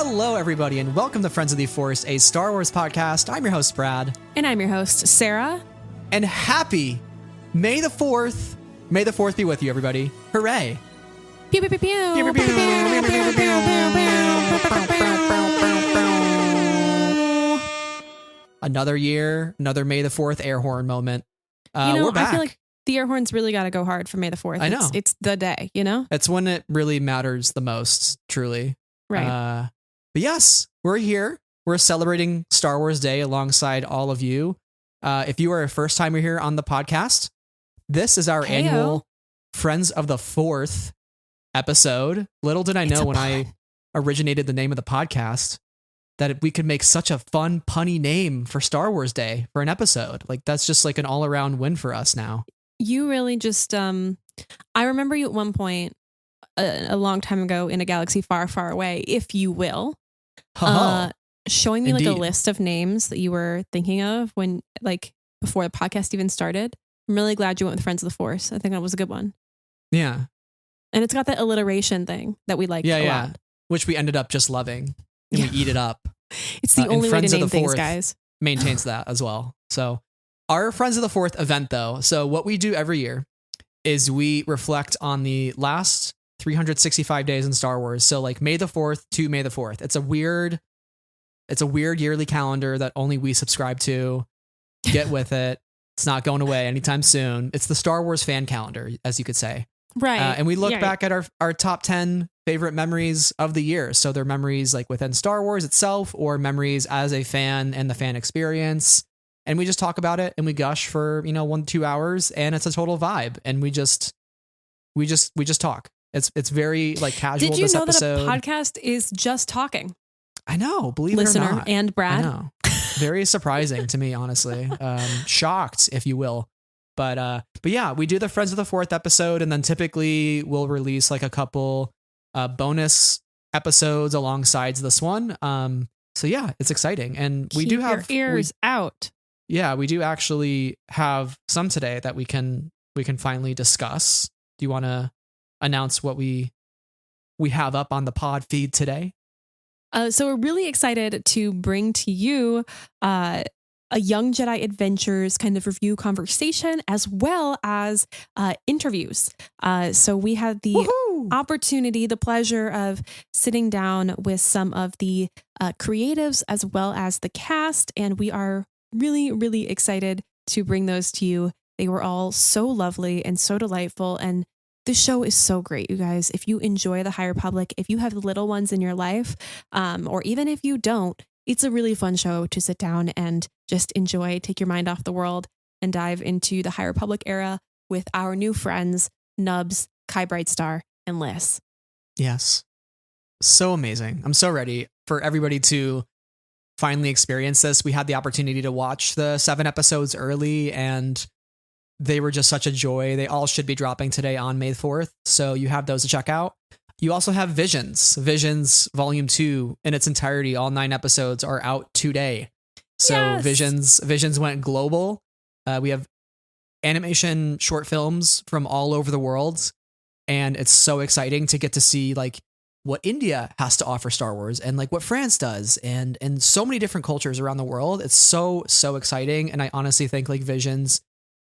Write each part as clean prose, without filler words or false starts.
Hello, everybody, and welcome to Friends of the Force, a Star Wars podcast. I'm your host, Brad. And I'm your host, Sarah. And happy May the 4th. May the 4th be with you, everybody. Hooray. Pew, pew, pew, pew. Pew, pew, pew. Another year, another May the 4th air horn moment. We're back. I feel like the air horns really got to go hard for May the 4th. I know. It's the day, you know? It's when it really matters the most, truly. Right. But yes, we're here. We're celebrating Star Wars Day alongside all of you. If you are a first timer here on the podcast, this is our annual Friends of the 4th episode. Little did I know when I originated the name of the podcast that we could make such a fun, punny name for Star Wars Day for an episode. Like, that's just like an all around win for us now. You really just, I remember you at one point a long time ago in a galaxy far, far away, if you will, showing me Indeed. like a list of names that you were thinking of when, like, before the podcast even started. I'm really glad you went with Friends of the Force. I think that was a good one. Yeah. And it's got that alliteration thing that we liked a lot. Which we ended up just loving. And we eat it up. It's the only way to name things, Fourth guys. Maintains that as well. So our Friends of the 4th event, though. So what we do every year is we reflect on the last 365 days in Star Wars. So like May the 4th to May the 4th. It's a weird yearly calendar that only we subscribe to. Get with it. It's not going away anytime soon. It's the Star Wars fan calendar, as you could say. Right. And we look back at our top 10 favorite memories of the year. So they're memories like within Star Wars itself or memories as a fan and the fan experience. And we just talk about it and we gush for, 1 to 2 hours and it's a total vibe. And we just talk. It's very like casual. Did you this know episode. that a podcast is just talking? I know, believe Listener it or not. and Brad. I know. Very surprising to me, honestly. Shocked, if you will. But yeah, we do the Friends of the 4th episode, and then typically we'll release like a couple bonus episodes alongside this one. So yeah, it's exciting, and we do have your ears out. Yeah, we do actually have some today that we can finally discuss. Do you want to announce what we have up on the pod feed today? So we're really excited to bring to you a Young Jedi Adventures kind of review conversation as well as interviews. So we had the opportunity, the pleasure of sitting down with some of the creatives as well as the cast. And we are really, really excited to bring those to you. They were all so lovely and so delightful. And the show is so great, you guys. If you enjoy the High Republic, if you have little ones in your life, or even if you don't, it's a really fun show to sit down and just enjoy, take your mind off the world, and dive into the High Republic era with our new friends, Nubs, Kai Brightstar, and Liz. Yes. So amazing. I'm so ready for everybody to finally experience this. We had the opportunity to watch the 7 episodes early, and they were just such a joy. They all should be dropping today on May 4th. So you have those to check out. You also have Visions Volume 2 in its entirety. All 9 episodes are out today. So yes. Visions went global. We have animation short films from all over the world. And it's so exciting to get to see like what India has to offer Star Wars and like what France does and so many different cultures around the world. It's so exciting. And I honestly think like Visions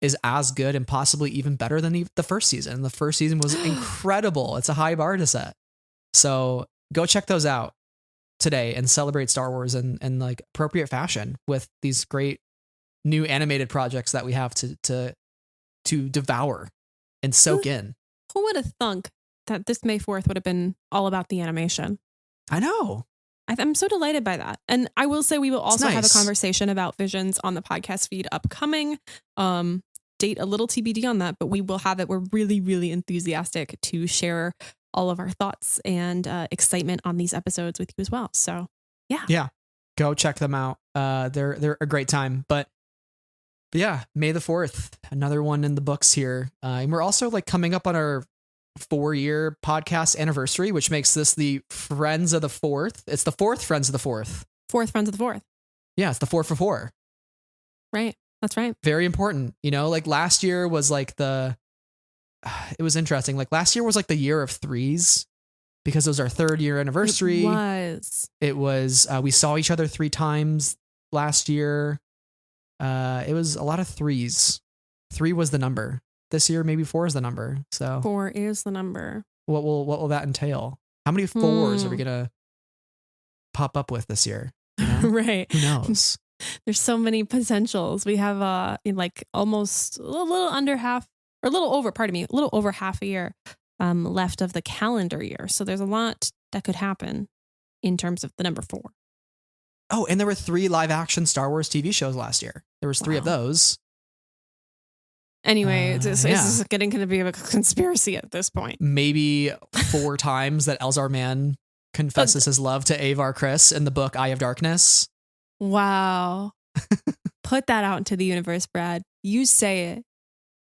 is as good and possibly even better than the first season. The first season was incredible. It's a high bar to set. So go check those out today and celebrate Star Wars in like appropriate fashion with these great new animated projects that we have to devour and soak in. Who would have thunk that this May 4th would have been all about the animation? I know. I'm so delighted by that. And I will say we will also have a nice. Conversation about Visions on the podcast feed upcoming. Date a little TBD on that, but we will have it. We're really, really enthusiastic to share all of our thoughts and excitement on these episodes with you as well. So yeah, go check them out. They're a great time. But yeah, May the 4th, another one in the books here. And we're also like coming up on our 4-year podcast anniversary, which makes this the Friends of the 4th. It's the 4th Friends of the 4th. 4th Friends of the 4th. Yeah, it's the 4 for 4. Right. That's right. Very important. Like last year was like it was interesting. Like last year was like the year of 3s because it was our 3rd year anniversary. It was we saw each other 3 times last year. It was a lot of 3s. 3 was the number. This year, maybe 4 is the number. So 4 is the number. What will that entail? How many 4s are we gonna pop up with this year? You know? Right. Who knows? There's so many potentials. We have like almost a little under half, or a little over half a year left of the calendar year. So there's a lot that could happen in terms of the number 4. Oh, and there were 3 live action Star Wars TV shows last year. There was 3 of those. Anyway, this is getting going to be a conspiracy at this point. Maybe 4 times that Elzar Mann confesses his love to Avar Kriss in the book Eye of Darkness. Wow. Put that out into the universe, Brad. You say it.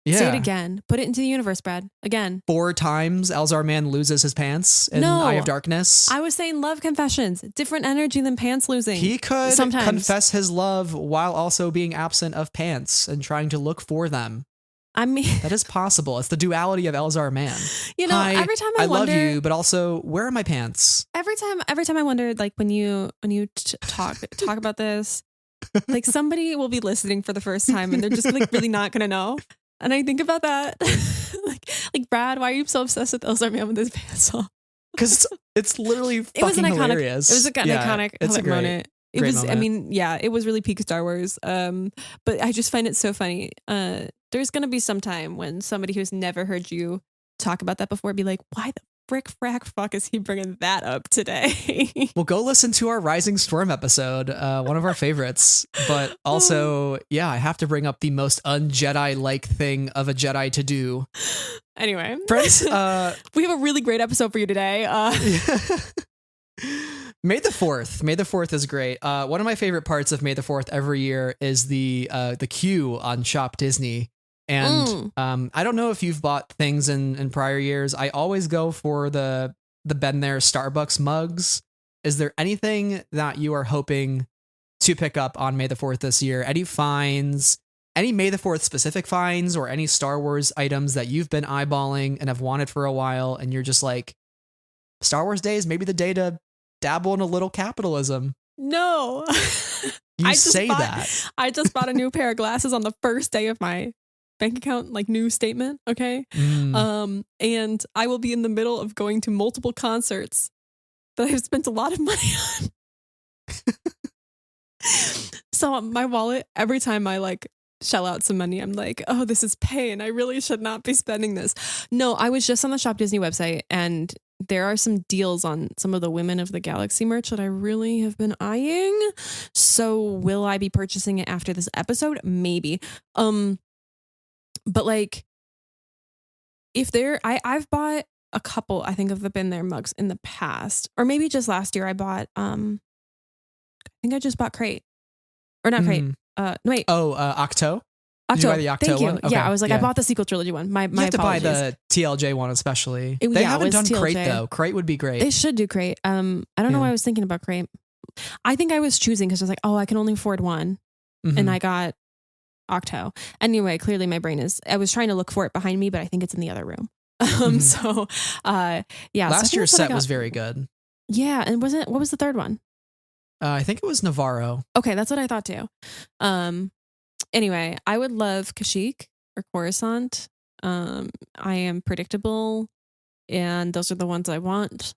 Yeah. Say it again. Put it into the universe, Brad. Again. 4 times Elzar Mann loses his pants in Eye of Darkness. I was saying love confessions. Different energy than pants losing. He could sometimes confess his love while also being absent of pants and trying to look for them. I mean, that is possible. It's the duality of Elzar Mann. You know, Hi, every time I wonder, love you, but also where are my pants? Every time I wondered, like when you talk about this, like somebody will be listening for the first time and they're just like really not gonna know. And I think about that, like Brad, why are you so obsessed with Elzar Mann with his pants off? Because it's literally fucking hilarious. It was an iconic moment. It was, moment. I mean, yeah, it was really peak Star Wars. But I just find it so funny. There's going to be some time when somebody who's never heard you talk about that before be like, why the fuck is he bringing that up today? Well, go listen to our Rising Storm episode, one of our favorites. But also, yeah, I have to bring up the most un-Jedi-like thing of a Jedi to do. Anyway. Friends, we have a really great episode for you today. May the 4th. May the 4th is great. One of my favorite parts of May the 4th every year is the queue on Shop Disney. And I don't know if you've bought things in prior years. I always go for the Ben There Starbucks mugs. Is there anything that you are hoping to pick up on May the 4th this year? Any finds? Any May the 4th specific finds or any Star Wars items that you've been eyeballing and have wanted for a while and you're just like, Star Wars Day is maybe the day to dabble in a little capitalism? No. I just bought a new pair of glasses on the first day of my bank account, like new statement. Okay. And I will be in the middle of going to multiple concerts that I've spent a lot of money on. So my wallet, every time I like shell out some money, I'm like, oh, this is pain. I really should not be spending this. No, I was just on the Shop Disney website and there are some deals on some of the Women of the Galaxy merch that I really have been eyeing. So will I be purchasing it after this episode? Maybe. But like, if I've bought a couple, I think, of the Been There mugs in the past, or maybe just last year I bought, I think I just bought Crate. Or not Crate. No, wait. Oh, Octo? Did you buy the Octo Thank you. one? Okay. Yeah, I was like, I bought the sequel trilogy one. My you have to apologies. buy the TLJ one especially. They haven't done Crate though. Crate would be great. They should do Crate. I don't know why I was thinking about Crate. I think I was choosing because I was like, oh, I can only afford one. And I got Octo. Anyway, clearly my brain I was trying to look for it behind me, but I think it's in the other room. So, yeah. Last year's set was very good. Yeah. And what was the third one? I think it was Navarro. Okay. That's what I thought too. Anyway, I would love Kashyyyk or Coruscant. I am predictable and those are the ones I want.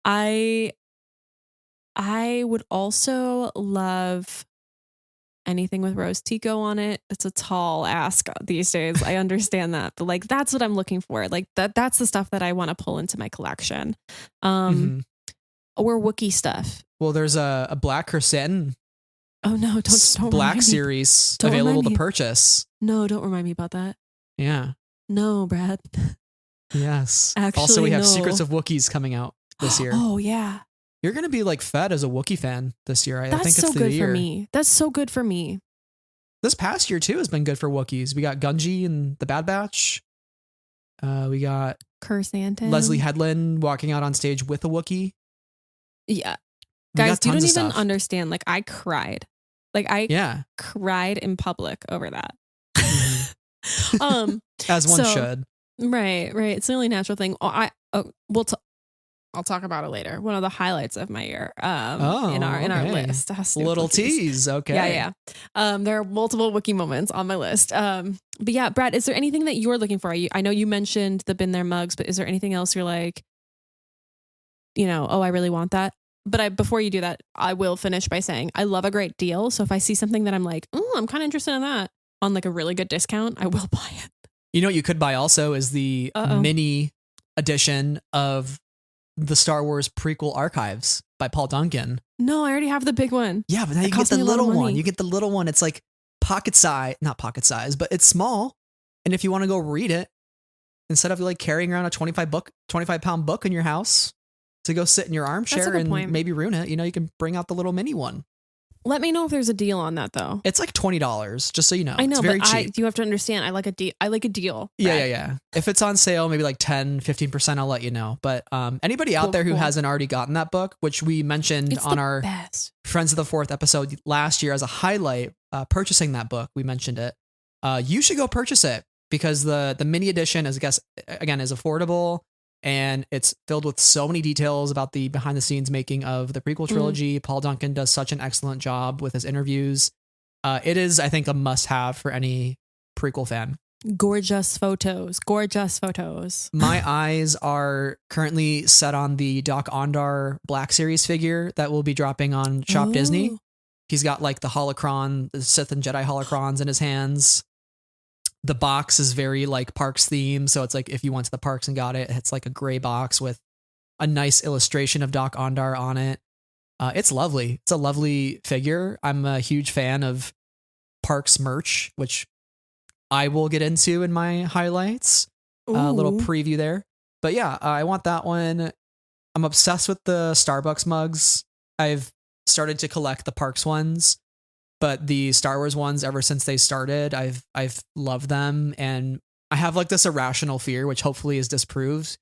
I would also love anything with Rose Tico on it. It's a tall ask these days. I understand that, but like that's what I'm looking for. Like that's the stuff that I want to pull into my collection. Or Wookiee stuff. Well, there's a Black Chrysanthemum. Oh no! Don't Black series available to purchase. No, don't remind me about that. Yeah. No, Brad. Yes. Actually, also, we have Secrets of Wookiees coming out this year. Oh yeah. You're gonna be like fed as a Wookiee fan this year. I think it's so the good year. for me. That's so good for me. This past year too has been good for Wookiees. We got Gungi and the Bad Batch. We got Chrysanthemum. Leslie Headland walking out on stage with a Wookiee. Yeah. Guys, you don't even understand. Like I cried. Like I cried in public over that. As one should. Right. It's the only natural thing. I'll talk about it later. One of the highlights of my year in our okay. list. Little tease. Okay. Yeah. There are multiple Wookiee moments on my list. But yeah, Brad, is there anything that you're looking for? I know you mentioned the Been There mugs, but is there anything else you're like, I really want that? But before you do that, I will finish by saying I love a great deal. So if I see something that I'm like, I'm kind of interested in that on like a really good discount, I will buy it. You know what you could buy also is the mini edition of the Star Wars prequel archives by Paul Duncan. No, I already have the big one. Yeah, but now you get the little one. You get the little one. It's like not pocket size, but it's small. And if you want to go read it, instead of like carrying around a 25-pound book in your house to go sit in your armchair and maybe ruin it, you can bring out the little mini one. Let me know if there's a deal on that though. It's like $20, just so you know. I know, it's very cheap. You have to understand, I like a deal. I like a deal. Yeah. If it's on sale, maybe like 10, 15%, I'll let you know. But anybody out there who hasn't already gotten that book, which we mentioned on our Friends of the Fourth episode last year as a highlight, purchasing that book, we mentioned it. You should go purchase it because the mini edition is affordable. And it's filled with so many details about the behind the scenes making of the prequel trilogy. Paul Duncan does such an excellent job with his interviews. It is, I think, a must have for any prequel fan. Gorgeous photos. My eyes are currently set on the Doc Ondar Black Series figure that will be dropping on Shop Disney. He's got like the holocron, the Sith and Jedi holocrons in his hands. The box is very like parks theme. So it's like if you went to the parks and got it, it's like a gray box with a nice illustration of Doc Ondar on it. It's lovely. It's a lovely figure. I'm a huge fan of parks merch, which I will get into in my highlights. A little preview there. But yeah, I want that one. I'm obsessed with the Starbucks mugs. I've started to collect the parks ones. But the Star Wars ones, ever since they started, I've loved them, and I have like this irrational fear, which hopefully is disproved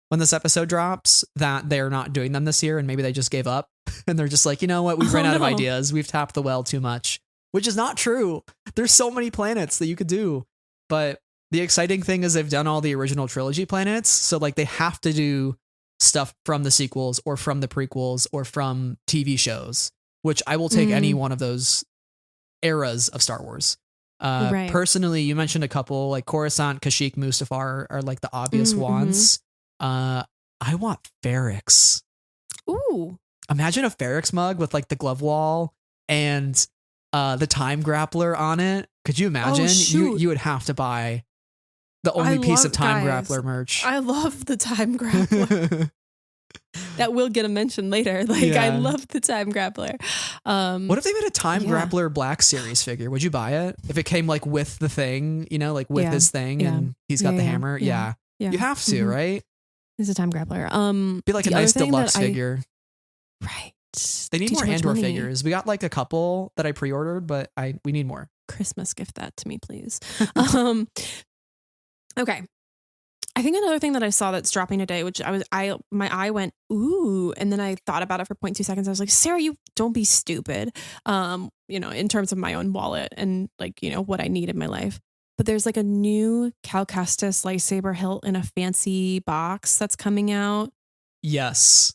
when this episode drops, that they're not doing them this year, and maybe they just gave up, and they're just like, you know what, we've ran out of ideas, we've tapped the well too much, which is not true. There's so many planets that you could do, but the exciting thing is they've done all the original trilogy planets, so like they have to do stuff from the sequels or from the prequels or from TV shows, which I will take any one of those eras of Star Wars. Personally, you mentioned a couple like Coruscant, Kashyyyk, Mustafar are like the obvious ones. I want Ferrix. Ooh. Imagine a Ferrix mug with like the glove wall and the time grappler on it. Could you imagine? You would have to buy the only piece of time grappler merch. I love the time grappler. That will get a mention later. I love the time grappler. What if they made a time grappler Black Series figure? Would you buy it if it came like with the thing, like with his thing and he's got the hammer? Yeah. You have to, right? It's a time grappler. Be like a nice deluxe figure. Right. They need more Andor figures. We got like a couple that I pre-ordered, but we need more. Christmas gift that to me, please. Okay. I think another thing that I saw that's dropping today, which my eye went, ooh, and then I thought about it for 0.2 seconds. I was like, Sarah, you don't be stupid. In terms of my own wallet and what I need in my life. But there's like a new Cal Kestis lightsaber hilt in a fancy box that's coming out. Yes.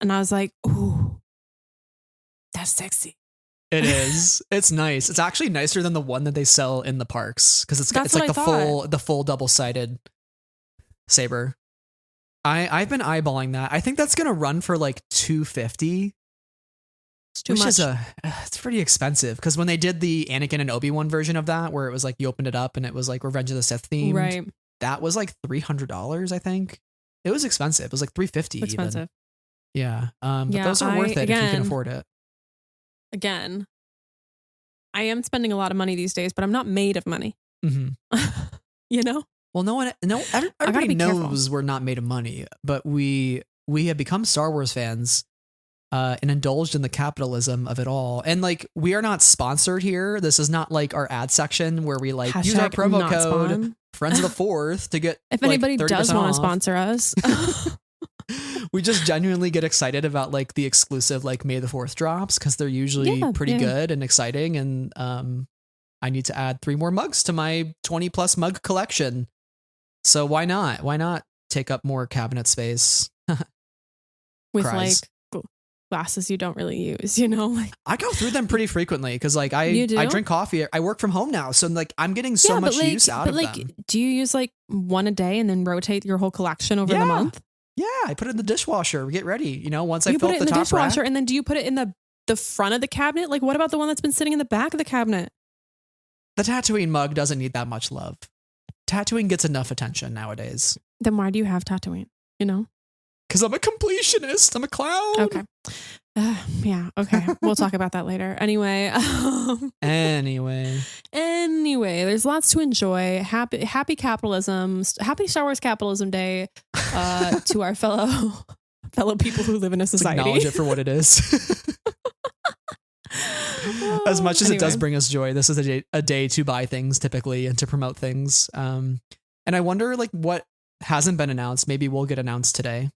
And I was like, ooh, that's sexy. It is. It's nice. It's actually nicer than the one that they sell in the parks because it's like the full double-sided saber. I've been eyeballing that. I think that's gonna run for like $250. It's too much. It's pretty expensive because when they did the Anakin and Obi-Wan version of that, where it was like you opened it up and it was like Revenge of the Sith themed, right? That was like $300. I think it was expensive. It was like $350. Expensive. But those are worth it if you can afford it. Again, I am spending a lot of money these days, but I'm not made of money. Mm-hmm. Well, everybody knows we're not made of money, but we have become Star Wars fans and indulged in the capitalism of it all. And like, we are not sponsored here. This is not like our ad section where we like use our promo code Friends of the Fourth to get if anybody does want to sponsor us. We just genuinely get excited about like the exclusive like May the 4th drops because they're usually pretty good and exciting. And I need to add 3 more mugs to my 20 plus mug collection. So why not? Why not take up more cabinet space? with cries. like glasses you don't really use, you know? Like, I go through them pretty frequently because like You do? I drink coffee. I work from home now, so like I'm getting so much use out of them. Do you use like one a day and then rotate your whole collection over the Yeah. month? Yeah, I put it in the dishwasher. Get ready. You know, once I You fill put up it in the the top dishwasher rack. and then do you put it in the front of the cabinet? Like, what about the one that's been sitting in the back of the cabinet? The Tatooine mug doesn't need that much love. Tatooine gets enough attention nowadays. Then why do you have Tatooine? You know? Because I'm a completionist. I'm a clown. Okay. Yeah. Okay. We'll talk about that later. Anyway. Anyway. There's lots to enjoy. Happy capitalism. Happy Star Wars Capitalism Day to our fellow people who live in a Let's society. acknowledge it for what it is. As much as it does bring us joy, this is a day to buy things typically and to promote things. And I wonder like what hasn't been announced. Maybe we'll get announced today.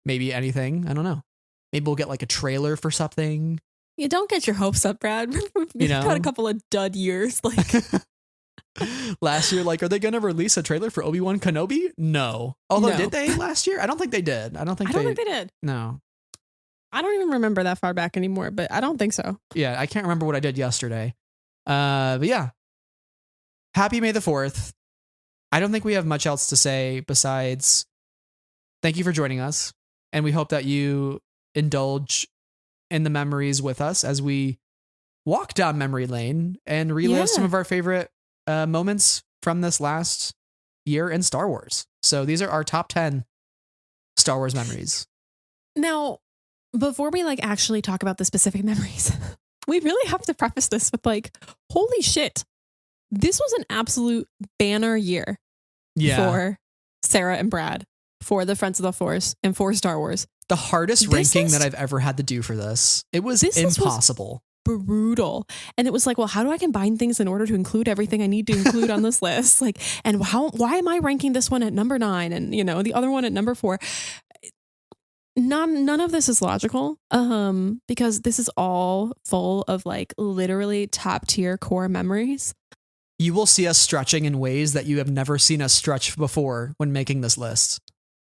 Maybe anything. I don't know. Maybe we'll get like a trailer for something. You don't get your hopes up, Brad. We've got a couple of dud years. Like last year, like, are they going to release a trailer for Obi-Wan Kenobi? No. Although, No. did they last year? I don't think they did. I don't think they did. No. I don't even remember that far back anymore, but I don't think so. Yeah, I can't remember what I did yesterday. But yeah. Happy May the 4th. I don't think we have much else to say besides thank you for joining us. And we hope that you indulge in the memories with us as we walk down memory lane and relive some of our favorite moments from this last year in Star Wars. So these are our top 10 Star Wars memories. Now, before we like actually talk about the specific memories, we really have to preface this with like, holy shit, this was an absolute banner year for Sarah and Brad, for the Friends of the Force, and for Star Wars. The hardest ranking that I've ever had to do for this. It was impossible. Brutal. And it was like, well, how do I combine things in order to include everything I need to include on this list? Like, and why am I ranking this one at number 9 and, you know, the other one at number 4? None of this is logical. Because this is all full of like literally top tier core memories. You will see us stretching in ways that you have never seen us stretch before when making this list.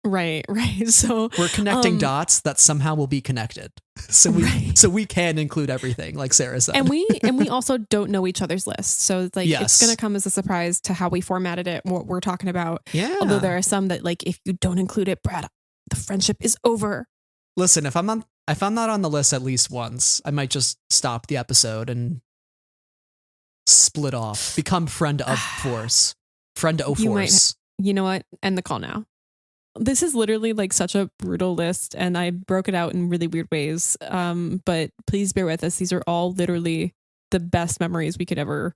Right. So we're connecting dots that somehow will be connected. So we can include everything, like Sarah said. And we also don't know each other's lists. So it's like it's gonna come as a surprise to how we formatted it, what we're talking about. Yeah. Although there are some that like if you don't include it, Brad, the friendship is over. Listen, if I'm not on the list at least once, I might just stop the episode and split off. Become friend of Force. Friend of Force. You know what? End the call now. This is literally like such a brutal list and I broke it out in really weird ways. But please bear with us. These are all literally the best memories we could ever,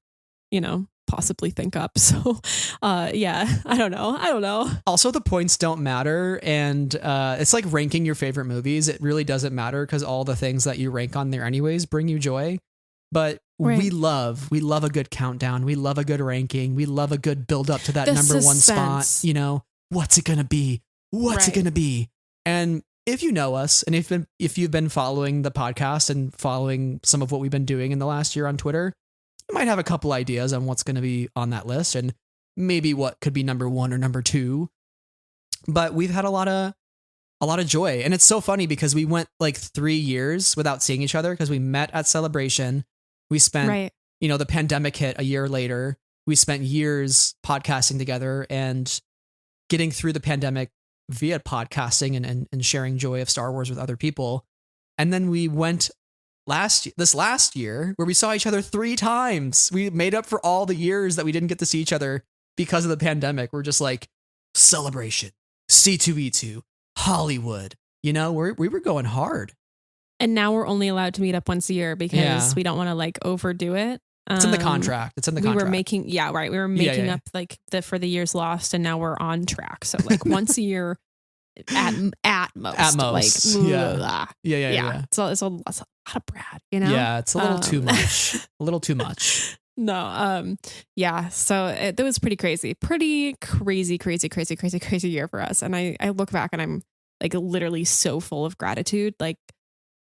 you know, possibly think up. So, yeah, I don't know. Also, the points don't matter. And it's like ranking your favorite movies. It really doesn't matter because all the things that you rank on there anyways bring you joy. But we love a good countdown. We love a good ranking. We love a good build up to that number one spot. You know, what's it going to be? What's it going to be? And if you know us and if you've been following the podcast and following some of what we've been doing in the last year on Twitter, you might have a couple ideas on what's going to be on that list and maybe what could be number 1 or number 2. But we've had a lot of joy. And it's so funny because we went like 3 years without seeing each other because we met at Celebration. We spent, you know, the pandemic hit a year later. We spent years podcasting together and getting through the pandemic via podcasting and sharing joy of Star Wars with other people. And then we went this last year where we saw each other 3 times. We made up for all the years that we didn't get to see each other because of the pandemic. We're just like Celebration, C2E2, Hollywood. You know, we were going hard. And now we're only allowed to meet up once a year because we don't want to like overdo it. It's in the contract. We were making, We were making up like for the years lost, and now we're on track. So like once a year, at most. Like yeah. It's a lot of Brad, you know. Yeah, it's a little too much. A little too much. No, yeah. So it was pretty crazy year for us. And I look back and I'm like literally so full of gratitude, like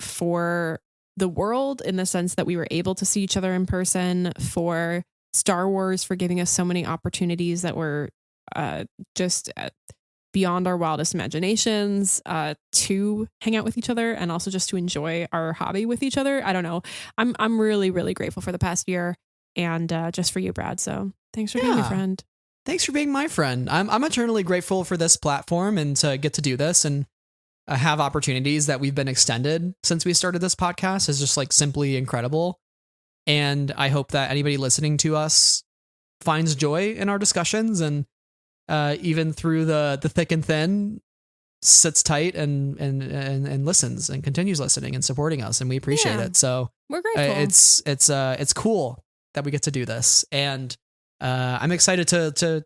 for the world in the sense that we were able to see each other in person, for Star Wars for giving us so many opportunities that were just beyond our wildest imaginations, to hang out with each other and also just to enjoy our hobby with each other. I don't know. I'm really, really grateful for the past year and just for you, Brad. So thanks for being a friend. Thanks for being my friend. I'm eternally grateful for this platform and to get to do this and have opportunities that we've been extended since we started this podcast is just like simply incredible. And I hope that anybody listening to us finds joy in our discussions and even through the thick and thin sits tight and listens and continues listening and supporting us. And we appreciate it. So we're grateful. It's cool that we get to do this. And I'm excited to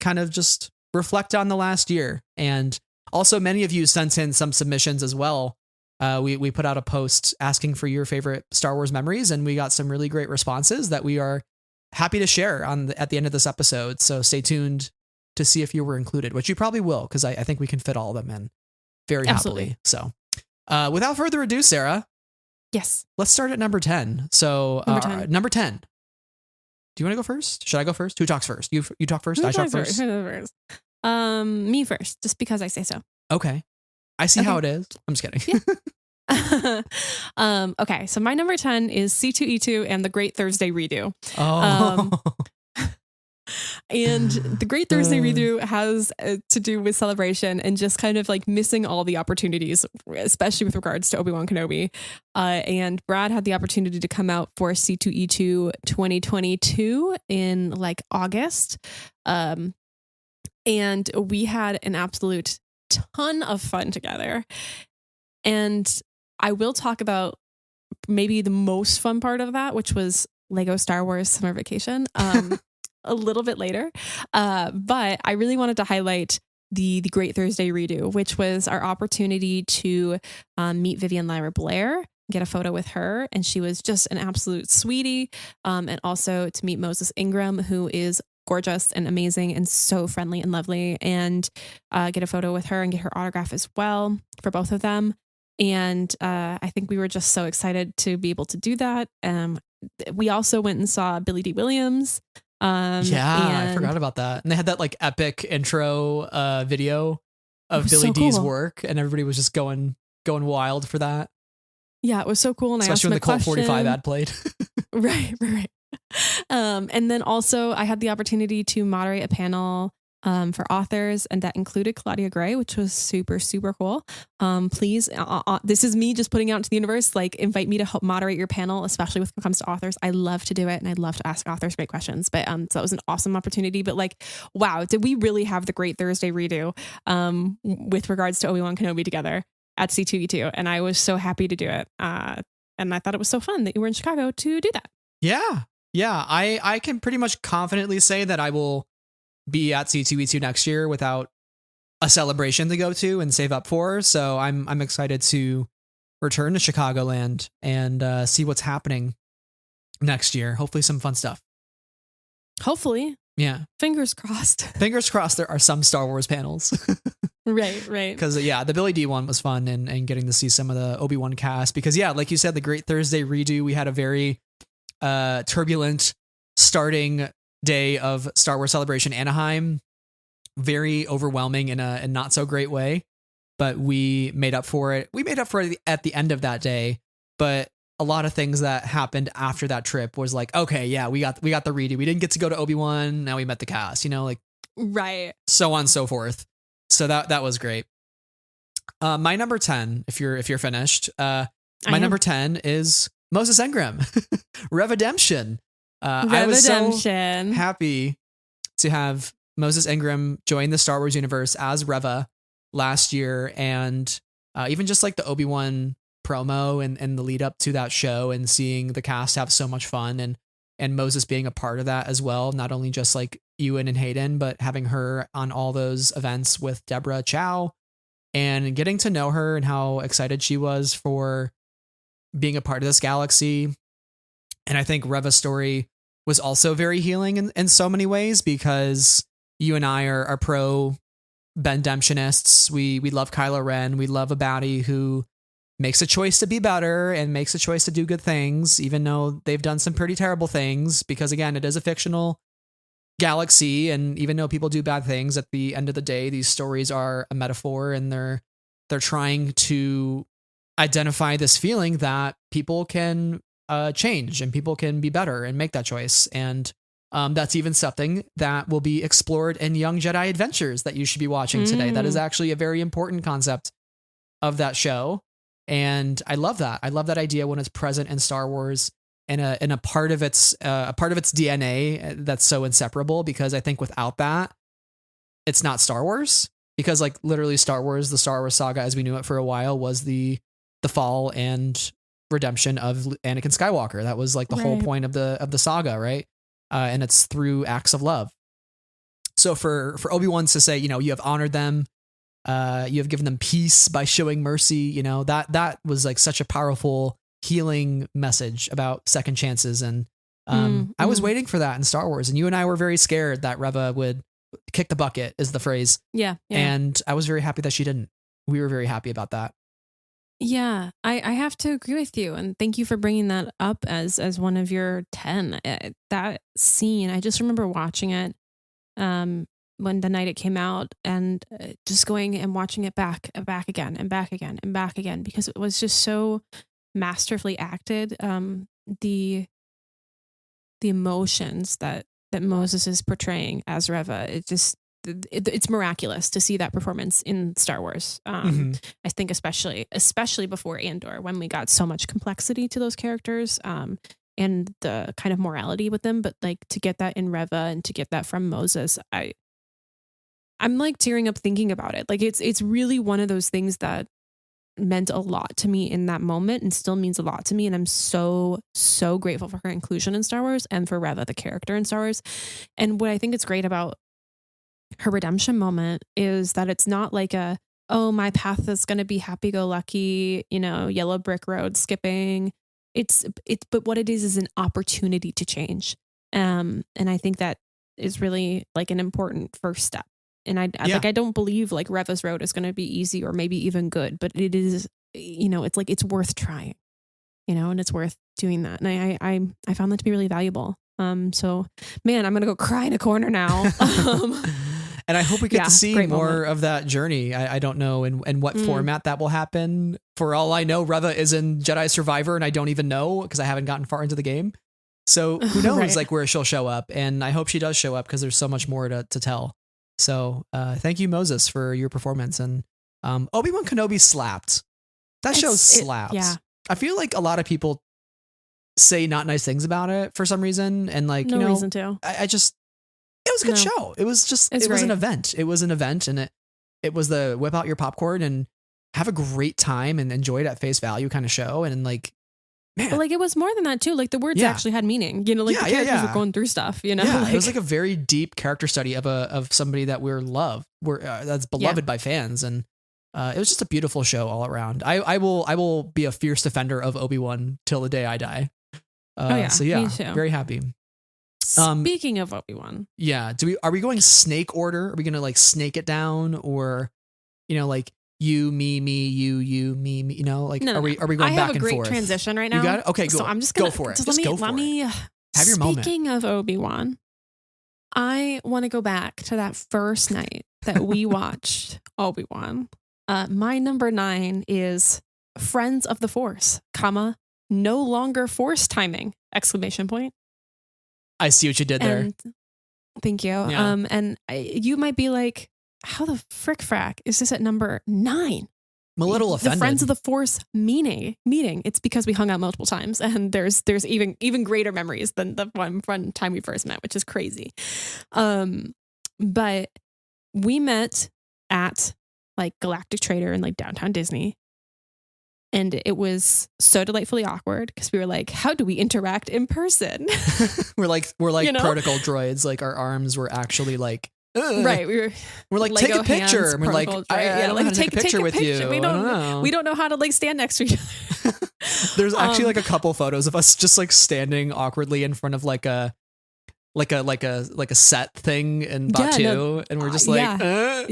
kind of just reflect on the last year. And also many of you sent in some submissions as well. We put out a post asking for your favorite Star Wars memories, and we got some really great responses that we are happy to share at the end of this episode. So stay tuned to see if you were included, which you probably will, because I think we can fit all of them in very happily. So without further ado, Sarah. Yes. Let's start at number 10. So number 10. Do you want to go first? Should I go first? Who talks first? You talk first? I talk first? Me first, just because I say so. Okay. I see how it is. I'm just kidding. Yeah. Okay, so my number 10 is C2E2 and the Great Thursday Redo. Oh. And the Great Thursday Redo has to do with celebration and just kind of like missing all the opportunities, especially with regards to Obi-Wan Kenobi. And Brad had the opportunity to come out for C2E2 2022 in like August. And we had an absolute ton of fun together. And I will talk about maybe the most fun part of that, which was Lego Star Wars Summer Vacation. A little bit later. But I really wanted to highlight the Great Thursday Redo, which was our opportunity to meet Vivian Lyra Blair, get a photo with her. And she was just an absolute sweetie. And also to meet Moses Ingram, who is gorgeous and amazing and so friendly and lovely, and get a photo with her and get her autograph as well for both of them. And I think we were just so excited to be able to do that. We also went and saw Billy D. Williams. I forgot about that. And they had that like epic intro video of Billy D's work, and everybody was just going wild for that. Yeah, it was so cool. And especially when the Colt 45 ad played. Right. And then also I had the opportunity to moderate a panel for authors, and that included Claudia Gray, which was super, super cool. Please, this is me just putting out into the universe, like invite me to help moderate your panel, especially when it comes to authors. I love to do it, and I love to ask authors great questions. But so that was an awesome opportunity. But like, wow, did we really have the Great Thursday Redo with regards to Obi-Wan Kenobi together at C2E2? And I was so happy to do it. And I thought it was so fun that you were in Chicago to do that. Yeah. I can pretty much confidently say that I will be at C2E2 next year without a celebration to go to and save up for. So I'm excited to return to Chicagoland and see what's happening next year. Hopefully some fun stuff. Hopefully. Yeah. Fingers crossed. Fingers crossed there are some Star Wars panels. Right. Because the Billy D one was fun and getting to see some of the Obi-Wan cast. Because like you said, the Great Thursday Redo, we had a very turbulent starting day of Star Wars Celebration Anaheim, very overwhelming in a not so great way, but we made up for it. We made up for it at the end of that day, but a lot of things that happened after that trip was like, okay, yeah, we got the redo. We didn't get to go to Obi-Wan. Now we met the cast, like right, so on and so forth. So that was great. My number 10, if you're finished, my number 10 is Moses Ingram, Revedemption. I was so happy to have Moses Ingram join the Star Wars universe as Reva last year, and even just like the Obi-Wan promo and the lead up to that show, and seeing the cast have so much fun, and Moses being a part of that as well. Not only just like Ewan and Hayden, but having her on all those events with Deborah Chow, and getting to know her and how excited she was for being a part of this galaxy. And I think Reva's story was also very healing in so many ways, because you and I are pro Bendemptionists. We love Kylo Ren. We love a baddie who makes a choice to be better and makes a choice to do good things, even though they've done some pretty terrible things, because again, it is a fictional galaxy, and even though people do bad things, at the end of the day, these stories are a metaphor, and they're trying to identify this feeling that people can change and people can be better and make that choice. And that's even something that will be explored in Young Jedi Adventures that you should be watching today. That is actually a very important concept of that show. And I love that. I love that idea when it's present in Star Wars and a part of its DNA that's so inseparable, because I think without that, it's not Star Wars. Because like literally Star Wars, the Star Wars saga as we knew it for a while, was the fall and redemption of Anakin Skywalker. That was like the whole point of the saga, right? And it's through acts of love. So for Obi-Wan to say, you have honored them, you have given them peace by showing mercy, that was like such a powerful healing message about second chances. And I was waiting for that in Star Wars, and you and I were very scared that Reva would kick the bucket, is the phrase. Yeah. And I was very happy that she didn't. We were very happy about that. Yeah, I have to agree with you, and thank you for bringing that up as one of your 10. That scene, I just remember watching it when the night it came out, and just going and watching it back again and back again and back again, because it was just so masterfully acted. The emotions that Moses is portraying as Reva, it's miraculous to see that performance in Star Wars. I think especially before Andor, when we got so much complexity to those characters, and the kind of morality with them. But like to get that in Reva and to get that from Moses, I'm like tearing up thinking about it. Like it's really one of those things that meant a lot to me in that moment and still means a lot to me. And I'm so grateful for her inclusion in Star Wars and for Reva, the character in Star Wars. And what I think is great about her redemption moment is that it's not like my path is going to be happy-go-lucky, yellow brick road skipping. But what it is an opportunity to change. And I think that is really like an important first step. And I don't believe like Reva's road is going to be easy or maybe even good, but it is, it's like, it's worth trying, and it's worth doing that. And I found that to be really valuable. So man, I'm going to go cry in a corner now. And I hope we get to see more moment of that journey. I don't know in what format that will happen. For all I know, Reva is in Jedi Survivor, and I don't even know because I haven't gotten far into the game. So who knows like where she'll show up. And I hope she does show up because there's so much more to tell. So thank you, Moses, for your performance. And Obi-Wan Kenobi slapped. That show slapped. Yeah. I feel like a lot of people say not nice things about it for some reason. And like, no reason to. I just, it was a good show. It was just, it was an event. It was an event, and it was the whip out your popcorn and have a great time and enjoy it at face value kind of show. And like, man. But like it was more than that too. Like the words actually had meaning. The characters were going through stuff. Yeah, it was like a very deep character study of somebody that that's beloved by fans, and it was just a beautiful show all around. I will be a fierce defender of Obi-Wan till the day I die. So yeah, me too. very happy. Speaking of Obi-Wan, are we going snake order? Are we gonna like snake it down, or like you, me, you, me, like are we going back and forth? I have a great transition right now. You got it? Okay, so I'm just gonna go for it. Let me have your moment. Speaking of Obi-Wan, I want to go back to that first night that we watched Obi-Wan. My number 9 is Friends of the Force, no longer Force timing! ! I see what you did there. Thank you. Yeah. And you might be like, how the frick frack is this at number 9? I'm a little offended. The Friends of the Force meeting. It's because we hung out multiple times, and there's even greater memories than the one time we first met, which is crazy. But we met at like Galactic Trader in like downtown Disney. And it was so delightfully awkward because we were like, how do we interact in person? we're like protocol droids. Like our arms were actually like, right. We're like, take a picture. And we're like, I don't know how to take a picture with you. We don't know how to like stand next to each other. There's actually like a couple photos of us just like standing awkwardly in front of like a set thing in Batuu, and we're just like,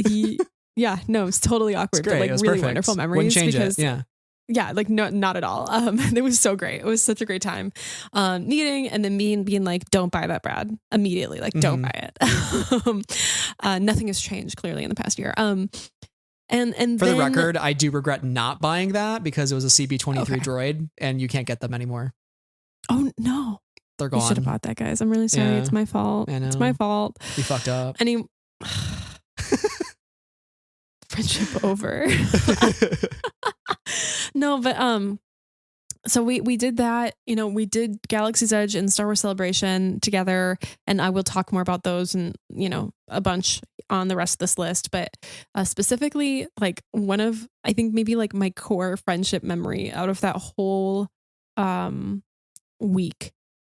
yeah, no, it's totally awkward. It's great. But like it was really perfect. Wonderful memories. Wouldn't change because, it. Yeah. yeah, like no, not at all. It was so great. It was such a great time meeting, and then me being like, don't buy that, Brad, immediately. Like, don't buy it. Nothing has changed clearly in the past year. And for the record, I do regret not buying that because it was a CB23 Okay. droid and you can't get them anymore. Oh no, They're gone. you should have bought that, guys. I'm really sorry. Yeah. It's my fault. I know. It's my fault. We fucked up. Any friendship over. No, but so we did that. You know, we did Galaxy's Edge and Star Wars Celebration together, and I will talk more about those and, you know, a bunch on the rest of this list. But specifically, like one of, I think maybe like my core friendship memory out of that whole week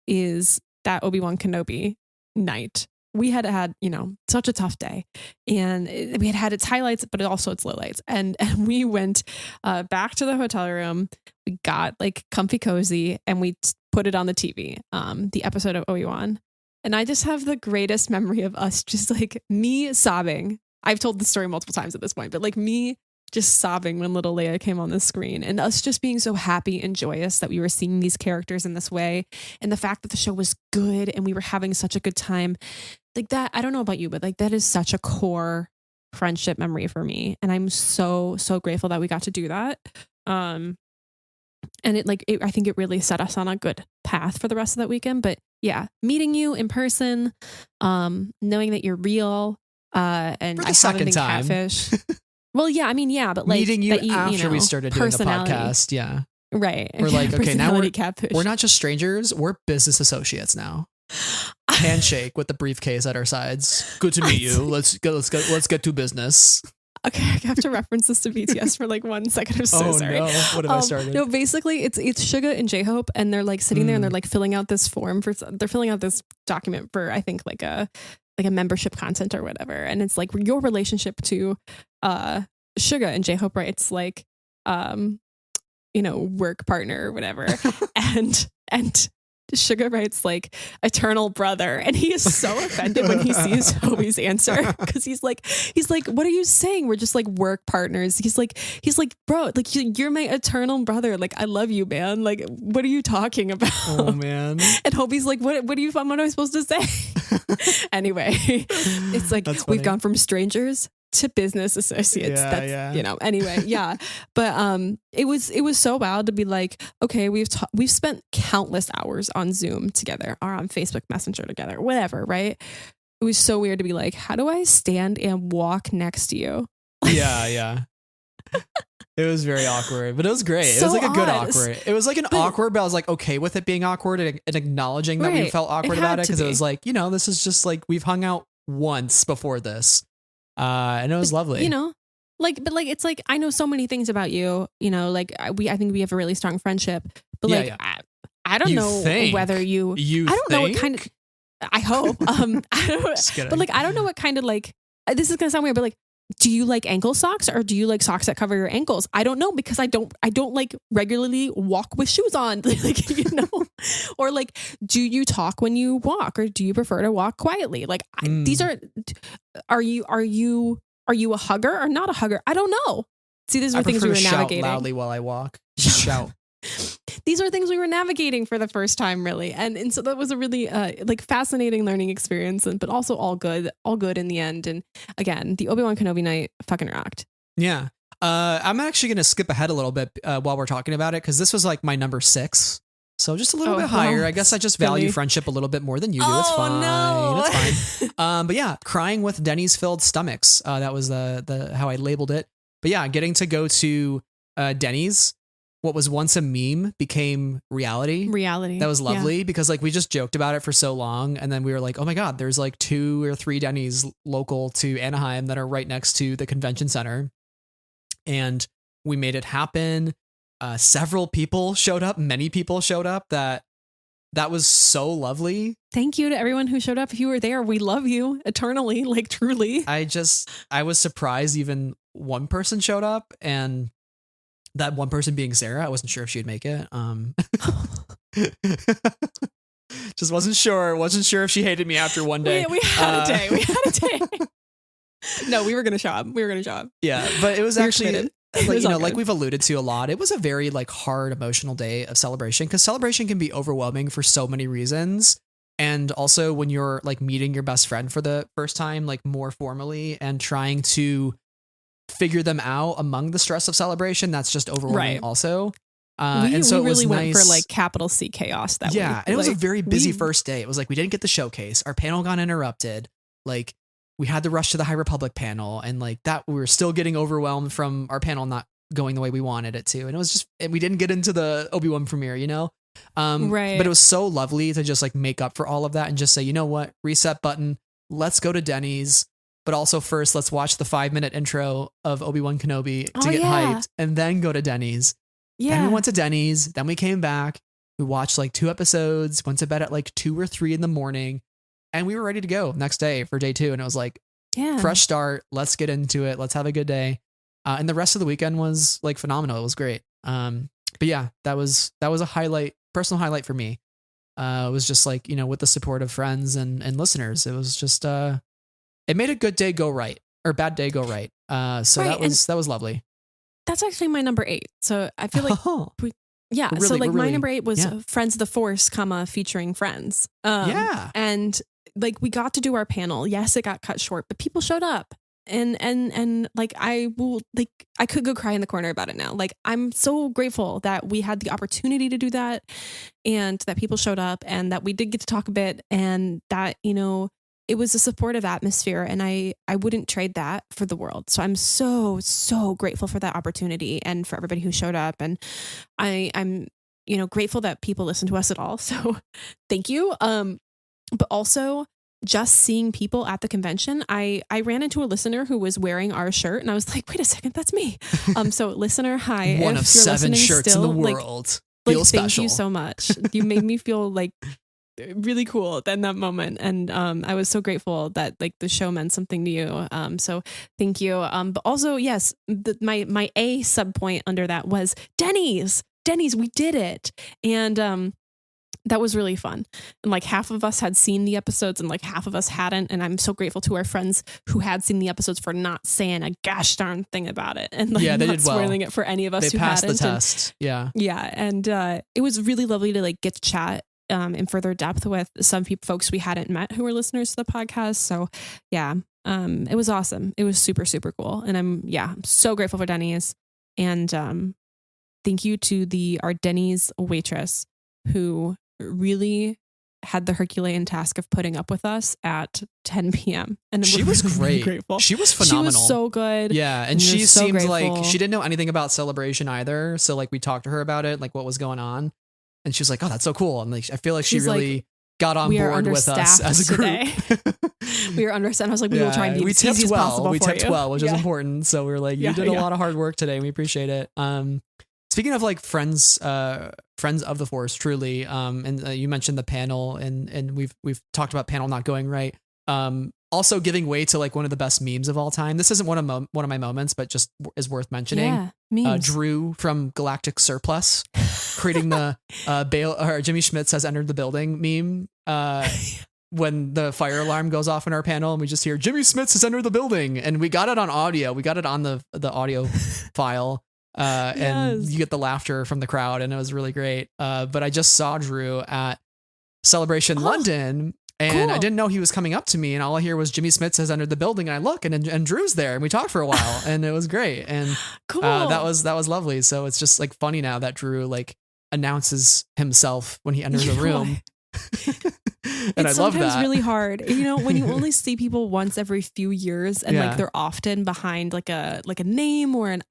is that Obi-Wan Kenobi night. We had, you know, such a tough day, and we had its highlights, but also its lowlights. And we went back to the hotel room. We got like comfy cozy, and we put it on the TV, the episode of Obi-Wan. And I just have the greatest memory of us just like me sobbing. I've told the story multiple times at this point, but like me just sobbing when little Leia came on the screen, and us just being so happy and joyous that we were seeing these characters in this way. And the fact that the show was good and we were having such a good time, like that, I don't know about you, but like that is such a core friendship memory for me. And I'm so grateful that we got to do that. And I think it really set us on a good path for the rest of that weekend. But yeah, meeting you in person, knowing that you're real, and For the I haven't second been time. catfish. Well, yeah, I mean, yeah, but like meeting you that after we started doing the personality. podcast. Yeah. Right. We're like, okay, now Personality catfish. we're not just strangers, we're business associates now. Handshake with the briefcase at our sides. Good to meet you. Let's get to business. Okay, I have to reference this to BTS for like 1 second. I'm so sorry. No, what have I started? No, basically it's Suga and J-Hope, and they're like sitting there and they're like filling out this document for, I think, like a membership content or whatever. And it's like your relationship to Suga, and J-Hope writes like you know, work partner or whatever. and Suga writes like eternal brother, and he is so offended when he sees Hobie's answer, because he's like, what are you saying? We're just like work partners. He's like, bro, like you're my eternal brother. Like I love you, man. Like what are you talking about? Oh man. And Hobie's like, what am I supposed to say? Anyway, it's like That's funny. we've gone from strangers to business associates. Yeah, That's yeah. you know, anyway, yeah. But it was so wild to be like, okay, we've spent countless hours on Zoom together or on Facebook Messenger together, whatever, right? It was so weird to be like, how do I stand and walk next to you? Yeah. It was very awkward, but it was great. It So was like a good odd. awkward. It was like an awkward, but I was like okay with it being awkward and acknowledging that we Right. felt awkward It about had it, to because it be. was like, you know, this is just like we've hung out once before this. And it was lovely. You know, like, but like, it's like, I know so many things about you, you know, like I think we have a really strong friendship, but Yeah, like, yeah. I don't You know think? whether you, You I don't know what think? kind of, I hope, I don't, Just kidding. but like, I don't know what kind of like, this is going to sound weird, but like, do you like ankle socks, or do you like socks that cover your ankles? I don't know, because I don't like regularly walk with shoes on, like, you know, or like, do you talk when you walk, or do you prefer to walk quietly? Like these are you a hugger or not a hugger? I don't know. See, these I are things prefer we were to shout navigating. loudly while I walk. Just shout. These are things we were navigating for the first time, really, and so that was a really like fascinating learning experience, but also all good in the end. And again, the Obi-Wan Kenobi night fucking rocked. Yeah. I'm actually going to skip ahead a little bit while we're talking about it, because this was like my number 6. So just a little bit higher. I guess I just value really? friendship a little bit more than you do. It's fine. No. It's fine. But yeah, crying with Denny's filled stomachs. That was the how I labeled it. But yeah, getting to go to Denny's, what was once a meme became reality. That was lovely, because like we just joked about it for so long, and then we were like, oh my god, there's like 2 or 3 Denny's local to Anaheim that are right next to the convention center, and we made it happen. Several people showed up. Many people showed up. That was so lovely. Thank you to everyone who showed up. If you were there, we love you eternally, like truly. I was surprised even one person showed up, and that one person being Sarah. I wasn't sure if she'd make it. Just wasn't sure if she hated me after one day. We had a day. No, we were going to show up. Yeah, but it was We were actually committed. It like, was you all know, like good. we've alluded to a lot, it was a very like hard emotional day of Celebration, because Celebration can be overwhelming for so many reasons. And also when you're like meeting your best friend for the first time, like more formally, and trying to figure them out among the stress of Celebration, that's just overwhelming Right. also. We And so it was really went for nice. like capital C chaos that Yeah, week. and it was a Like, very busy we- first day. It was like we didn't get the showcase. Our panel got interrupted. Like we had to rush to the High Republic panel, and like that we were still getting overwhelmed from our panel not going the way we wanted it to. And it was just, and we didn't get into the Obi-Wan premiere, you know? Right. But it was so lovely to just like make up for all of that and just say, you know what, reset button. Let's go to Denny's. But also first, let's watch the 5-minute intro of Obi-Wan Kenobi to Oh, get yeah. hyped, and then go to Denny's. yeah. Then we went to Denny's. Then we came back. We watched like 2 episodes, went to bed at like 2 or 3 in the morning, and we were ready to go next day for day 2. And it was like, yeah. fresh start. Let's get into it. Let's have a good day. And the rest of the weekend was like phenomenal. It was great. But yeah, that was a highlight, personal highlight for me. It was just like, you know, with the support of friends and listeners, it was just, it made a good day go right, or bad day go right. So Right, that was lovely. That's actually my number 8. So I feel like Oh, yeah. We're So really- like we're my really- number 8 was yeah. Friends of the Force, featuring Friends. Yeah. And like we got to do our panel. Yes, it got cut short, but people showed up. And like I could go cry in the corner about it now. Like I'm so grateful that we had the opportunity to do that, and that people showed up, and that we did get to talk a bit, and that, you know, it was a supportive atmosphere, and I wouldn't trade that for the world. So I'm so grateful for that opportunity and for everybody who showed up, and I'm you know, grateful that people listen to us at all. So thank you. But also just seeing people at the convention, I ran into a listener who was wearing our shirt, and I was like, wait a second, that's me. So listener, hi. One if of you're 7 listening shirts still, in the like, world. like, Feel special. thank you so much. You made me feel like really cool in that moment, and I was so grateful that like the show meant something to you. So thank you. But also, yes, my A sub point under that was Denny's, we did it. And that was really fun. And like half of us had seen the episodes and like half of us hadn't. And I'm so grateful to our friends who had seen the episodes for not saying a gosh darn thing about it, and like Yeah, they not did well. spoiling it for any of us They who passed the hadn't. And- test. Yeah. yeah, and it was really lovely to like get to chat in further depth with some folks we hadn't met who were listeners to the podcast. So yeah, it was awesome. It was super cool, and I'm so grateful for Denny's, and thank you to our Denny's waitress who really had the Herculean task of putting up with us at 10 p.m. And She we're was really great. grateful. She was phenomenal. She was so good. Yeah, and And we were she so seemed grateful. like she didn't know anything about Celebration either. So like we talked to her about it, like what was going on, and she was like, "Oh, that's so cool." And like I feel like she She's like, really got on we are board with us understaffed as a group. today. We were understaffed. I was like, we will try and be we as easy tipped as well. possible We for tipped you. well, which is Yeah. important. So we were like, you Yeah, did a yeah. lot of hard work today, and we appreciate it. Speaking of like friends of the Force, truly. And you mentioned the panel, and we've talked about panel not going right. Also giving way to like one of the best memes of all time. This isn't one of my moments, but just is worth mentioning. Yeah, memes. Drew from Galactic Surplus creating the Bale or Jimmy Schmitz has entered the building meme. When the fire alarm goes off in our panel, and we just hear Jimmy Smits has entered the building, and we got it on audio. We got it on the audio file. And Yes. you get the laughter from the crowd, and it was really great. But I just saw Drew at Celebration London, and I cool. didn't know he was coming up to me, and all I hear was Jimmy Smits has entered the building, and I look, and Drew's there, and we talked for a while, and it was great, and Cool. that was lovely. So it's just like funny now that Drew like announces himself when he enters You a know room. And it's I love sometimes that. really hard, you know, when you only see people once every few years, and Yeah. like they're often behind like a name or an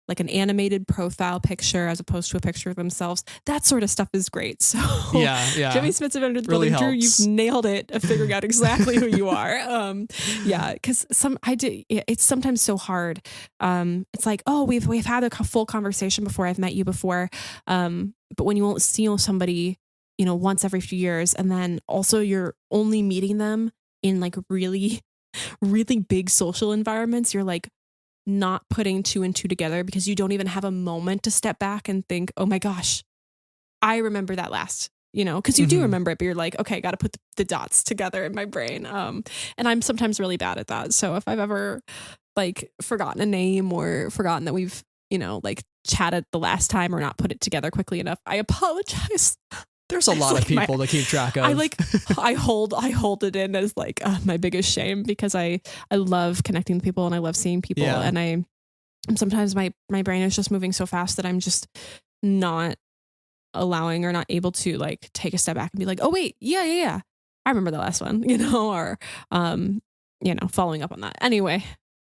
like an animated profile picture as opposed to a picture of themselves. That sort of stuff is great. So Yeah. Jimmy Smits have entered the Really building. Drew, helps. you've nailed it of figuring out exactly who you are. Yeah, because it's sometimes so hard. It's like, oh, we've had a full conversation before. I've met you before, but when you won't see somebody, you know, once every few years, and then also you're only meeting them in like really, really big social environments, you're like not putting 2 and 2 together because you don't even have a moment to step back and think, oh my gosh, I remember that last, you know, because you do Mhm. remember it, but you're like, okay, I got to put the dots together in my brain. And I'm sometimes really bad at that. So if I've ever like forgotten a name or forgotten that we've, like chatted the last time or not put it together quickly enough, I apologize. There's a lot of people to keep track of. I hold it in as like my biggest shame, because I love connecting with people and I love seeing people, and sometimes my brain is just moving so fast that I'm just not allowing or not able to like take a step back and be like, oh wait, yeah, I remember the last one, or following up on that. Anyway,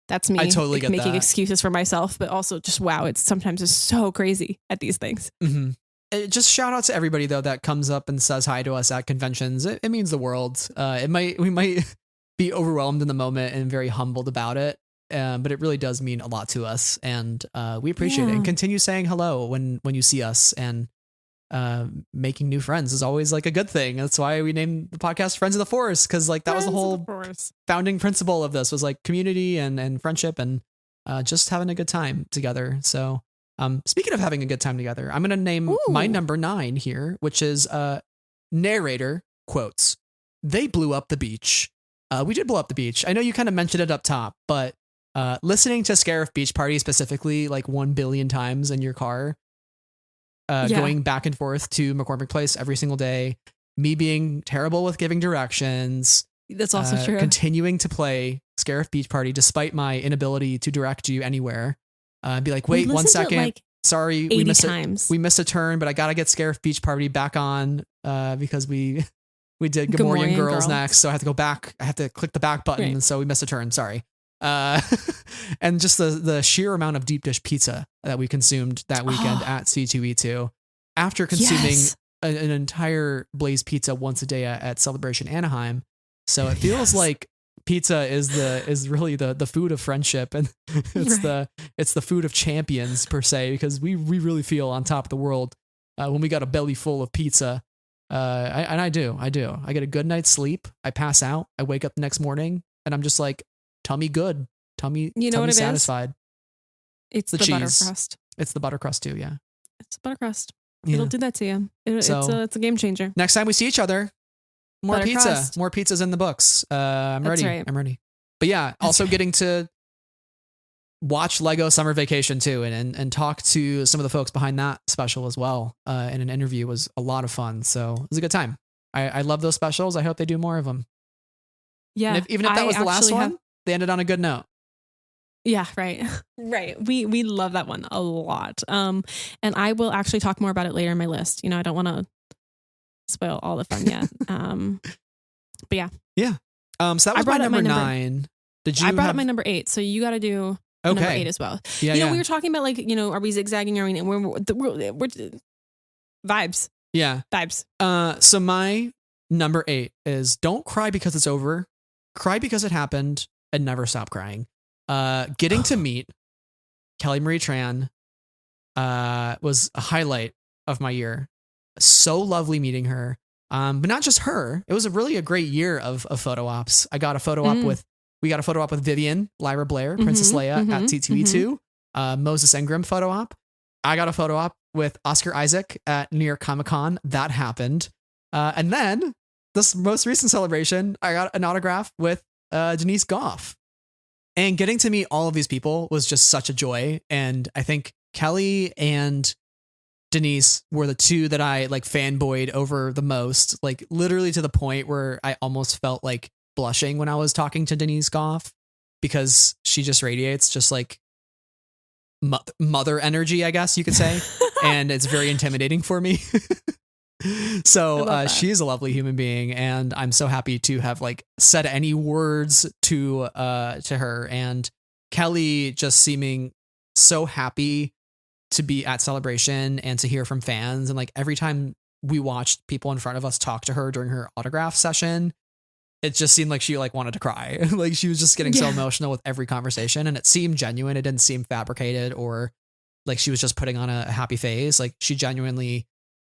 that's me. I totally get making that. excuses for myself, but also just wow, it's sometimes it's so crazy at these things. Mm-hmm. Just shout out to everybody though that comes up and says hi to us at conventions. It means the world. We might be overwhelmed in the moment and very humbled about it, but it really does mean a lot to us, and we appreciate it. And continue saying hello when you see us, and making new friends is always like a good thing. That's why we named the podcast Friends of the Force, because like that was the whole founding principle of this, was like community and friendship and just having a good time together. So. Speaking of having a good time together, I'm going to name my number 9 here, which is narrator quotes. They blew up the beach. We did blow up the beach. I know you kind of mentioned it up top, but listening to Scarif Beach Party specifically like 1 billion times in your car, going back and forth to McCormick Place every single day, me being terrible with giving directions. That's also true. Continuing to play Scarif Beach Party despite my inability to direct you anywhere. Be like, wait 1 second. Like sorry, we missed a turn, but I gotta get Scarif Beach Party back on because we did Gamorrean Girls next, so I have to go back. I have to click the back button, and so we missed a turn. Sorry. And just the sheer amount of deep dish pizza that we consumed that weekend at C2E2 after consuming an entire Blaze pizza once a day at Celebration Anaheim. So it feels like pizza is really the food of friendship, and it's the food of champions per se, because we really feel on top of the world when we got a belly full of pizza. I do. I get a good night's sleep. I pass out. I wake up the next morning and I'm just like, tummy good. Tummy satisfied. It's the cheese. butter crust. It's the butter crust too. Yeah. It's the butter crust. Yeah. It'll do that to you. It's a game changer. Next time we see each other, more butter pizza. crust. More pizza's in the books. I'm That's ready. right. I'm ready. But yeah, also getting to watch Lego Summer Vacation too, and talk to some of the folks behind that special as well in an interview was a lot of fun. So it was a good time. I love those specials. I hope they do more of them. Yeah. And even if that was the last one, they ended on a good note. Yeah, right. Right. We love that one a lot. And I will actually talk more about it later in my list. I don't want to spoil all the fun yet. But yeah. Yeah. So that was my number 9. Did you? I brought up my number 8, so you got to do number 8 as well. Yeah. We were talking about like, are we zigzagging or we're vibes. Yeah. Vibes. So my number 8 is don't cry because it's over. Cry because it happened and never stop crying. Getting to meet Kelly Marie Tran was a highlight of my year. So lovely meeting her. But not just her. It was a great year of photo ops. I got a photo op with Vivian, Lyra Blair, Princess Leia at T2E2, Moses Ingram photo op. I got a photo op with Oscar Isaac at New York Comic Con. That happened. And then this most recent celebration, I got an autograph with Denise Goff. And getting to meet all of these people was just such a joy. And I think Kelly and Denise were the two that I like fanboyed over the most, like literally to the point where I almost felt like blushing when I was talking to Denise Goff, because she just radiates just like mother energy, I guess you could say. And it's very intimidating for me. So she's a lovely human being, and I'm so happy to have like said any words to her, and Kelly just seeming so happy to be at Celebration and to hear from fans. And like every time we watched people in front of us talk to her during her autograph session, it just seemed like she like wanted to cry. Like she was just getting so emotional with every conversation, and it seemed genuine. It didn't seem fabricated or like she was just putting on a happy face. Like she genuinely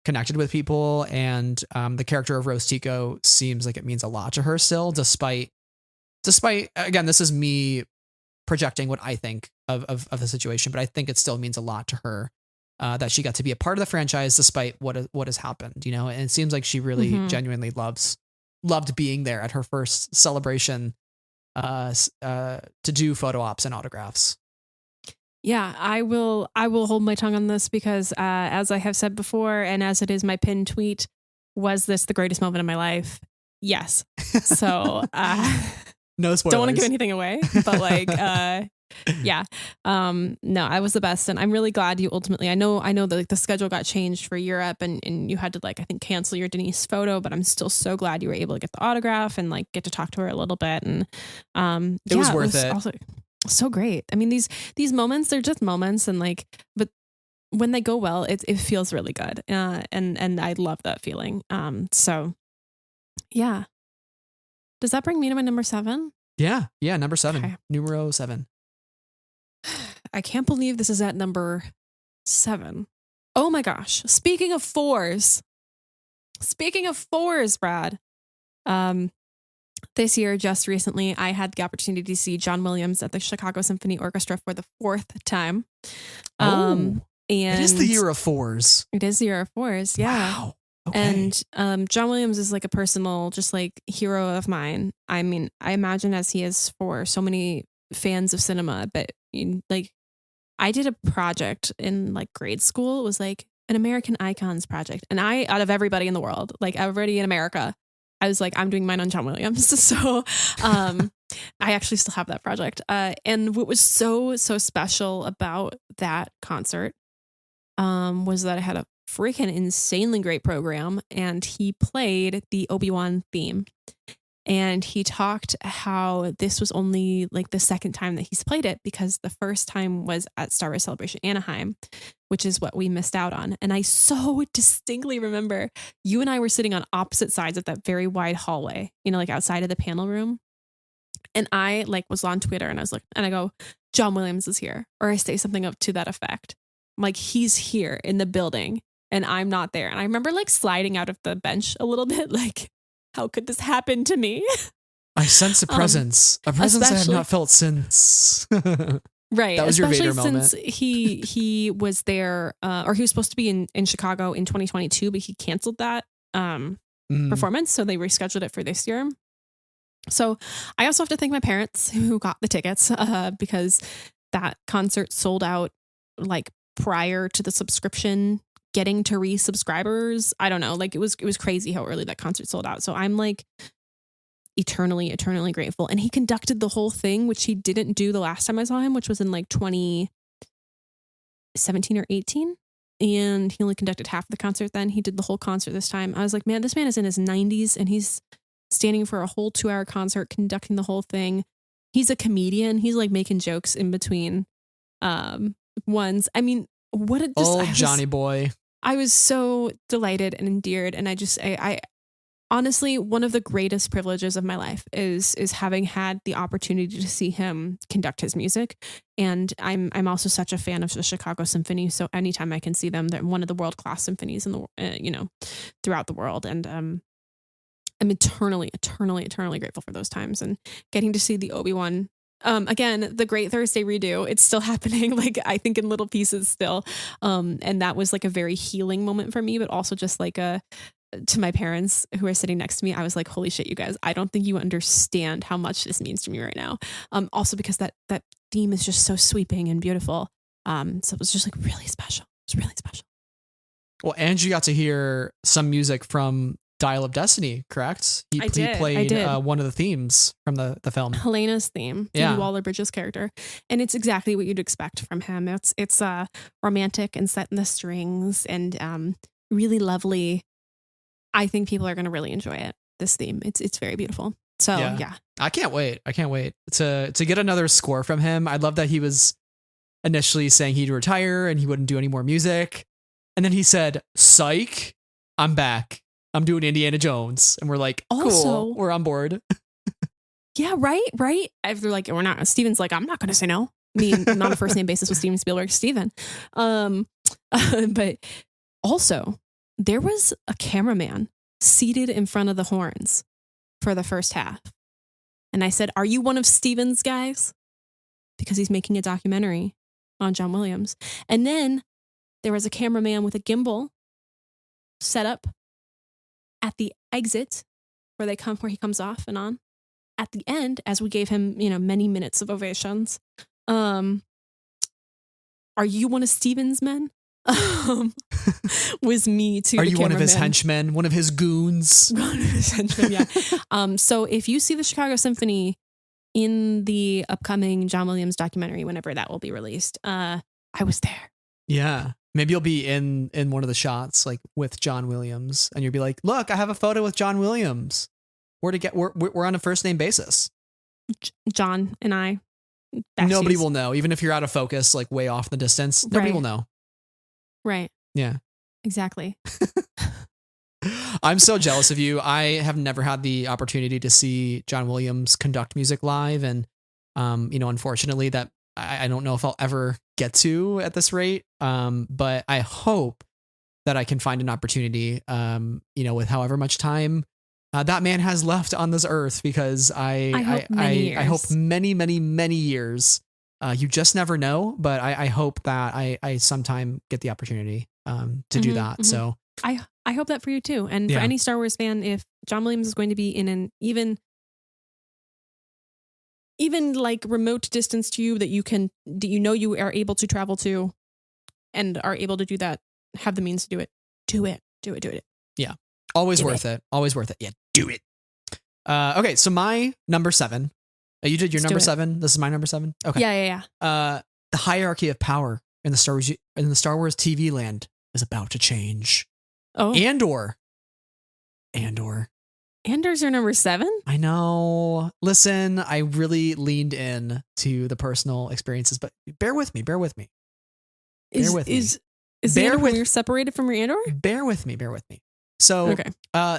connected with people, and the character of Rose Tico seems like it means a lot to her still, despite again, this is me projecting what I think of the situation, but I think it still means a lot to her that she got to be a part of the franchise despite what has happened, and it seems like she really genuinely loved being there at her first Celebration to do photo ops and autographs. Yeah, I will hold my tongue on this because as I have said before, and as it is my pinned tweet, was this the greatest moment of my life? Yes. So No spoilers. don't want to give anything away, but like yeah. No, I was the best, and I'm really glad you ultimately. I know that like, the schedule got changed for Europe, and you had to like I think cancel your Denise photo, but I'm still so glad you were able to get the autograph and like get to talk to her a little bit, and it was worth it. Also, so great. I mean these moments, they're just moments, and like, but when they go well, it feels really good, and I love that feeling. So yeah. Does that bring me to my number 7? Yeah, number 7, Okay. numero 7. I can't believe this is at number 7. Oh my gosh. Speaking of fours, Brad, this year, just recently, I had the opportunity to see John Williams at the Chicago Symphony Orchestra for the 4th time. And it is the year of 4s. It is the year of 4s. Yeah. Wow. Okay. And John Williams is like a personal, just like hero of mine. I mean, I imagine as he is for so many fans of cinema, but like I did a project in like grade school. It was like an American Icons project. And out of everybody in the world, like everybody in America, I was like, I'm doing mine on John Williams. So I actually still have that project. And what was so special about that concert was that I had a freaking insanely great program, and he played the Obi-Wan theme, and he talked how this was only like the second time that he's played it because the first time was at Star Wars Celebration Anaheim, which is what we missed out on. And I so distinctly remember you and I were sitting on opposite sides of that very wide hallway, like outside of the panel room. And I like was on Twitter and I go, John Williams is here, or I say something up to that effect. Like, he's here in the building and I'm not there. And I remember like sliding out of the bench a little bit, like, how could this happen to me? I sense a presence I have not felt since. Right. That was your Vader moment. Since he was there, or he was supposed to be in Chicago in 2022, but he canceled that performance. So they rescheduled it for this year. So I also have to thank my parents who got the tickets because that concert sold out like prior to the subscription getting to resubscribers. I don't know, like it was crazy how early that concert sold out. So I'm like eternally grateful. And he conducted the whole thing, which he didn't do the last time I saw him, which was in like 2017 or 18. And he only conducted half the concert then. He did the whole concert this time. I was like, man, this man is in his 90s and he's standing for a whole 2-hour concert, conducting the whole thing. He's a comedian. He's like making jokes in between ones. I mean, what a Johnny boy. I was so delighted and endeared, and I honestly, one of the greatest privileges of my life is having had the opportunity to see him conduct his music. And I'm also such a fan of the Chicago Symphony, so anytime I can see them, they're one of the world-class symphonies in the throughout the world. And I'm eternally grateful for those times, and getting to see the Obi-Wan. Again, the Great Thursday redo, it's still happening, like I think in little pieces still. And that was like a very healing moment for me, but also just like to my parents who are sitting next to me, I was like, holy shit, you guys, I don't think you understand how much this means to me right now. Also because that theme is just so sweeping and beautiful. So it was just like really special. It was really special. Well, and you got to hear some music from Dial of Destiny, correct? He played one of the themes from the film. Helena's theme, Phoebe Waller-Bridge's character. And it's exactly what you'd expect from him. It's romantic and set in the strings and really lovely. I think people are going to really enjoy it, this theme. It's very beautiful. So yeah. I can't wait to get another score from him. I love that he was initially saying he'd retire and he wouldn't do any more music. And then he said, psych, I'm back. I'm doing Indiana Jones. And we're like, cool, we're on board. Yeah, right. They're like, we're not. Steven's like, I'm not going to say no. I mean, I'm on a first name basis with Steven Spielberg, Steven. But also, there was a cameraman seated in front of the horns for the first half. And I said, are you one of Steven's guys? Because he's making a documentary on John Williams. And then there was a cameraman with a gimbal set up at the exit where he comes off and on. at the end, as we gave him, many minutes of ovations, are you one of Steven's men? Was me to Are the you one of his cameraman. henchmen, one of his goons? One of his henchmen, yeah. So if you see the Chicago Symphony in the upcoming John Williams documentary, whenever that will be released, I was there. Yeah. Maybe you'll be in one of the shots like with John Williams, and you'll be like, "Look, I have a photo with John Williams. We're on a first name basis." John and I. Nobody besties. will know, even if you're out of focus, like way off in the distance. Nobody Right. will know. Right. Yeah. Exactly. I'm so jealous of you. I have never had the opportunity to see John Williams conduct music live, and unfortunately, that I don't know if I'll ever get to at this rate. But I hope that I can find an opportunity. With however much time that man has left on this earth, because I hope many, many, many years. You just never know, but I hope that I sometime get the opportunity to do that. So I hope that for you too. And for any Star Wars fan, if John Williams is going to be in an even like remote distance to you that you are able to travel to and are able to do that, have the means to do it, do it. Yeah. Always worth it. Always worth it. Yeah. Do it. Okay. So my number 7, you did your number 7. This is my number 7. Okay. Yeah. The hierarchy of power in the Star Wars TV land is about to change. Oh, Andor's your number 7? I know. Listen, I really leaned in to the personal experiences, but bear with me. Is the Andor when you're separated from your Andor? Bear with me. So, okay.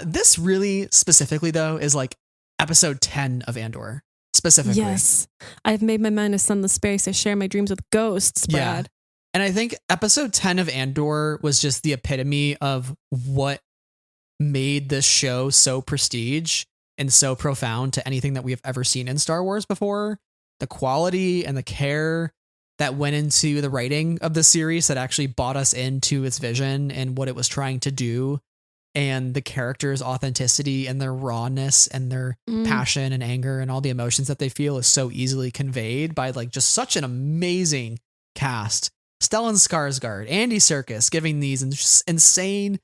This really specifically though is like episode 10 of Andor specifically. Yes, I've made my mind a sunless space. I share my dreams with ghosts, Brad. Yeah. And I think episode 10 of Andor was just the epitome of what made this show so prestige and so profound to anything that we have ever seen in Star Wars before. The quality and the care that went into the writing of the series that actually brought us into its vision and what it was trying to do, and the characters' authenticity and their rawness and their passion and anger and all the emotions that they feel is so easily conveyed by like just such an amazing cast. Stellan Skarsgård, Andy Serkis giving these insane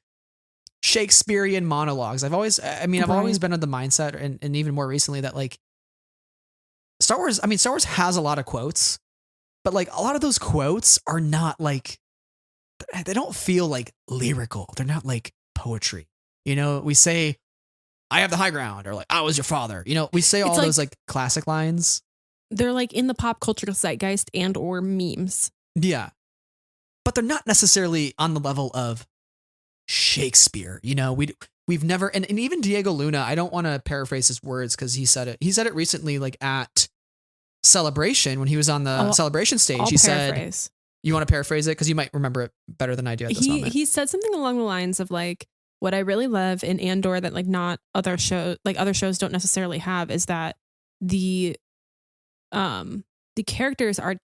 Shakespearean monologues. I've always been of the mindset, and even more recently, that like Star Wars has a lot of quotes, but like a lot of those quotes are not like, they don't feel like lyrical. They're not like poetry. We say, "I have the high ground," or like, "I was your father." We say all those like classic lines. They're like in the pop culture zeitgeist and or memes. Yeah. But they're not necessarily on the level of Shakespeare. We've never, and even Diego Luna, I don't want to paraphrase his words because he said it recently, like at Celebration, when he was on the Celebration stage. I'll he paraphrase. said, you want to paraphrase it? Because you might remember it better than I do at this moment. He said something along the lines of like, what I really love in Andor that like not other shows don't necessarily have is that the characters are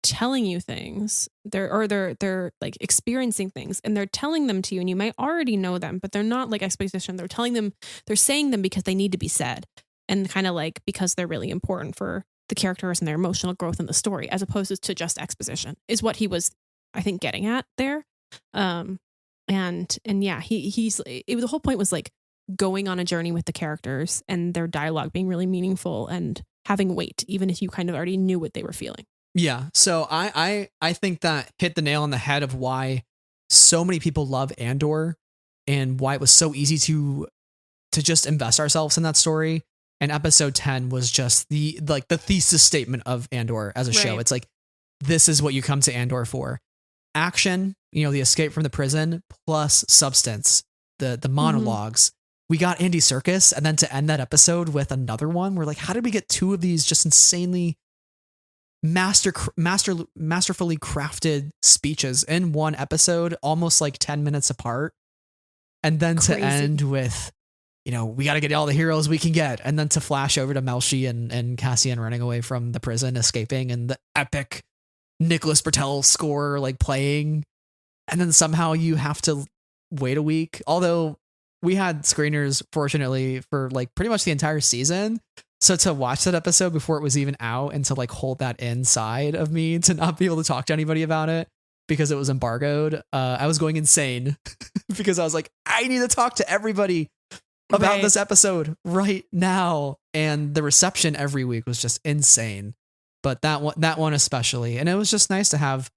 telling you things. They're like experiencing things and they're telling them to you, and you might already know them, but they're not like exposition. They're saying them because they need to be said, and kind of like because they're really important for the characters and their emotional growth in the story, as opposed to just exposition, is what he was, I think, getting at there. And yeah, the whole point was like going on a journey with the characters and their dialogue being really meaningful and having weight, even if you kind of already knew what they were feeling. Yeah. So I think that hit the nail on the head of why so many people love Andor and why it was so easy to just invest ourselves in that story. And episode 10 was just the thesis statement of Andor as a show. It's like, this is what you come to Andor for. Action, the escape from the prison, plus substance, the monologues. We got Andy Serkis, and then to end that episode with another one, we're like, how did we get 2 of these just insanely masterfully crafted speeches in one episode, almost like 10 minutes apart? And then to end with, we got to get all the heroes we can get. And then to flash over to Melshi and Cassian running away from the prison, escaping, and the epic Nicholas Bertel score like playing. And then somehow you have to wait a week. Although we had screeners, fortunately, for like pretty much the entire season. So to watch that episode before it was even out and to like hold that inside of me to not be able to talk to anybody about it because it was embargoed, I was going insane because I was like, I need to talk to everybody about this episode right now. And the reception every week was just insane. But that one especially. And it was just nice to have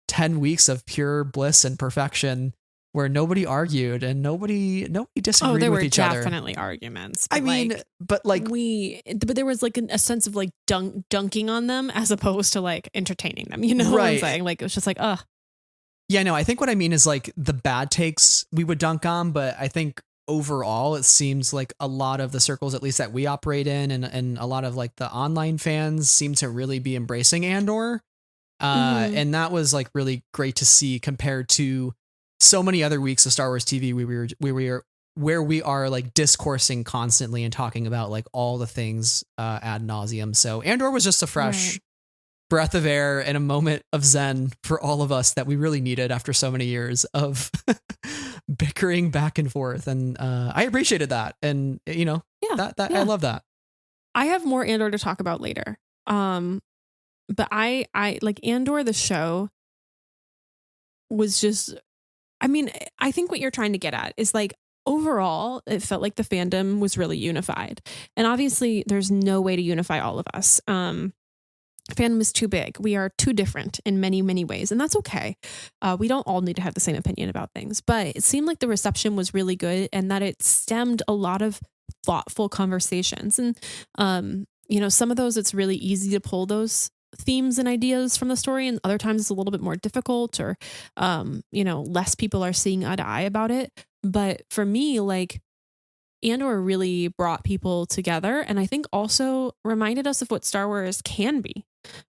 10 weeks of pure bliss and perfection where nobody argued and nobody disagreed there with were each other. definitely arguments. I mean, but there was like a sense of like dunking on them as opposed to like entertaining them, you know what I'm saying? Like, it was just like, ugh. Yeah, no, I think what I mean is like the bad takes we would dunk on, but I think overall it seems like a lot of the circles, at least that we operate in, and a lot of like the online fans seem to really be embracing Andor. And that was like really great to see compared to so many other weeks of Star Wars TV where we are like discoursing constantly and talking about like all the things ad nauseum. So Andor was just a fresh breath of air and a moment of zen for all of us that we really needed after so many years of bickering back and forth. And I appreciated that. And you know, I love that. I have more Andor to talk about later. But I like Andor, the show was just, I mean, I think what you're trying to get at is like, overall, it felt like the fandom was really unified. And obviously there's no way to unify all of us. Fandom is too big. We are too different in many, many ways. And that's okay. We don't all need to have the same opinion about things, but it seemed like the reception was really good and that it stemmed a lot of thoughtful conversations. And, you know, some of those, it's really easy to pull those themes and ideas from the story. And other times it's a little bit more difficult or, you know, less people are seeing eye to eye about it. But for me, like, Andor really brought people together and I think also reminded us of what Star Wars can be.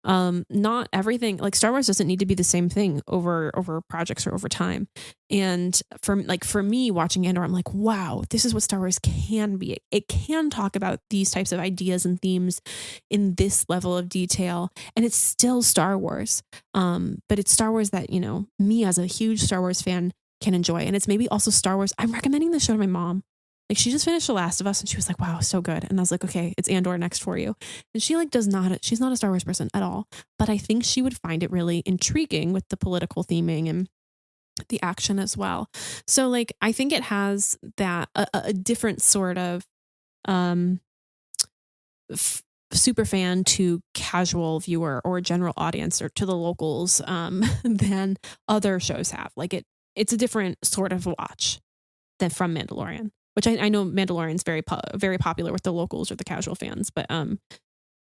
Not everything, like Star Wars doesn't need to be the same thing over projects or over time. And for me watching Andor, I'm like, wow, this is what Star Wars can be. It can talk about these types of ideas and themes in this level of detail. And it's still Star Wars. But it's Star Wars that, you know, me as a huge Star Wars fan can enjoy. And it's maybe also Star Wars. I'm recommending this show to my mom. Like she just finished The Last of Us and she was like, wow, so good. And I was like, okay, it's Andor next for you. And she like she's not a Star Wars person at all, but I think she would find it really intriguing with the political theming and the action as well. So like, I think it has that a different sort of, super fan to casual viewer or general audience or to the locals, than other shows have. Like it's a different sort of watch than from Mandalorian. Which I know Mandalorian's very popular with the locals or the casual fans, but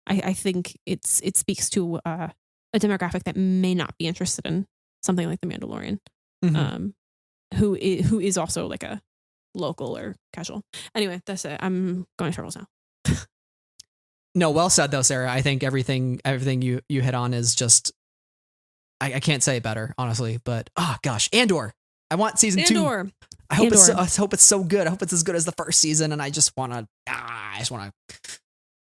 I think it speaks to a demographic that may not be interested in something like the Mandalorian, who is also like a local or casual. Anyway, that's it. I'm going to circles now. No, well said though, Sarah. I think everything you hit on is just I can't say it better, honestly. But oh gosh, Andor. I want season 2. I hope it's so good. I hope it's as good as the first season. And I just want to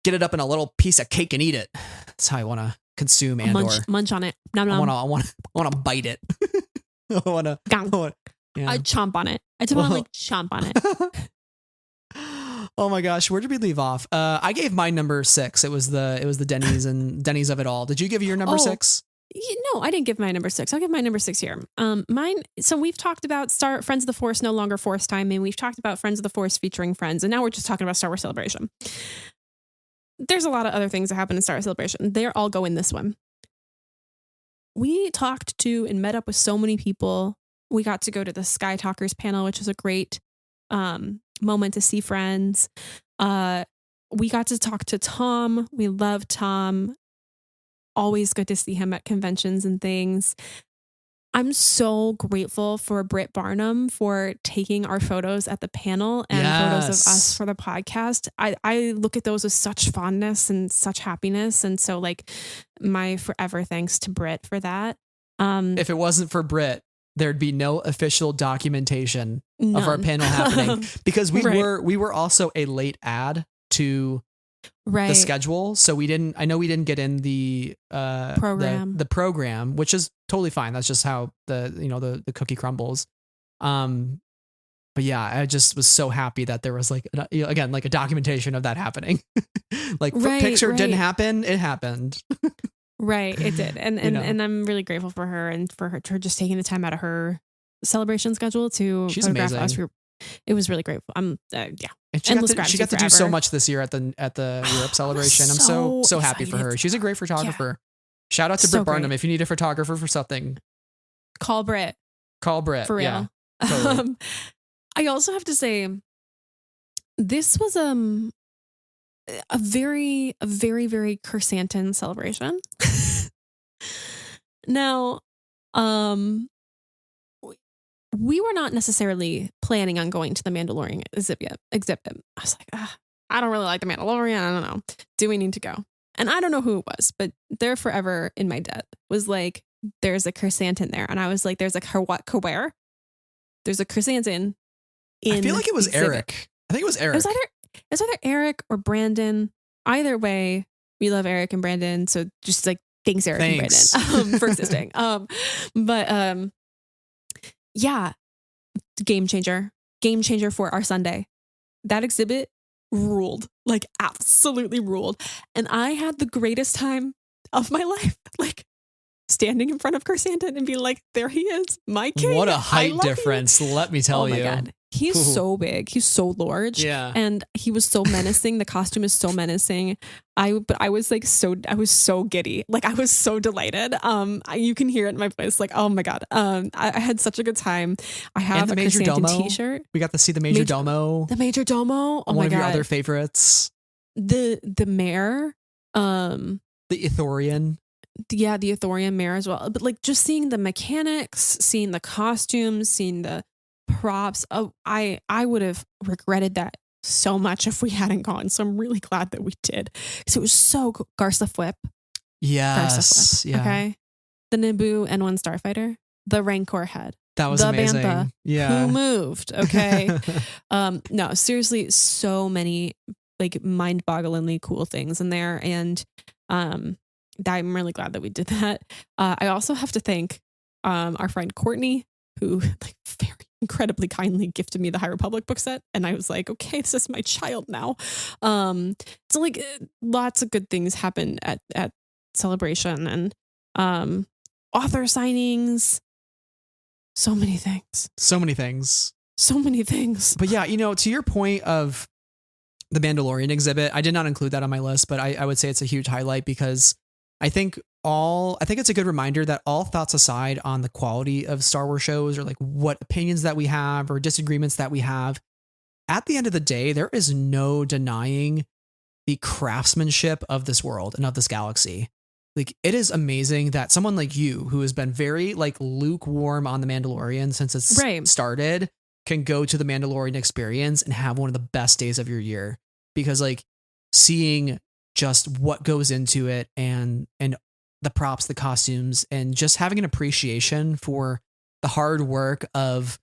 get it up in a little piece of cake and eat it. That's how I want to consume Andor. Munch on it. Nom, nom. I want to bite it. I chomp on it. I just want to like chomp on it. Oh my gosh, where did we leave off? I gave my number 6. It was the Denny's and Denny's of it all. Did you give your number 6? No, I didn't give my number 6. I'll give my number 6 here. Mine. So we've talked about Friends of the Force no longer Force time, and we've talked about Friends of the Force featuring Friends, and now we're just talking about Star Wars Celebration. There's a lot of other things that happen in Star Wars Celebration. They all go in this one. We talked to and met up with so many people. We got to go to the Sky Talkers panel, which was a great moment to see friends. We got to talk to Tom. We love Tom. Always good to see him at conventions and things. I'm so grateful for Britt Barnum for taking our photos at the panel and photos of us for the podcast. I look at those with such fondness and such happiness. And so like my forever thanks to Britt for that. If it wasn't for Britt, there'd be no official documentation of our panel happening because we were also a late ad to the schedule. So we didn't get in the program, the program, which is totally fine. That's just how the cookie crumbles. But yeah, I just was so happy that there was like, again, like a documentation of that happening. Like Right, Pixar didn't right. happen. It happened. Right, it did. And You know? and I'm really grateful for her and for her just taking the time out of her celebration schedule to She's photograph us. amazing. It was really grateful. Yeah. And Endless she gratitude got to do so forever. much this year at the Europe celebration. I'm So so happy for her. excited. She's a great photographer. Shout out to So Britt Barnum. great. If you need a photographer for something, Call Britt call Britt. for real. Yeah, totally. I also have to say this was a very very Chrysanthemum celebration. Now, we were not necessarily planning on going to the Mandalorian exhibit. I was like, I don't really like the Mandalorian. I don't know. Do we need to go? And I don't know who it was, but there forever in my debt was like, there's a chrysanthemum there. And I was like, there's a where? There's a chrysanthemum in I feel like it was exhibit. Eric. I think it was Eric. It was either Eric or Brandon. Either way, we love Eric and Brandon. So just like thanks, Eric Thanks. and Brandon for existing. Yeah, game changer for our Sunday. That exhibit ruled, like absolutely ruled. And I had the greatest time of my life, like standing in front of Chrysanthemum and being like, there he is, my king. What a I height love you." difference. Let me tell Oh my you. God. He's Ooh. so big. He's so large. Yeah. And he was so menacing. The costume is so menacing. I was so giddy. Like I was so delighted. You can hear it in my voice. Like, oh my God. I had such a good time. I have the a Major Chrysanthemum Domo. t-shirt. We got to see the Major Domo. The Major Domo. Oh one my of God. your other favorites. The mayor. The Ithorian. The Ithorian mayor as well. But like just seeing the mechanics, seeing the costumes, seeing the props. Oh, I would have regretted that so much if we hadn't gone. So I'm really glad that we did. Because it was so cool. Garsa Flip. Yes. Yeah. Okay. The Naboo N1 Starfighter. The Rancor head. That was the amazing. Bantha. Yeah. Who moved? Okay. No, seriously, so many like mind-bogglingly cool things in there. And I'm really glad that we did that. I also have to thank our friend Courtney, who like very incredibly kindly gifted me the High Republic book set. And I was like, okay, this is my child now. So like lots of good things happen at Celebration and author signings. So many things. So many things. So many things. But yeah, to your point of the Mandalorian exhibit, I did not include that on my list, but I would say it's a huge highlight because I think it's a good reminder that all thoughts aside on the quality of Star Wars shows or like what opinions that we have or disagreements that we have, at the end of the day, there is no denying the craftsmanship of this world and of this galaxy. Like, it is amazing that someone like you, who has been very like lukewarm on the Mandalorian since it's started, can go to the Mandalorian experience and have one of the best days of your year, because like seeing just what goes into it and the props, the costumes, and just having an appreciation for the hard work of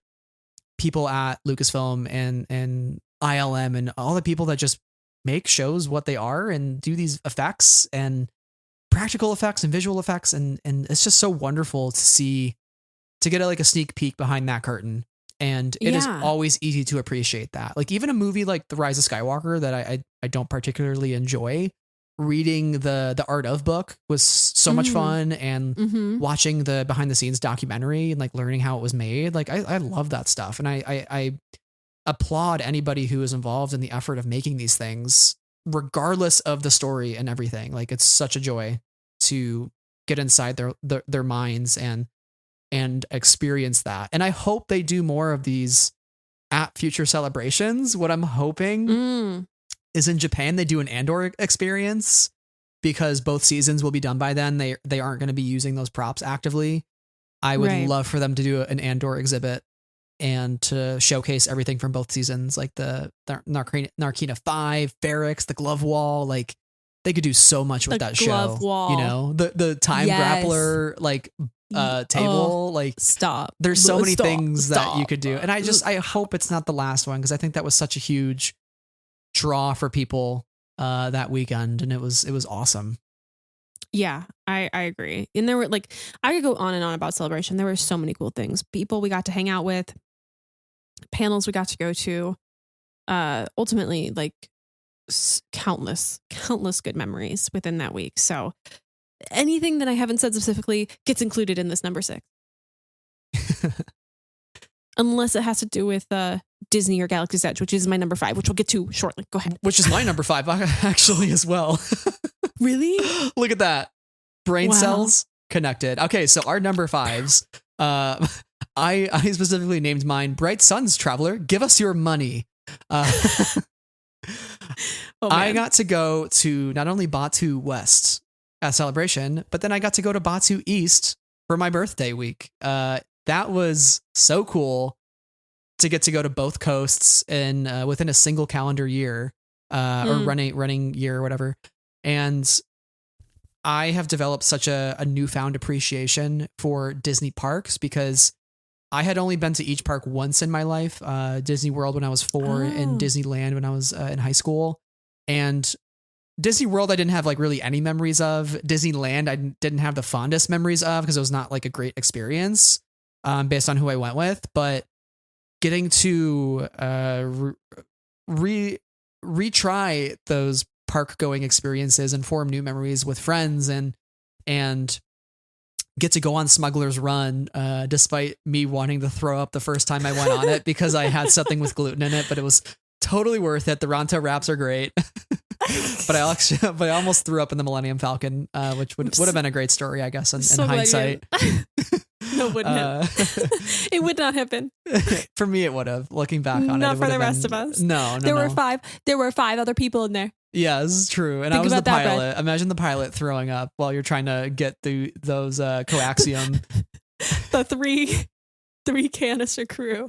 people at Lucasfilm and ILM and all the people that just make shows what they are and do these effects and practical effects and visual effects. And it's just so wonderful to get like a sneak peek behind that curtain. And it is always easy to appreciate that. Like even a movie like The Rise of Skywalker that I don't particularly enjoy, reading the art of book was so much fun, and watching the behind the scenes documentary and like learning how it was made. Like I love that stuff. And I applaud anybody who is involved in the effort of making these things, regardless of the story and everything. Like it's such a joy to get inside their minds and experience that. And I hope they do more of these at future celebrations. What I'm hoping is in Japan, they do an Andor experience, because both seasons will be done by then. They aren't going to be using those props actively. I would love for them to do an Andor exhibit and to showcase everything from both seasons, like the Narkina 5, Ferrix, the glove wall. Like they could do so much with that show. Wall. The time grappler, like table, like stop. There's so many things that you could do. And I hope it's not the last one, because I think that was such a huge draw for people that weekend, and it was awesome. Yeah, I agree. And there were like, I could go on and on about Celebration. There were so many cool things. People we got to hang out with. panels we got to go to. Ultimately, like countless good memories within that week. So anything that I haven't said specifically gets included in this number 6. Unless it has to do with Disney or Galaxy's Edge, which is my number 5, which we'll get to shortly. Go ahead. Which is my number 5 actually as well. Really? Look at that. Brain Wow. cells connected. Okay, so our number 5s. I specifically named mine Bright Suns Traveler. Give us your money. Oh, I man. got to go to not only Batu West at Celebration, but then I got to go to Batu East for my birthday week. That was so cool to get to go to both coasts in within a single calendar year, or running year or whatever. And I have developed such a newfound appreciation for Disney parks because I had only been to each park once in my life, Disney World when I was 4 and Disneyland when I was in high school. And Disney World, I didn't have like really any memories of. Disneyland, I didn't have the fondest memories of because it was not like a great experience based on who I went with. But getting to retry those park going experiences and form new memories with friends and get to go on Smuggler's Run, despite me wanting to throw up the first time I went on it because I had something with gluten in it, but it was totally worth it. The Ronto wraps are great. But I almost threw up in the Millennium Falcon, which would have been a great story, I guess, in hindsight. No, it wouldn't have. It would not have been. For me, it would have. Looking back on it, Not it for the would have rest been- of us. No, There were 5 other people in there. Yeah, this is true. And I Think was the about that, Brad. pilot. Imagine the pilot throwing up while you're trying to get through those coaxium. The three canister crew.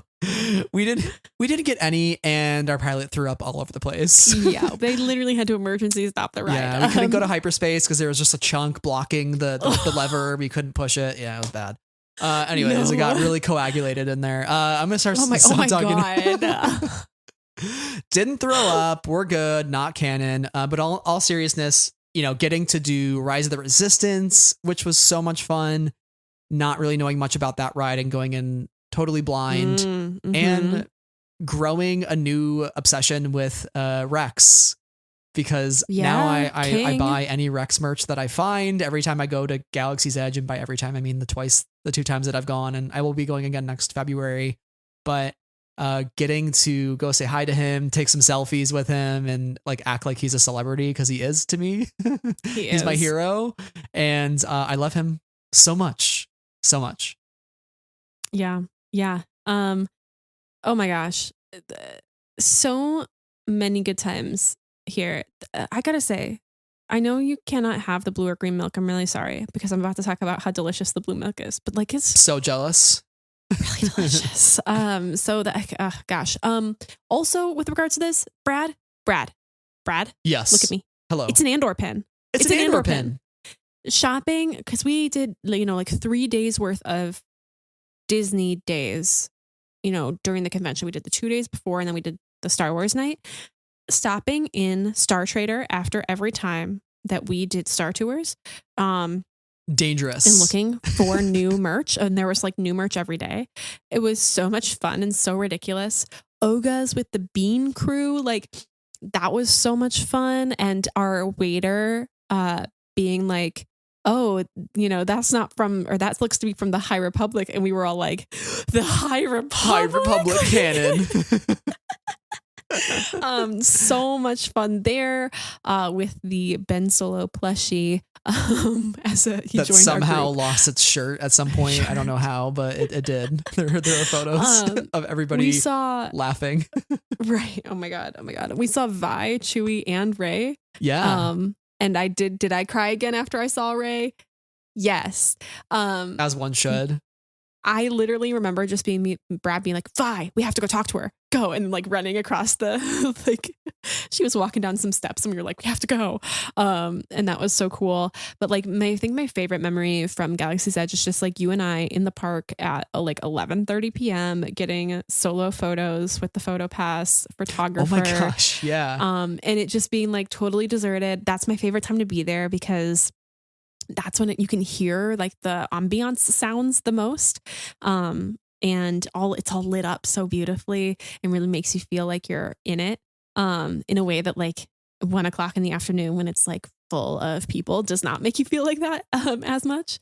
We didn't get any, and our pilot threw up all over the place. Yeah, they literally had to emergency stop the ride. Yeah, we couldn't go to hyperspace because there was just a chunk blocking the lever. We couldn't push it. Yeah, it was bad. Anyways, it got really coagulated in there. I'm gonna start. Oh my talking. god. Didn't throw up. We're good. Not canon. But all seriousness, getting to do Rise of the Resistance, which was so much fun. Not really knowing much about that ride and going in totally blind, and growing a new obsession with Rex. Because now I buy any Rex merch that I find every time I go to Galaxy's Edge, and by every time I mean the 2 times that I've gone, and I will be going again next February. But getting to go say hi to him, take some selfies with him, and like act like he's a celebrity because he is to me. He's my hero, and I love him so much. Yeah. Oh my gosh. So many good times here. I gotta say, I know you cannot have the blue or green milk. I'm really sorry because I'm about to talk about how delicious the blue milk is, but like it's So jealous. really delicious. So that gosh. Also with regards to this, Brad. Yes. Look at me. Hello. It's an Andor pin. It's an Andor pin. Shopping, because we did like 3 days worth of Disney days, during the convention. We did the 2 days before, and then we did the Star Wars night. Stopping in Star Trader after every time that we did Star Tours, Dangerous. and looking for new merch, and there was like new merch every day. It was so much fun and so ridiculous. Oga's with the Bean Crew, like that was so much fun, and our waiter being like, oh, that's not from, or that looks to be from the High Republic. And we were all like, the High Republic? High Republic canon. So much fun there with the Ben Solo plushie as he that joined somehow our group. lost its shirt at some point. I don't know how, but it did. There are photos of everybody We saw laughing. right. Oh my god. We saw Vi, Chewie, and Rey. Yeah. And did I cry again after I saw Rey? Yes. As one should. I literally remember just Brad being like, Vi, we have to go talk to her. Go. And like running across the, like, she was walking down some steps and we were like, we have to go. And that was so cool. But like, I think my favorite memory from Galaxy's Edge is just like you and I in the park at like 11:30 p.m. getting solo photos with the photo pass photographer. Oh my gosh. Yeah. And it just being like totally deserted. That's my favorite time to be there because that's when you can hear like the ambiance sounds the most. and it's all lit up so beautifully and really makes you feel like you're in it, in a way that like 1 o'clock in the afternoon when it's like full of people does not make you feel like that as much.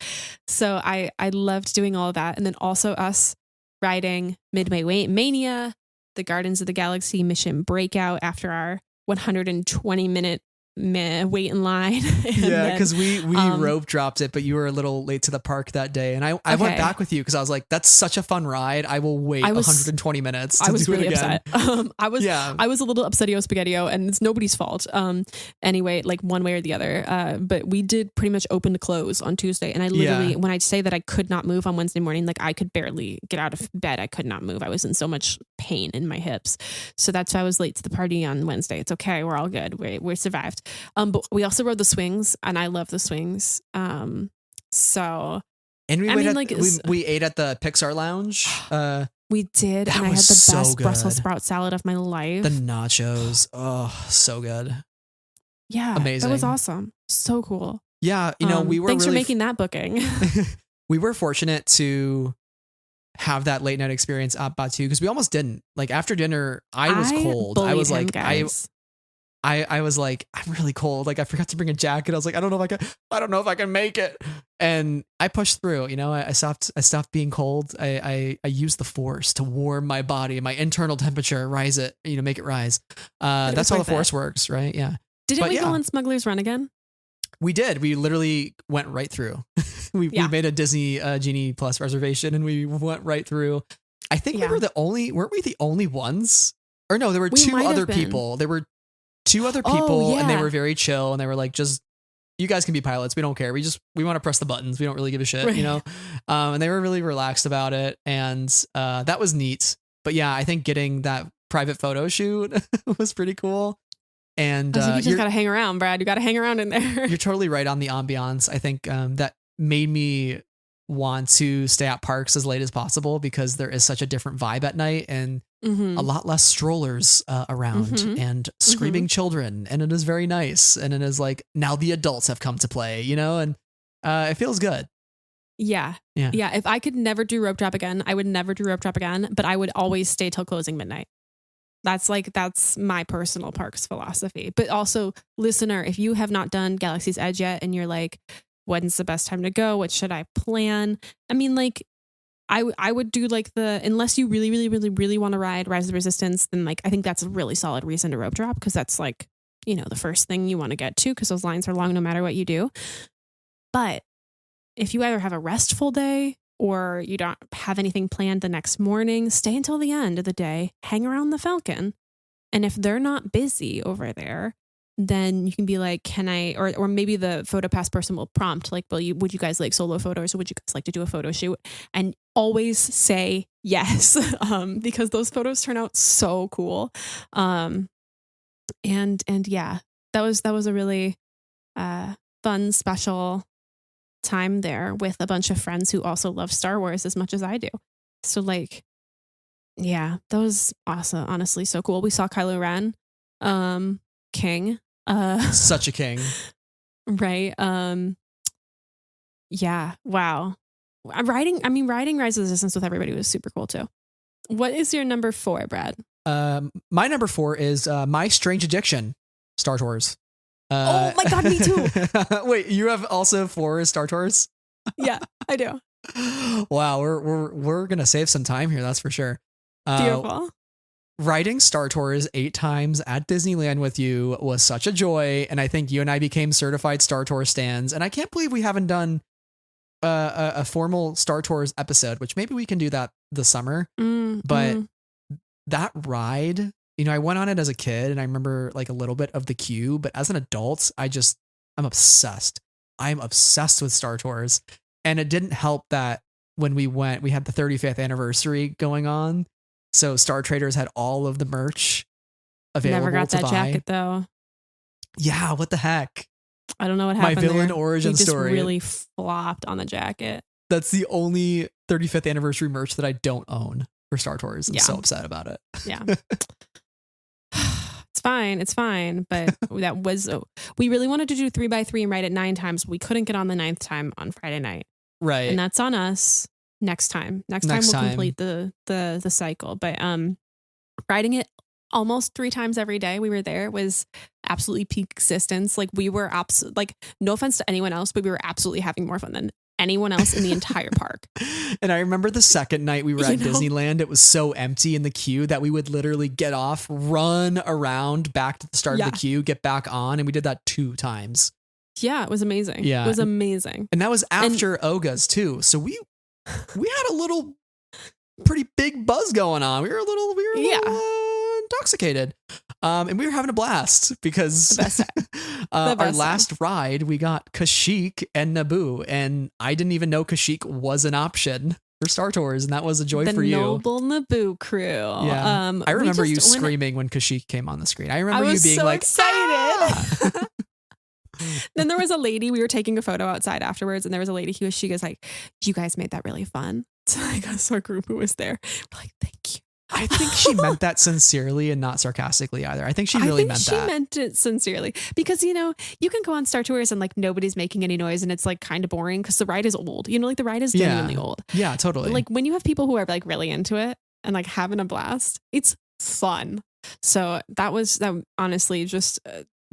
So I loved doing all of that. And then also us riding Midway Mania, the Guardians of the Galaxy mission breakout after our 120-minute wait in line. Yeah, because we rope dropped it, but you were a little late to the park that day, and I went back with you because I was like, "That's such a fun ride. I will wait 120 minutes to do it again." Upset. I was a little upsetio spaghettio, and it's nobody's fault. Anyway, like one way or the other. But we did pretty much open to close on Tuesday, and I literally, when I say that I could not move on Wednesday morning, like I could barely get out of bed. I could not move. I was in so much pain in my hips, so that's why I was late to the party on Wednesday. It's okay. We're all good. We survived. But we also rode the swings, and I love the swings. So, and we ate at the Pixar Lounge. We did, and I had the best Brussels sprout salad of my life. The nachos, oh, so good. Yeah, amazing. That was awesome. So cool. Yeah, we were. Thanks for making that booking. We were fortunate to have that late night experience at Batuu because we almost didn't. Like after dinner, I was cold. I was like, guys. I was like, I'm really cold. Like I forgot to bring a jacket. I was like, I don't know if I can make it. And I pushed through, I stopped being cold. I used the force to warm my body, my internal temperature, rise it, make it rise. That's how the force works, right? Yeah. Didn't we go on Smuggler's Run again? We did. We literally went right we made a Disney Genie Plus reservation and we went right through. I think weren't we the only ones? Or no, there were two other people. There were two other people and they were very chill and they were like, just, you guys can be pilots. We don't care. We want to press the buttons. We don't really give a shit, and they were really relaxed about it. And that was neat. But yeah, I think getting that private photo shoot was pretty cool. And you just got to hang around, Brad. You got to hang around in there. You're totally right on the ambiance. I think that made me want to stay at parks as late as possible because there is such a different vibe at night and a lot less strollers around and screaming children. And it is very nice. And it is like, now the adults have come to play, and it feels good. Yeah. If I could never do rope drop again, I would never do rope drop again, but I would always stay till closing midnight. That's my personal parks philosophy. But also, listener, if you have not done Galaxy's Edge yet and you're like, when's the best time to go? What should I plan? I mean, like, I would do like unless you really, really, really, really want to ride Rise of the Resistance, then like, I think that's a really solid reason to rope drop because that's like, the first thing you want to get to because those lines are long no matter what you do. But if you either have a restful day or you don't have anything planned the next morning, stay until the end of the day, hang around the Falcon. And if they're not busy over there, then you can be like, can I, or maybe the PhotoPass person will prompt, like, would you guys like solo photos or would you guys like to do a photo shoot? And always say yes, because those photos turn out so cool. And yeah, that was a really fun, special time there with a bunch of friends who also love Star Wars as much as I do. So like, yeah, that was awesome. Honestly, so cool. We saw Kylo Ren, king, such a king, right? Yeah, wow. Riding Rise of the Resistance with everybody was super cool too. What is your number 4, Brad? My number 4 is My Strange Addiction, Star Tours. Oh my God, me too. Wait, you have also 4 Star Tours? Yeah, I do. Wow, we're gonna save some time here, that's for sure. Beautiful. Riding Star Tours 8 times at Disneyland with you was such a joy, and I think you and I became certified Star Tours stans. And I can't believe we haven't done a formal Star Tours episode, which maybe we can do that this summer. But that ride. I went on it as a kid and I remember like a little bit of the queue, but as an adult, I'm obsessed. I'm obsessed with Star Tours. And it didn't help that when we went, we had the 35th anniversary going on. So Star Traders had all of the merch available. Never got to that buy. Jacket though. Yeah, what the heck? I don't know what happened. My villain there. origin story. Really flopped on the jacket. That's the only 35th anniversary merch that I don't own for Star Tours. I'm so upset about it. Yeah. It's fine. But that was, we really wanted to do 3x3 and ride it 9 times. We couldn't get on the 9th time on Friday night. Right. And that's on us. next time we'll time. complete the cycle. But riding it almost 3 times every day we were there was absolutely peak existence. Like we were like, no offense to anyone else, but we were absolutely having more fun than anyone else in the entire park. And I remember the second night we were at Disneyland, it was so empty in the queue that we would literally get off, run around back to the start of the queue, get back on, and we did that 2 times. Yeah, it was amazing. Yeah. It was amazing. And that was after Oga's too. So we had a little pretty big buzz going on. We were a little intoxicated. And we were having a blast because The best our time. last ride, we got Kashyyyk and Naboo. And I didn't even know Kashyyyk was an option for Star Tours. And that was a joy for you. The Noble Naboo crew. Yeah. I remember you screaming when Kashyyyk came on the screen. I remember you being so like, excited. Ah! Then there was a lady, we were taking a photo outside afterwards, and there was a lady she goes like, you guys made that really fun. So like us, our group who was there, we're like, thank you. I think she meant that sincerely and not sarcastically either. I think she really meant that. She meant it sincerely because, you know, you can go on Star Tours and like nobody's making any noise and it's like kind of boring because the ride is old. You know, like the ride is genuinely old. Yeah, totally. But, like when you have people who are like really into it and like having a blast, it's fun. So that honestly just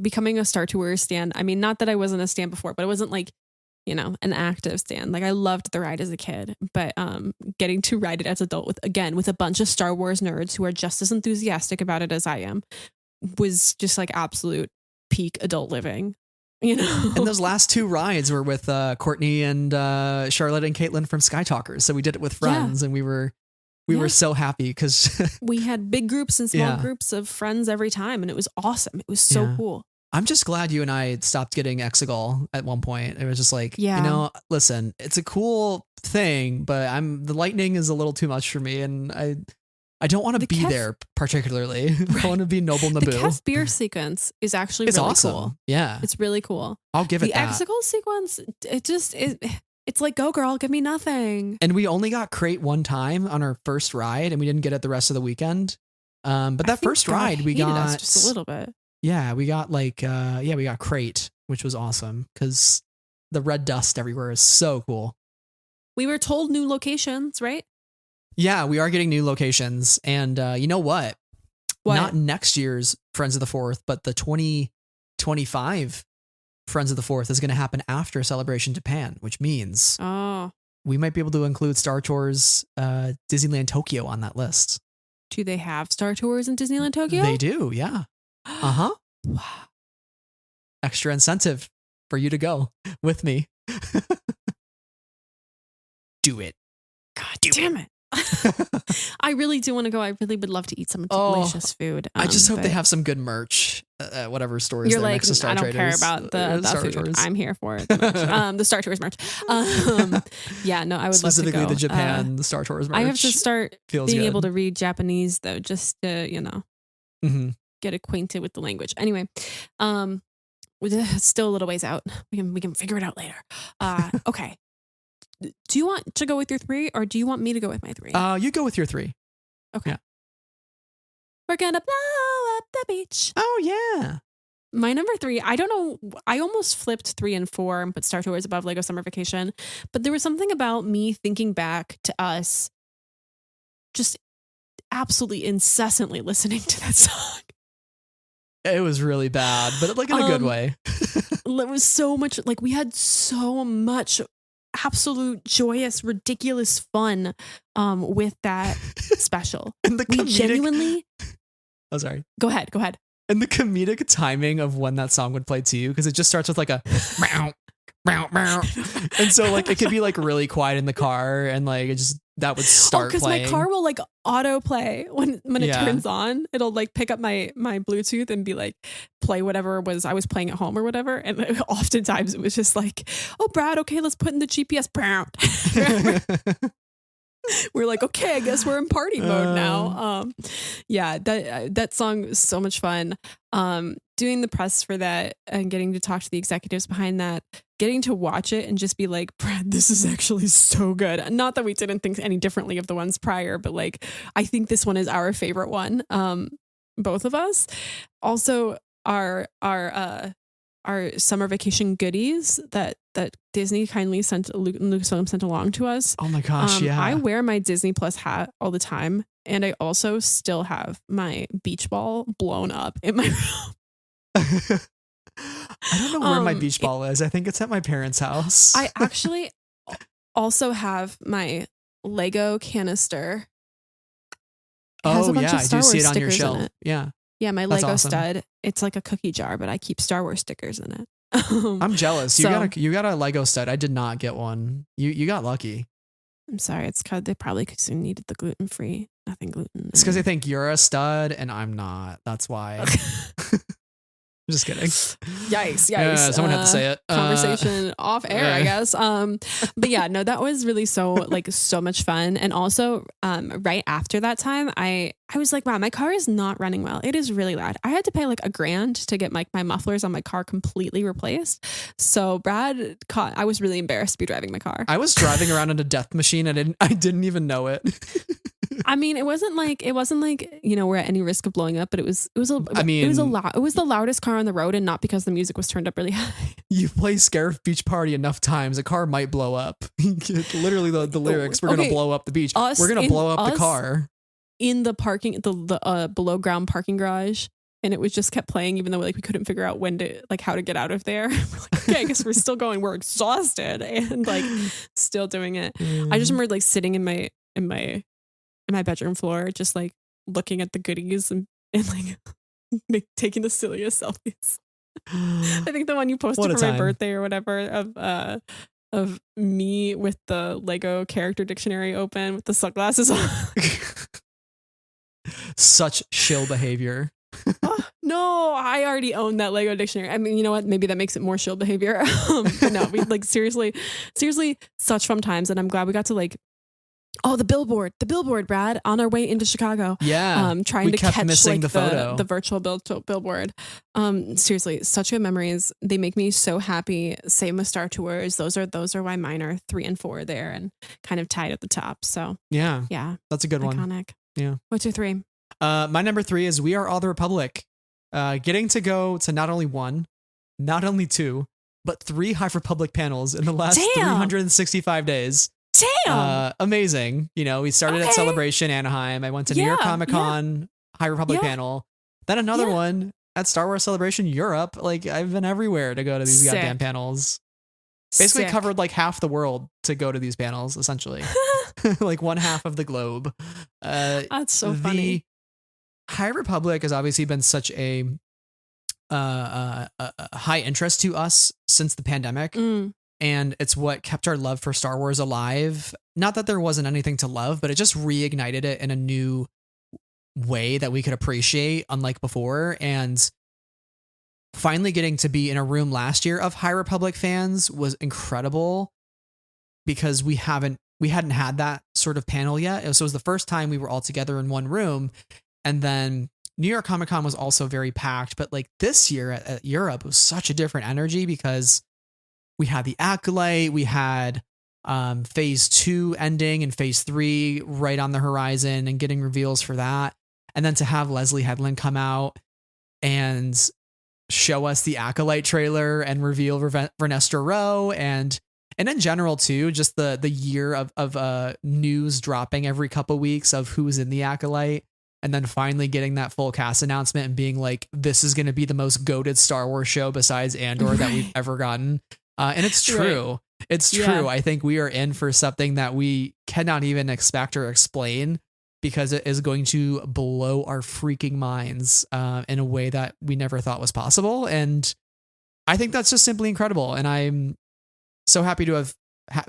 becoming a Star Tours stan. I mean, not that I wasn't a stan before, but it wasn't like, you know, an active stan. Like I loved the ride as a kid, but getting to ride it as an adult with a bunch of Star Wars nerds who are just as enthusiastic about it as I am was just like absolute peak adult living, you know. And those last 2 rides were with Courtney and Charlotte and Caitlin from Sky Talkers. So we did it with friends and we were so happy because we had big groups and small groups of friends every time. And it was awesome. It was so cool. I'm just glad you and I stopped getting Exegol at one point. It was just like, you know, listen, it's a cool thing, but the lightning is a little too much for me. And I don't want to be there particularly. I want to be Noble Naboo. The Kef beer sequence is actually really awesome. Cool. Yeah. It's really cool. I'll give it that. The Exegol sequence, it's like, go girl, give me nothing. And we only got crate one time on our first ride and we didn't get it the rest of the weekend. But that first ride we got us just a little bit. Yeah, we got like we got crate, which was awesome because the red dust everywhere is so cool. We were told new locations, right? Yeah, we are getting new locations. And you know what? Not next year's Friends of the Fourth, but the 2025 Friends of the Fourth is going to happen after Celebration Japan, which means we might be able to include Star Tours Disneyland Tokyo on that list. Do they have Star Tours in Disneyland Tokyo? They do, yeah. Uh-huh. Wow. Extra incentive for you to go with me. Do it. God damn it. I really do want to go. I really would love to eat some delicious food. I just hope they have some good merch at whatever stores. You're like, next to Star Traders. Care about the food. Tours. I'm here for it. The Star Tours merch. Yeah, no, I would specifically love to go. The Japan, the Star Tours merch. I have to start being able to read Japanese though, just to, you know, get acquainted with the language. Anyway, still a little ways out. We can figure it out later. Okay. Do you want to go with your 3 or do you want me to go with my 3? You go with your 3. Okay. Yeah. We're gonna blow up the beach. Oh yeah. My number 3, I don't know. I almost flipped 3 and 4 and put Star Tours above Lego Summer Vacation, but there was something about me thinking back to us just absolutely incessantly listening to that song. It was really bad, but like in a good way. It was so much, like we had so much absolute joyous, ridiculous fun with that special. And we genuinely... Oh, sorry. Go ahead. And the comedic timing of when that song would play to you, because it just starts with like a meow, meow, meow. And so like it could be like really quiet in the car and like it just that would start because playing. My car will like auto play when it turns on. It'll like pick up my Bluetooth and be like play whatever I was playing at home or whatever. And oftentimes it was just like, oh Brad, okay, let's put in the GPS. We're like, okay, I guess we're in party mode now. Yeah, that song was so much fun. Doing the press for that and getting to talk to the executives behind that, getting to watch it and just be like, Brad, this is actually so good. Not that we didn't think any differently of the ones prior, but like, I think this one is our favorite one. Both of us. Also, our our summer vacation goodies that Disney kindly sent, Lucasfilm sent along to us. Oh my gosh, yeah. I wear my Disney Plus hat all the time, and I also still have my beach ball blown up in my room. I don't know where my beach ball is. I think it's at my parents' house. I actually also have my Lego canister. It has a bunch of Star I do see Wars it on your stickers in shelf. it. Yeah. Yeah, my That's Lego awesome. stud. It's like a cookie jar, but I keep Star Wars stickers in it. I'm jealous. So- You got a Lego stud. I did not get one. You got lucky. I'm sorry. It's because they probably needed the gluten free. Nothing gluten. It's because they think you're a stud and I'm not. That's why. I'm just kidding. Yikes! Yeah, someone had to say it. Conversation off air, I guess. But yeah, no, that was really so much fun. And also, right after that time, I was like, wow, my car is not running well. It is really loud. I had to pay like $1,000 to get my mufflers on my car completely replaced. So Brad I was really embarrassed to be driving my car. I was driving around in a death machine. I didn't even know it. I mean, it wasn't like we're at any risk of blowing up, but it was it was the loudest car on the road, and not because the music was turned up really high. You play Scarif Beach Party enough times, a car might blow up. Literally the lyrics, we're gonna blow up the beach. We're gonna blow up the car. In the parking, the below ground parking garage, and it was just kept playing, even though we couldn't figure out how to get out of there. We're like, okay, I guess we're still going. We're exhausted and still doing it. I just remember sitting in my bedroom floor, just looking at the goodies and taking the silliest selfies. I think the one you posted for my birthday or whatever of me with the Lego character dictionary open with the sunglasses on. Such shill behavior. No, I already own that Lego dictionary. I mean, you know what? Maybe that makes it more shill behavior. But no, we seriously, such fun times, and I'm glad we got to the billboard, Brad, on our way into Chicago. Yeah. Trying to catch missing the photo. The virtual billboard. Seriously, such good memories. They make me so happy. Same with Star Tours. Those are why mine are 3 and 4 there and kind of tied at the top. So yeah, that's a good one. Iconic. Yeah. What's your 3? My number 3 is We Are All the Republic. Getting to go to not only 1, not only 2, but 3 High Republic panels in the last 365 days. Damn. Amazing. We started at Celebration Anaheim. I went to New York Comic Con High Republic panel. Then another one at Star Wars Celebration Europe. I've been everywhere to go to these goddamn panels. Basically covered half the world to go to these panels, essentially. One half of the globe. That's so funny. The High Republic has obviously been such a high interest to us since the pandemic. And it's what kept our love for Star Wars alive. Not that there wasn't anything to love, but it just reignited it in a new way that we could appreciate, unlike before. And finally getting to be in a room last year of High Republic fans was incredible, because we hadn't had that sort of panel yet. So it was the first time we were all together in one room. And then New York Comic Con was also very packed. But this year at Europe, it was such a different energy, because we had the Acolyte, we had phase 2 ending and phase 3 right on the horizon and getting reveals for that. And then to have Leslie Headland come out and show us the Acolyte trailer and reveal Vernestra Rowe, and in general too, just the year of news dropping every couple weeks of who's in the Acolyte, and then finally getting that full cast announcement and being this is going to be the most goated Star Wars show besides Andor that we've ever gotten. And it's true. Right. It's true. Yeah. I think we are in for something that we cannot even expect or explain, because it is going to blow our freaking minds in a way that we never thought was possible. And I think that's just simply incredible. And I'm so happy to have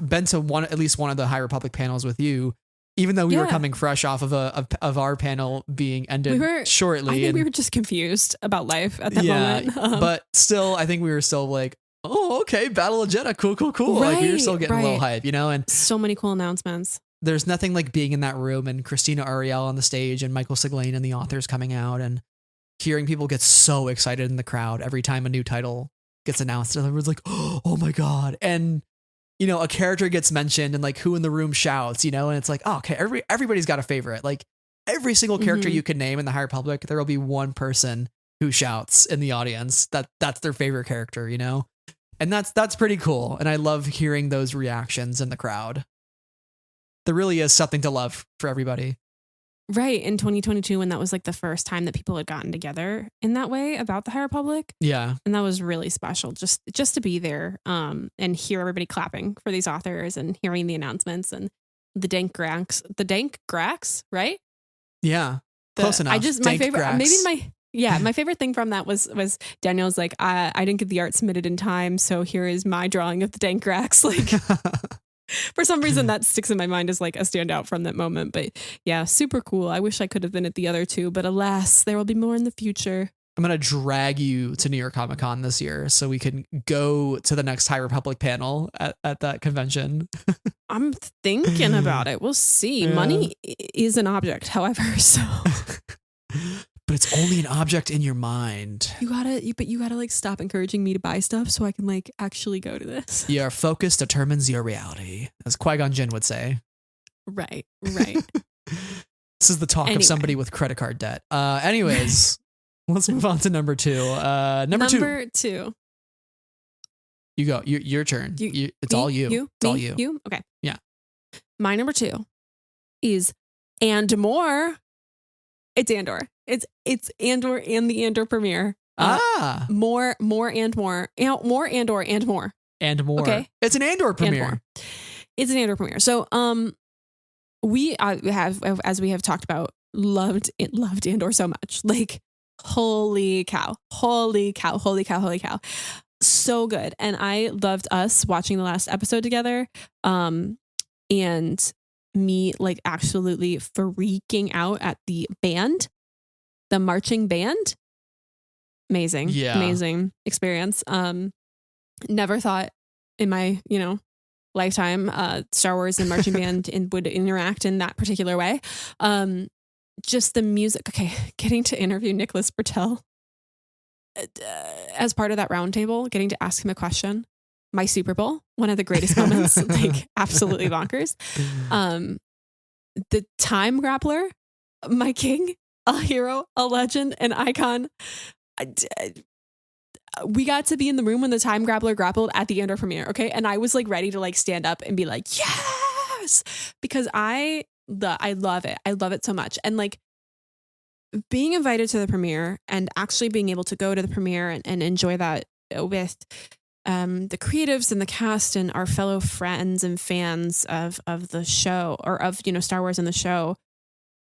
been to at least one of the High Republic panels with you, even though we were coming fresh off of our panel being ended shortly. I think we were just confused about life at that moment. But still, I think we were still oh, okay, Battle of Jedha, cool. Right, we were still getting a little hype, and so many cool announcements. There's nothing like being in that room and Christina Ariel on the stage and Michael Siglain and the authors coming out and hearing people get so excited in the crowd every time a new title gets announced. And everyone's like, oh my God. And, a character gets mentioned and who in the room shouts, and it's oh, okay, everybody's got a favorite. Every single character you can name in the High Republic, there will be one person who shouts in the audience. That's their favorite character, you know? And that's pretty cool. And I love hearing those reactions in the crowd. There really is something to love for everybody. Right. In 2022, when that was like the first time that people had gotten together in that way about the High Republic. Yeah. And that was really special just to be there and hear everybody clapping for these authors and hearing the announcements and the Dank Grax, right? Yeah. Close enough. My favorite thing from that was Daniel's like, I didn't get the art submitted in time, so here is my drawing of the Dank Grax. Like, for some reason that sticks in my mind as like a standout from that moment. But yeah, super cool. I wish I could have been at the other two, but alas, there will be more in the future. I'm going to drag you to New York Comic Con this year so we can go to the next High Republic panel at that convention. I'm thinking about it. We'll see. Yeah. Money is an object, however, so. But it's only an object in your mind. You gotta like stop encouraging me to buy stuff so I can like actually go to this. Your focus determines your reality, as Qui-Gon Jinn would say. Right. This is the talk of somebody with credit card debt. Anyways, let's move on to number two. Number two. You go. Your turn. It's all you. It's all you. You? Okay. Yeah. My number two is And More. It's Andor. It's Andor and the Andor premiere. More and more. More Andor and more. And more. Okay. It's an Andor premiere. It's an Andor premiere. So we have, as we have talked about, loved Andor so much. Like, holy cow. So good. And I loved us watching the last episode together. And me like absolutely freaking out at the band, the marching band. Amazing experience. Never thought in my, lifetime, Star Wars and marching band would interact in that particular way. Just the music. Okay. Getting to interview Nicholas Bertel as part of that roundtable, getting to ask him a question. My Super Bowl, one of the greatest moments, like absolutely bonkers. The Time Grappler, my king, a hero, a legend, an icon. We got to be in the room when the Time Grappler grappled at the Andor premiere, okay? And I was like ready to like stand up and be like, yes! Because I love it. I love it so much. And like being invited to the premiere and actually being able to go to the premiere and enjoy that with the creatives and the cast and our fellow friends and fans of the show, or of Star Wars and the show,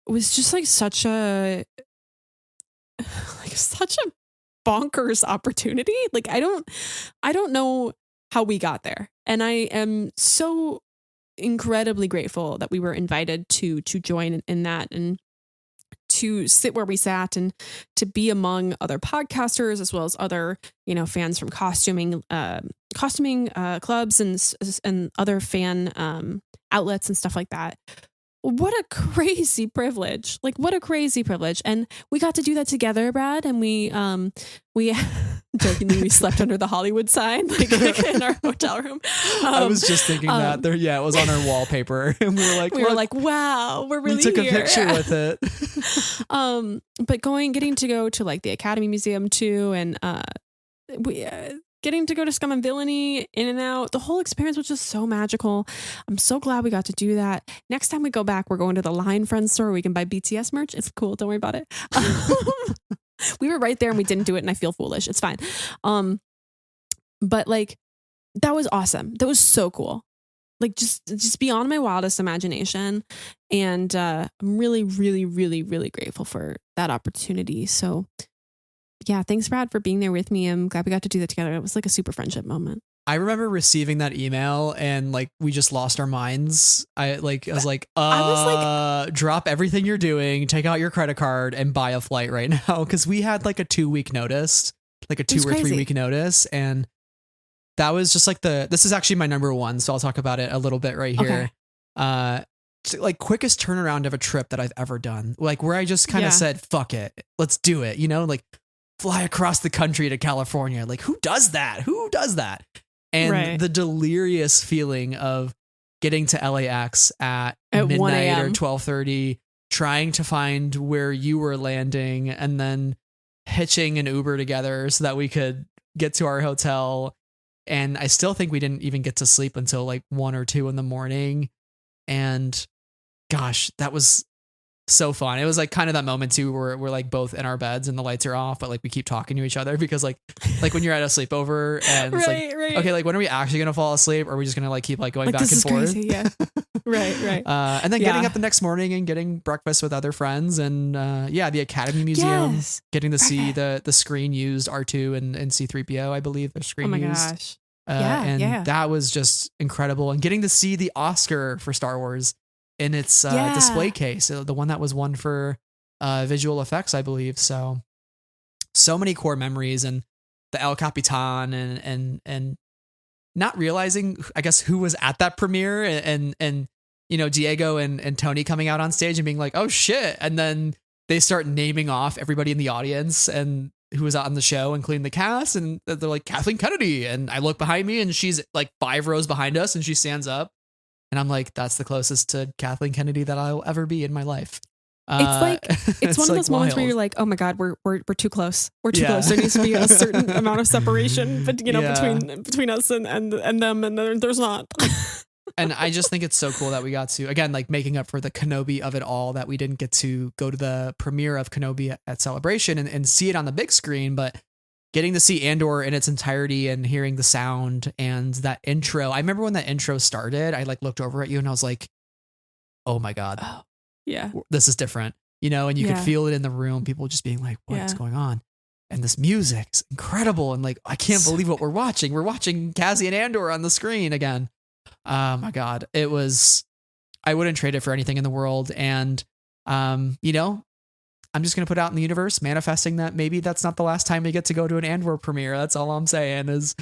was just like such a bonkers opportunity. Like I don't know how we got there, and I am so incredibly grateful that we were invited to join in that and to sit where we sat and to be among other podcasters as well as other, fans from costuming clubs and other fan outlets and stuff like that. What a crazy privilege. And we got to do that together, Brad. And we jokingly, we slept under the Hollywood sign, like in our hotel room. I was just thinking that there. Yeah, it was on our wallpaper. And we were like, wow, we're really we took here. a picture with it. But getting to go to like the Academy Museum too. And getting to go to Scum and Villainy, In and Out, the whole experience was just so magical. I'm so glad we got to do that. Next time we go back, we're going to the Line Friends store where we can buy BTS merch. It's cool. Don't worry about it. We were right there and we didn't do it, and I feel foolish. It's fine. But like, that was awesome. That was so cool. Like just beyond my wildest imagination. And I'm really, really, really, really grateful for that opportunity. So yeah, thanks, Brad, for being there with me. I'm glad we got to do that together. It was like a super friendship moment. I remember receiving that email and like we just lost our minds. I was like, drop everything you're doing, take out your credit card and buy a flight right now. Cause we had like a 2-week notice, like a 2 or 3 week notice. And that was just like this is actually my number one. So I'll talk about it a little bit right here. Okay. Like quickest turnaround of a trip that I've ever done. Like where I just kind of said, fuck it, let's do it. Like fly across the country to California. Like who does that? And the delirious feeling of getting to LAX at midnight or 12:30, trying to find where you were landing, and then hitching an Uber together so that we could get to our hotel. And I still think we didn't even get to sleep until like 1 or 2 in the morning. And gosh, that was so fun. It was like kind of that moment too where we're like both in our beds and the lights are off, but like we keep talking to each other because like when you're at a sleepover and it's Right, like, right. okay, like when are we actually gonna fall asleep? Or are we just gonna like keep like going Like, back this and is forth? crazy. Yeah. Right. And then getting Yeah. up the next morning and getting breakfast with other friends and the Academy Museum, Yes. getting to see Okay. the screen used R2 and C3PO, I believe their Oh screen my used. gosh. And that was just incredible. And getting to see the Oscar for Star Wars in its display case, the one that was won for visual effects, I believe. So many core memories, and the El Capitan and not realizing, I guess, who was at that premiere and Diego and Tony coming out on stage and being like, oh shit. And then they start naming off everybody in the audience and who was on the show, including the cast. And they're like, Kathleen Kennedy. And I look behind me and she's like 5 rows behind us and she stands up. And I'm like, that's the closest to Kathleen Kennedy that I'll ever be in my life. It's one of those moments where wild. you're like, oh my God, we're too close. We're too Yeah. close. There needs to be a certain amount of separation, but Yeah. between us and them, and there's not. And I just think it's so cool that we got to, again, like making up for the Kenobi of it all, that we didn't get to go to the premiere of Kenobi at Celebration and see it on the big screen, but getting to see Andor in its entirety and hearing the sound and that intro. I remember when that intro started, I like looked over at you and I was like, oh my God, Yeah. this is different, and you could Yeah. feel it in the room, people just being like, what's Yeah. going on? And this music's incredible. And like, I can't So believe what we're watching. We're watching Cassian Andor on the screen again. Oh my God. I wouldn't trade it for anything in the world. And, I'm just going to put out in the universe, manifesting that maybe that's not the last time we get to go to an Andor premiere. That's all I'm saying is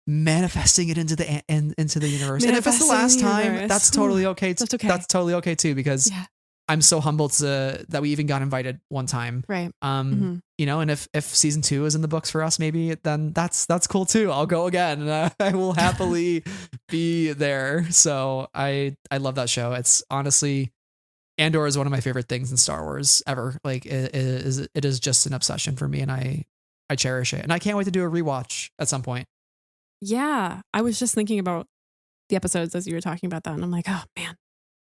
manifesting it into the universe. And if it's the Manifesting last the time, universe. that's totally okay. That's okay. That's totally okay too, because Yeah. I'm so humbled that we even got invited one time. Right. And if season 2 is in the books for us, maybe then that's cool too. I'll go again and I will happily be there. So I love that show. It's honestly, Andor is one of my favorite things in Star Wars ever. Like it is just an obsession for me, and I cherish it. And I can't wait to do a rewatch at some point. Yeah. I was just thinking about the episodes as you were talking about that, and I'm like, oh man,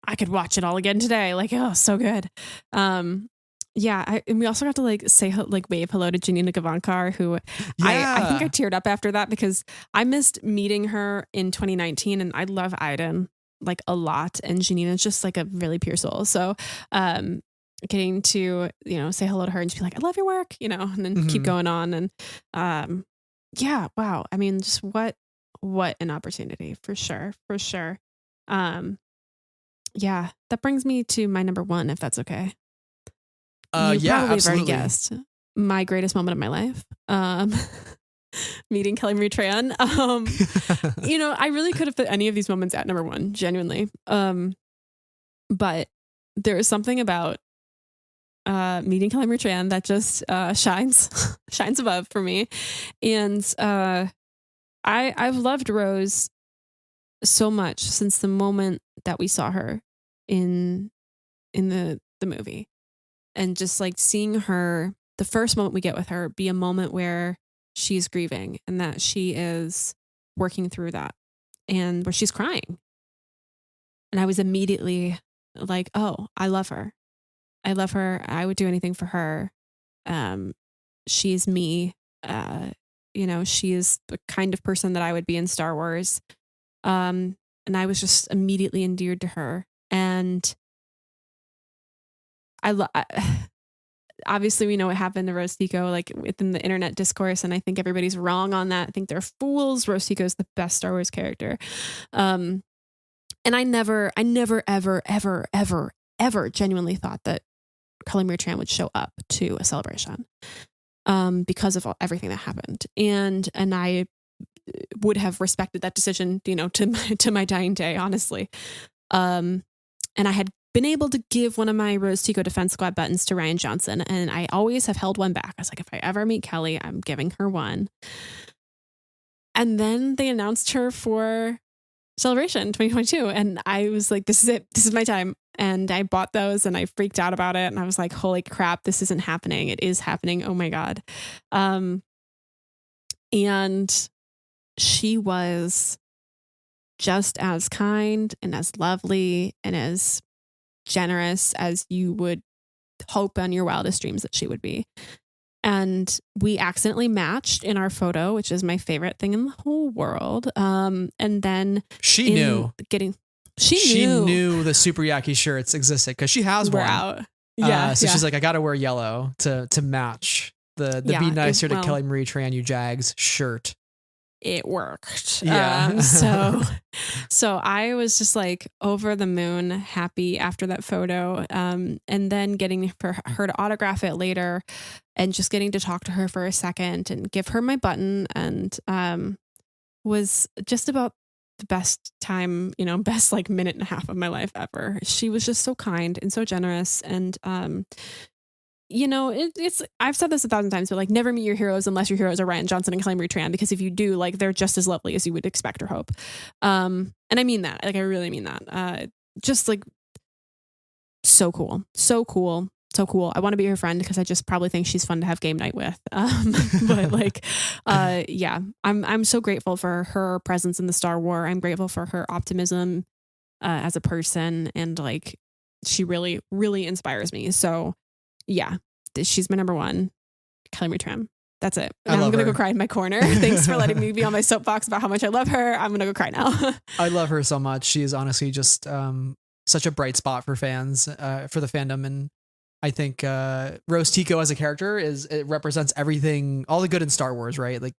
I could watch it all again today. Like, oh, so good. Yeah, and we also got to like say wave hello to Janina Gavankar, who I think I teared up after that because I missed meeting her in 2019, and I love Iden like a lot, and Janina's just like a really pure soul. So, getting to say hello to her and just be like, I love your work, and then keep going on, and yeah, wow. I mean, just what an opportunity for sure. Yeah, that brings me to my number 1, if that's okay. You probably have already absolutely. guessed my greatest moment of my life. Meeting Kelly Marie Tran. I really could have put any of these moments at number 1, genuinely. But there is something about meeting Kelly Marie Tran that just shines above for me. And I've loved Rose so much since the moment that we saw her in the movie, and just like seeing her, the first moment we get with her, be a moment where she's grieving and that she is working through that, and where she's crying. And I was immediately like, oh, I love her. I would do anything for her. She's me. She is the kind of person that I would be in Star Wars. And I was just immediately endeared to her. And obviously we know what happened to Rose Tico, like within the internet discourse. And I think everybody's wrong on that. I think they're fools. Rose Tico is the best Star Wars character. And I never, ever, ever, ever, ever genuinely thought that Kelly Marie Tran would show up to a celebration, because of everything that happened. And I would have respected that decision, to my dying day, honestly. And I had been able to give one of my Rose Tico Defense Squad buttons to Ryan Johnson, and I always have held one back. I was like, if I ever meet Kelly, I'm giving her one. And then they announced her for Celebration 2022, and I was like, this is it. This is my time. and I bought those and I freaked out about it. And I was like, holy crap, this isn't happening. It is happening. Oh my God. And she was just as kind and as lovely and as generous as you would hope on your wildest dreams that she would be. And we accidentally matched in our photo, which is my favorite thing in the whole world. And then she knew the Super Yaki shirts existed because she has one. Out. So she's like, I got to wear yellow to match the Be Nicer to Kelly Marie Tran You Jags shirt. It worked. Yeah. So I was just like over the moon happy after that photo. And then getting for her to autograph it later and just getting to talk to her for a second and give her my button and was just about the best time, best like minute and a half of my life ever. She was just so kind and so generous. And it's I've said this 1,000 times, but like never meet your heroes unless your heroes are Rian Johnson and Kelly Marie Tran, because if you do, like they're just as lovely as you would expect or hope. And I mean that, like I really mean that. Just like so cool. I want to be her friend because I just probably think she's fun to have game night with. But like, yeah, I'm so grateful for her presence in the Star Wars. I'm grateful for her optimism as a person, and like she really, really inspires me. So yeah, she's my number one, Kelly Marie Tran. That's it. I'm going to go cry in my corner. Thanks for letting me be on my soapbox about how much I love her. I'm going to go cry now. I love her so much. She is honestly just such a bright spot for fans, for the fandom. And I think Rose Tico as a character it represents everything, all the good in Star Wars, right? Like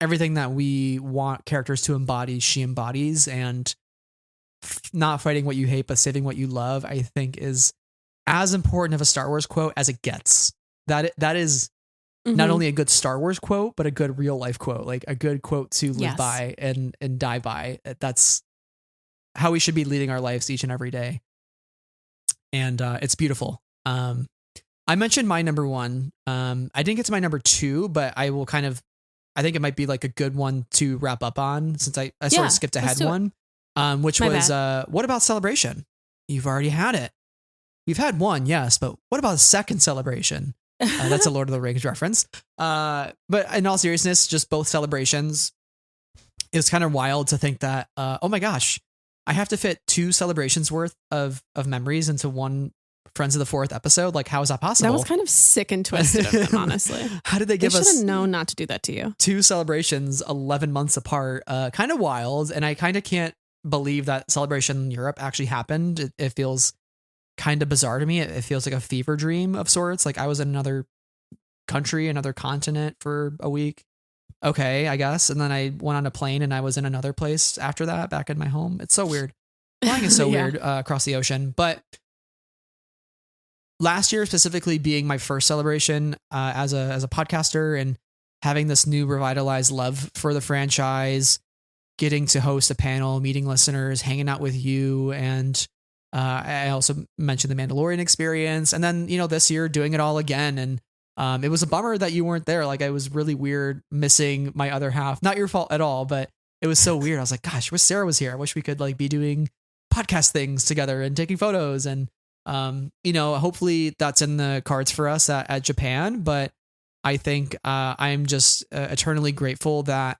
everything that we want characters to embody, she embodies. And not fighting what you hate, but saving what you love, I think is as important of a Star Wars quote as it gets. That is not only a good Star Wars quote, but a good real life quote, like a good quote to live by and die by. That's how we should be leading our lives each and every day. And it's beautiful. I mentioned my number one. I didn't get to my number two, but I will I think it might be like a good one to wrap up on, since I sort of skipped ahead one, which was what about Celebration? You've already had it. We've had one, yes, but what about a second Celebration? That's a Lord of the Rings reference. But in all seriousness, just both celebrations. It was kind of wild to think that, oh my gosh, I have to fit 2 celebrations worth of memories into one Friends of the Fourth episode. Like, how is that possible? That was kind of sick and twisted of them, honestly. How did they give us? They should have known not to do that to you. 2 celebrations, 11 months apart. Kind of wild, and I kind of can't believe that Celebration in Europe actually happened. It feels kind of bizarre to me. It feels like a fever dream of sorts. Like I was in another country, another continent for a week. Okay, I guess. And then I went on a plane and I was in another place after that, back in my home. It's so weird. Flying is so weird across the ocean. But last year specifically being my first celebration as a podcaster and having this new revitalized love for the franchise, getting to host a panel, meeting listeners, hanging out with you, and I also mentioned the Mandalorian experience, and then this year doing it all again. And it was a bummer that you weren't there. Like, it was really weird missing my other half. Not your fault at all, but it was so weird. I was like, gosh, wish Sarah was here. I wish we could like be doing podcast things together and taking photos. And hopefully that's in the cards for us at Japan. But I think I'm just eternally grateful that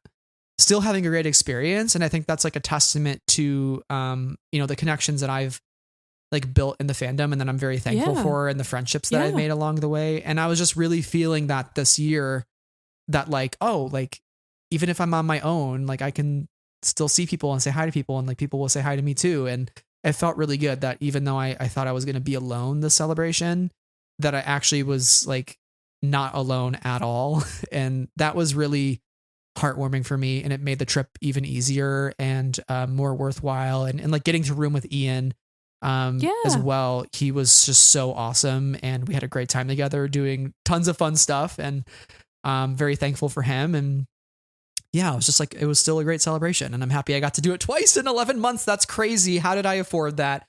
still having a great experience. And I think that's like a testament to the connections that I've like built in the fandom, and then I'm very thankful for, and the friendships that I've made along the way. And I was just really feeling that this year, that like, oh, like even if I'm on my own, like I can still see people and say hi to people, and like people will say hi to me too. And it felt really good that even though I thought I was going to be alone this celebration, that I actually was like not alone at all. And that was really heartwarming for me. And it made the trip even easier and more worthwhile. And like getting to room with Ian as well. He was just so awesome, and we had a great time together doing tons of fun stuff, and very thankful for him. And yeah, it was just like, it was still a great celebration, and I'm happy I got to do it twice in 11 months. That's crazy. How did I afford that?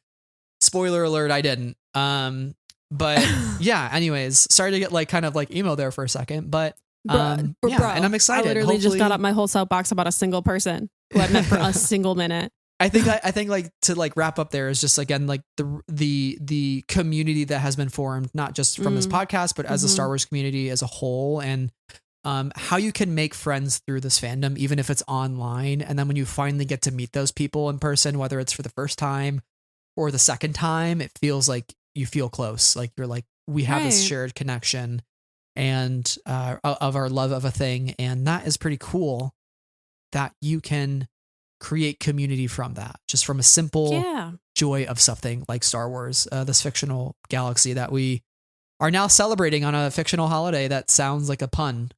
Spoiler alert, I didn't. But yeah, anyways, sorry to get like kind of like emo there for a second, but bro, and I'm excited. I literally just got up my whole soapbox about a single person who I met for a single minute. I think like to like wrap up there is just again like the community that has been formed not just from this podcast but as the Star Wars community as a whole, and how you can make friends through this fandom even if it's online, and then when you finally get to meet those people in person, whether it's for the first time or the second time, it feels like you feel close, like you're like we have this shared connection and of our love of a thing, and that is pretty cool that you can create community from that, just from a simple joy of something like Star Wars, this fictional galaxy that we are now celebrating on a fictional holiday that sounds like a pun.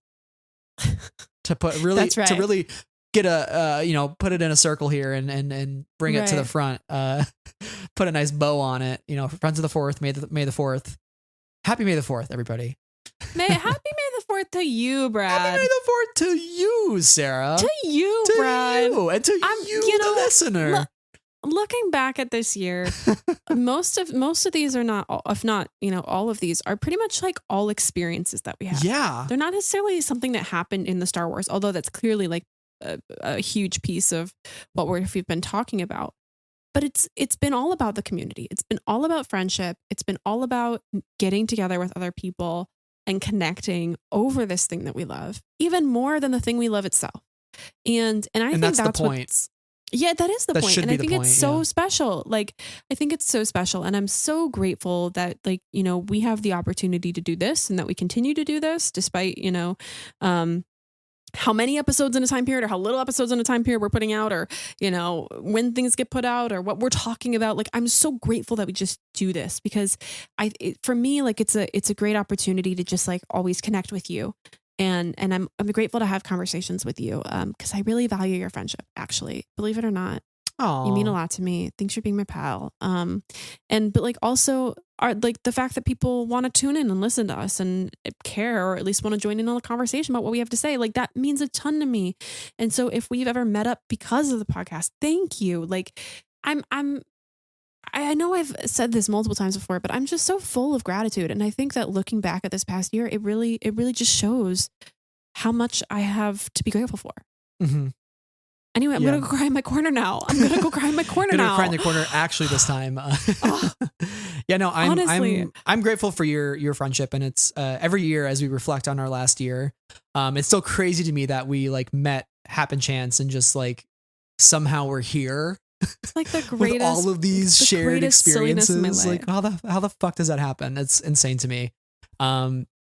To put really, That's right. to really get a put it in a circle here and bring it to the front. Put a nice bow on it. Friends of the Fourth, May the 4th. Happy May the 4th, everybody. Happy May the 4th to you, Brad. Happy May the 4th to you, Sarah. To you, Brad. You, and to you, the listener. Looking back at this year, most of these are not, if not, all of these are pretty much like all experiences that we have. Yeah. They're not necessarily something that happened in the Star Wars, although that's clearly like a huge piece of what we've been talking about. But it's been all about the community. It's been all about friendship. It's been all about getting together with other people and connecting over this thing that we love, even more than the thing we love itself. And I think that's the point. That is the point. And I think it's so yeah. special. Like, I think it's so special. And I'm so grateful that we have the opportunity to do this and that we continue to do this despite, how many episodes in a time period or how little episodes in a time period we're putting out, or, when things get put out or what we're talking about. Like, I'm so grateful that we just do this because for me, like it's a great opportunity to just like always connect with you. And I'm grateful to have conversations with you because I really value your friendship, actually, believe it or not. Oh, you mean a lot to me. Thanks for being my pal. But like also like the fact that people want to tune in and listen to us and care, or at least want to join in on the conversation about what we have to say, like that means a ton to me. And so if we've ever met up because of the podcast, thank you. Like I know I've said this multiple times before, but I'm just so full of gratitude. And I think that looking back at this past year, it really just shows how much I have to be grateful for. Mm-hmm. Anyway, I'm going to go cry in my corner now. I'm going to go cry in my corner now. Cry in the corner actually this time. I'm grateful for your friendship, and it's every year as we reflect on our last year. It's still crazy to me that we like met happen chance and just like somehow we're here. It's like the greatest with all of these shared experiences. Like how the fuck does that happen? It's insane to me.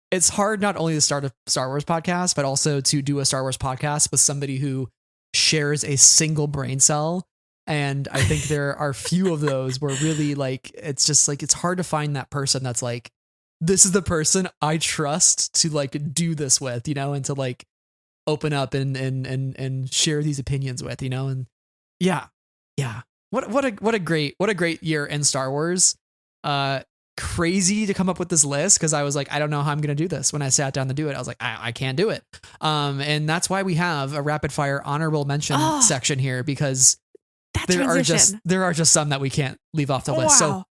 It's hard not only to start a Star Wars podcast, but also to do a Star Wars podcast with somebody who shares a single brain cell. And I think there are few of those where really like, it's just like, it's hard to find that person that's like, this is the person I trust to like do this with, and to like open up and share these opinions with, and yeah. What a great year in Star Wars. Crazy to come up with this list because I was like, I don't know how I'm going to do this. When I sat down to do it, I was like, I can't do it. And that's why we have a rapid fire honorable mention section here, because there are just some that we can't leave off the list. So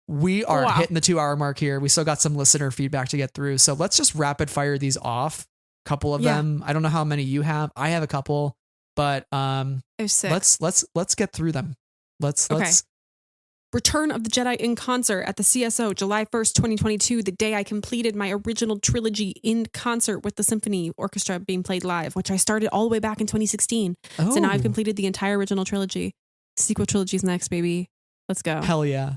we are hitting the 2-hour mark here. We still got some listener feedback to get through. So let's just rapid fire these off. A couple of them. I don't know how many you have. I have a couple, but There's 6. let's get through them. Let's Return of the Jedi in concert at the CSO, July 1st, 2022, the day I completed my original trilogy in concert with the symphony orchestra being played live, which I started all the way back in 2016. Oh. So now I've completed the entire original trilogy. Sequel trilogy's next, baby. Let's go. Hell yeah.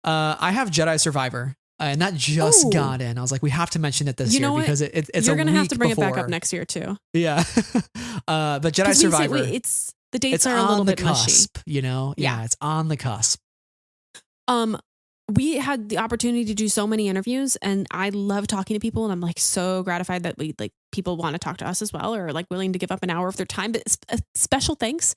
I have Jedi Survivor, and that just got in. I was like, we have to mention it this year because it's You're going to have to bring it back up next year too. Yeah. But Jedi Survivor. The dates are a little bit cusp, mushy. Yeah, it's on the cusp. We had the opportunity to do so many interviews, and I love talking to people, and I'm like so gratified that people want to talk to us as well, or like willing to give up an hour of their time. But special thanks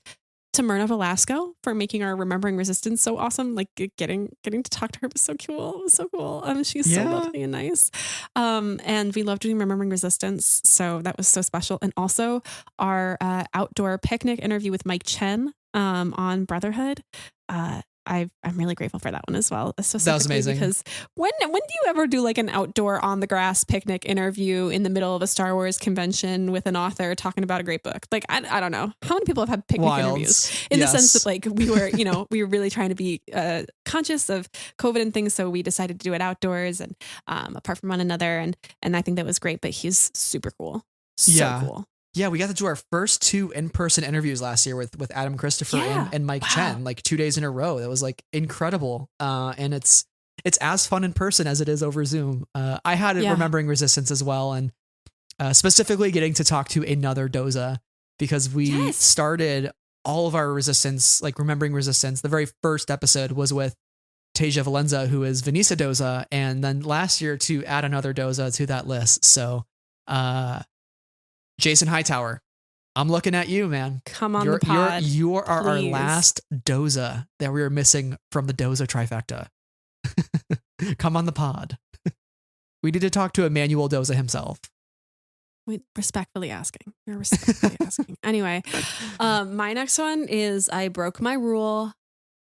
to Myrna Velasco for making our Remembering Resistance so awesome. Like getting to talk to her was so cool. It was so cool. She's so lovely and nice. And we love doing Remembering Resistance. So that was so special. And also our outdoor picnic interview with Mike Chen on Brotherhood. I'm really grateful for that one as well. That was amazing. Because when do you ever do like an outdoor on the grass picnic interview in the middle of a Star Wars convention with an author talking about a great book? Like, I don't know how many people have had picnic interviews in the sense that like we were, we were really trying to be conscious of COVID and things. So we decided to do it outdoors and apart from one another. And I think that was great, but he's super cool. So cool. Yeah, we got to do our first 2 in-person interviews last year with Adam Christopher and Mike Chen, like 2 days in a row. That was like incredible. And it's as fun in person as it is over Zoom. I had it Remembering Resistance as well, and specifically getting to talk to another Doza, because we started all of our Resistance, like Remembering Resistance. The very first episode was with Tasia Valenza, who is Vanessa Doza, and then last year to add another Doza to that list. So, Jason Hightower, I'm looking at you, man. Come on the pod. You are our last Doza that we were missing from the Doza trifecta. Come on the pod. We need to talk to Emmanuel Doza himself. We're respectfully asking. Anyway, my next one is I broke my rule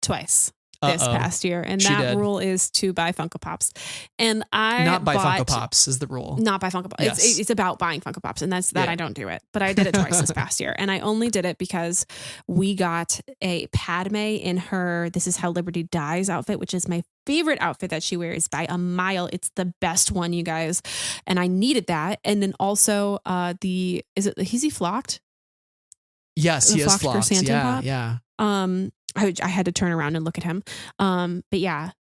twice this past year, and that rule is to buy Funko Pops. And I not buy Funko Pops is the rule. Not buy Funko Pops. Yes. It's about buying Funko Pops, and that's that. I don't do it, but I did it twice this past year, and I only did it because we got a Padme in her "This Is How Liberty Dies" outfit, which is my favorite outfit that she wears by a mile. It's the best one, you guys, and I needed that. And then also is he flocked? Yes, he is flocked. Yeah. I had to turn around and look at him. But yeah,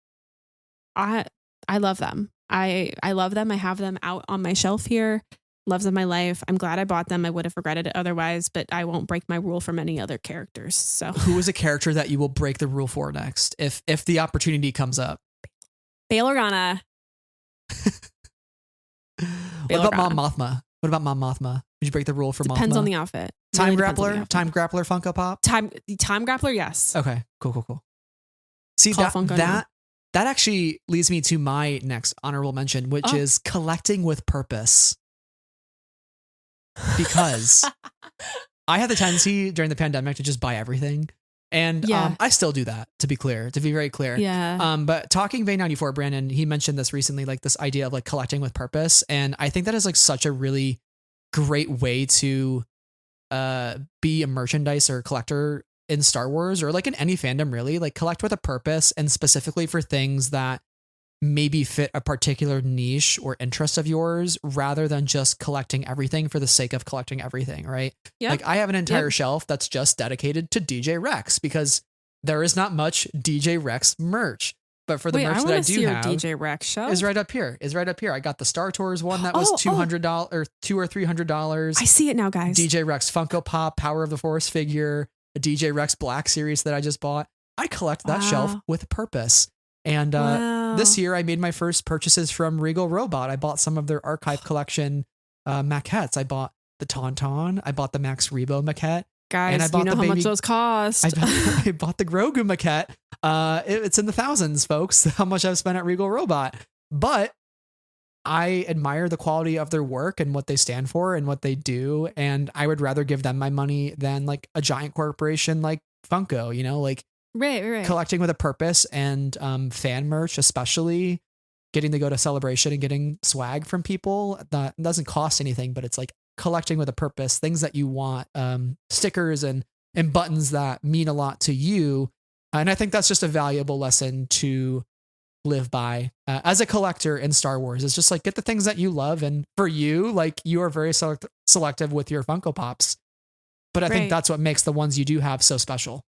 I love them. I love them. I have them out on my shelf here. Loves of my life. I'm glad I bought them. I would have regretted it otherwise, but I won't break my rule from any other characters. So who is a character that you will break the rule for next if the opportunity comes up? Bail Organa. What about Mom Mothma? Would you break the rule for Mothma? Depends on the outfit. Time Grappler Funko Pop? Time Grappler, yes. Okay, cool. See, that actually leads me to my next honorable mention, which is collecting with purpose. Because I had the tendency during the pandemic to just buy everything. And I still do that, to be very clear. Yeah. But talking Vein 94, Brandon, he mentioned this recently, like this idea of like collecting with purpose. And I think that is like such a really great way to be a merchandise or collector in Star Wars, or like in any fandom, really. Like collect with a purpose, and specifically for things that maybe fit a particular niche or interest of yours, rather than just collecting everything for the sake of collecting everything, right? Yep. Like I have an entire shelf that's just dedicated to DJ Rex, because there is not much DJ Rex merch. But for the merch that I do have, DJ Rex show is right up here. I got the Star Tours one that was $200 or $200 or $300. I see it now, guys. DJ Rex Funko Pop, Power of the Force figure, a DJ Rex Black Series that I just bought. I collect that shelf with purpose. And this year I made my first purchases from Regal Robot. I bought some of their archive collection maquettes. I bought the Tauntaun. I bought the Max Rebo maquette. Guys, and I bought you know how much those cost. I bought the Grogu maquette. It's in the thousands, folks, how much I've spent at Regal Robot. But I admire the quality of their work and what they stand for and what they do. And I would rather give them my money than like a giant corporation like Funko, like right. Collecting with a purpose, and fan merch, especially getting to go to Celebration and getting swag from people that doesn't cost anything, but it's like collecting with a purpose, things that you want, stickers and buttons that mean a lot to you. And I think that's just a valuable lesson to live by as a collector in Star Wars. It's just like, get the things that you love. And for you, like, you are very selective with your Funko Pops, but I think that's what makes the ones you do have so special.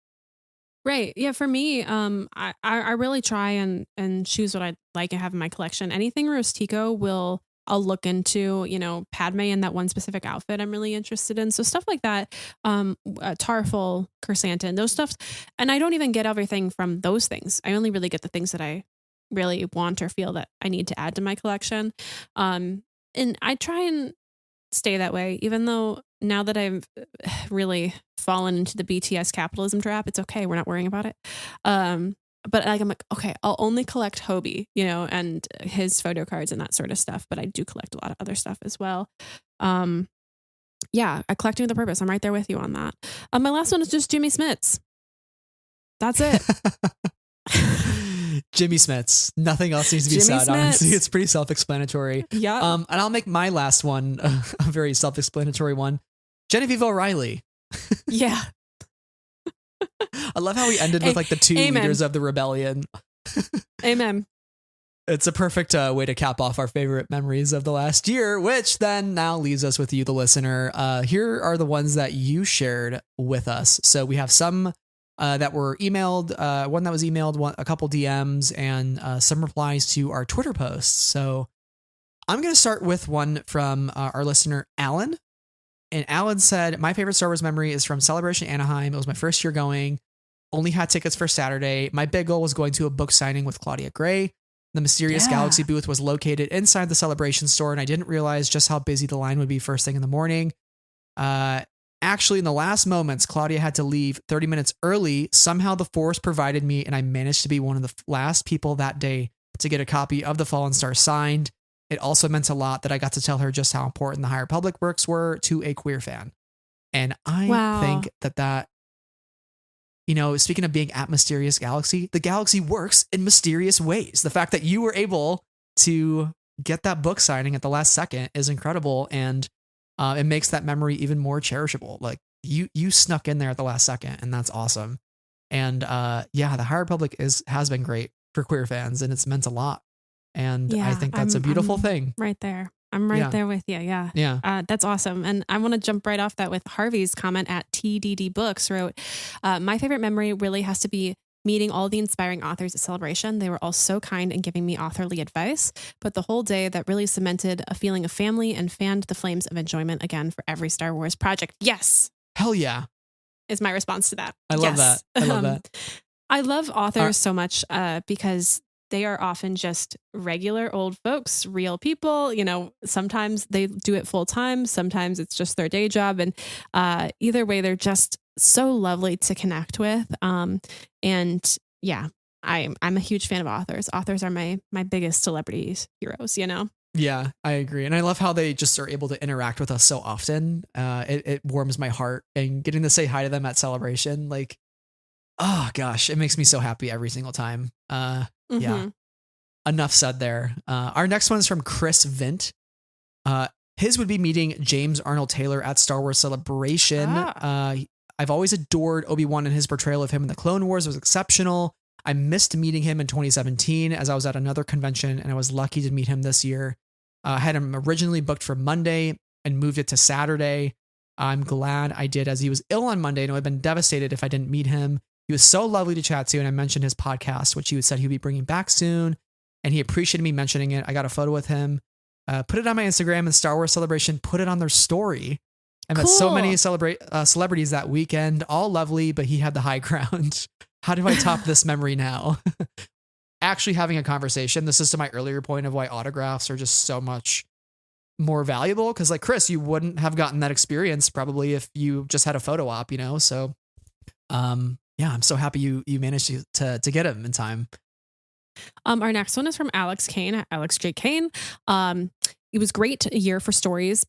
Right. Yeah. For me, I really try and choose what I like and have in my collection. Anything Rose Tico I'll look into, Padme in that one specific outfit I'm really interested in. So stuff like that, Tarful, Chrysanthemum, those stuff. And I don't even get everything from those things. I only really get the things that I really want or feel that I need to add to my collection. And I try and stay that way, even though now that I've really fallen into the BTS capitalism trap, it's okay. We're not worrying about it. But I'm like, okay, I'll only collect Hobie, and his photo cards and that sort of stuff. But I do collect a lot of other stuff as well. Yeah, I collecting with a purpose. I'm right there with you on that. My last one is just Jimmy Smits. That's it. Jimmy Smits. Nothing else needs to be Jimmy said, honestly. Smits. It's pretty self-explanatory. Yeah. And I'll make my last one a very self-explanatory one. Genevieve O'Reilly. Yeah. I love how we ended with like the two Amen. leaders of the rebellion. Amen. It's a perfect way to cap off our favorite memories of the last year, which then now leaves us with you, the listener. Here are the ones that you shared with us. So we have some that were emailed, one that was emailed, a couple DMs, and some replies to our Twitter posts. So I'm going to start with one from our listener, Alan. And Alan said, my favorite Star Wars memory is from Celebration Anaheim. It was my first year going. Only had tickets for Saturday. My big goal was going to a book signing with Claudia Gray. The Mysterious Galaxy booth was located inside the Celebration store, and I didn't realize just how busy the line would be first thing in the morning. Actually, in the last moments, Claudia had to leave 30 minutes early. Somehow the Force provided me, and I managed to be one of the last people that day to get a copy of The Fallen Star signed. It also meant a lot that I got to tell her just how important the High Republic books were to a queer fan. And I think that, you know, speaking of being at Mysterious Galaxy, the galaxy works in mysterious ways. The fact that you were able to get that book signing at the last second is incredible. And it makes that memory even more cherishable. Like you snuck in there at the last second, and that's awesome. And yeah, the High Republic has been great for queer fans, and it's meant a lot. And I think that's a beautiful thing. Right there. I'm right there with you. Yeah. Yeah. That's awesome. And I want to jump right off that with Harvey's comment at TDD Books wrote, my favorite memory really has to be meeting all the inspiring authors at Celebration. They were all so kind and giving me authorly advice, but the whole day that really cemented a feeling of family and fanned the flames of enjoyment again for every Star Wars project. Yes. Hell yeah. Is my response to that. I love that. I love that. I love authors so much because they are often just regular old folks, real people. You know, sometimes they do it full time. Sometimes it's just their day job. And either way, they're just so lovely to connect with. And yeah, I'm a huge fan of authors. Authors are my biggest celebrity heroes, you know? Yeah, I agree. And I love how they just are able to interact with us so often. It warms my heart, and getting to say hi to them at Celebration, like, oh gosh, it makes me so happy every single time. Yeah. Enough said there. Our next one is from Chris Vint. His would be meeting James Arnold Taylor at Star Wars Celebration. I've always adored Obi-Wan, and his portrayal of him in the Clone Wars was exceptional. I missed meeting him in 2017 as I was at another convention, and I was lucky to meet him this year. I had him originally booked for Monday and moved it to Saturday. I'm glad I did, as he was ill on Monday, and I would have been devastated if I didn't meet him. He was so lovely to chat to, and I mentioned his podcast, which he said he'd be bringing back soon, and he appreciated me mentioning it. I got a photo with him, put it on my Instagram, and Star Wars Celebration put it on their story. I met so many celebrities that weekend, all lovely, but he had the high ground. How do I top this memory now? Actually having a conversation. This is to my earlier point of why autographs are just so much more valuable. Because like Chris, you wouldn't have gotten that experience probably if you just had a photo op, you know? So yeah, I'm so happy you managed to get him in time. Our next one is from Alex Kane, Alex J. Kane. It was great a year for stories.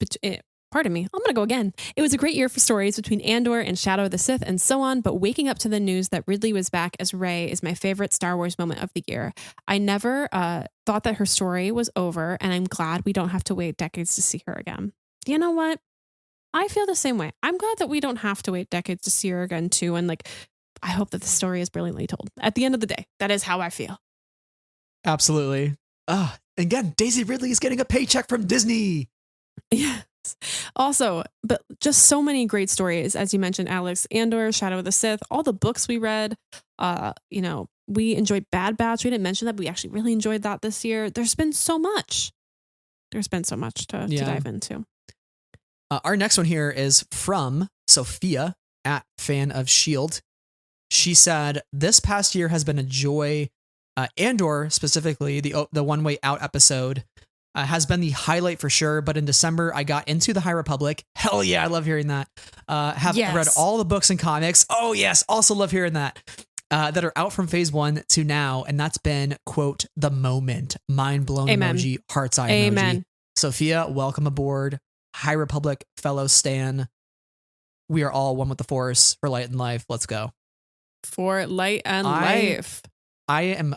Pardon me, I'm going to go again. It was a great year for stories between Andor and Shadow of the Sith and so on, but waking up to the news that Ridley was back as Rey is my favorite Star Wars moment of the year. I never thought that her story was over, and I'm glad we don't have to wait decades to see her again. You know what? I feel the same way. I'm glad that we don't have to wait decades to see her again too, and like, I hope that the story is brilliantly told. At the end of the day, that is how I feel. Absolutely. Again, Daisy Ridley is getting a paycheck from Disney. Yes. Also, but just so many great stories, as you mentioned, Alex. Andor, Shadow of the Sith, all the books we read. You know, we enjoyed Bad Batch. We didn't mention that, but we actually really enjoyed that this year. There's been so much. There's been so much to dive into. Our next one here is from Sophia at Fan of S.H.I.E.L.D. She said, this past year has been a joy. Andor, specifically, the One Way Out episode, has been the highlight for sure. But in December, I got into the High Republic. Hell yeah, I love hearing that. Have read all the books and comics. Oh yes, also love hearing that. That are out from phase 1 to now. And that's been, quote, the moment. Mind blown emoji, heart's eye emoji. Sophia, welcome aboard. High Republic fellow Stan. We are all one with the Force for light and life. Let's go. For light and life. I am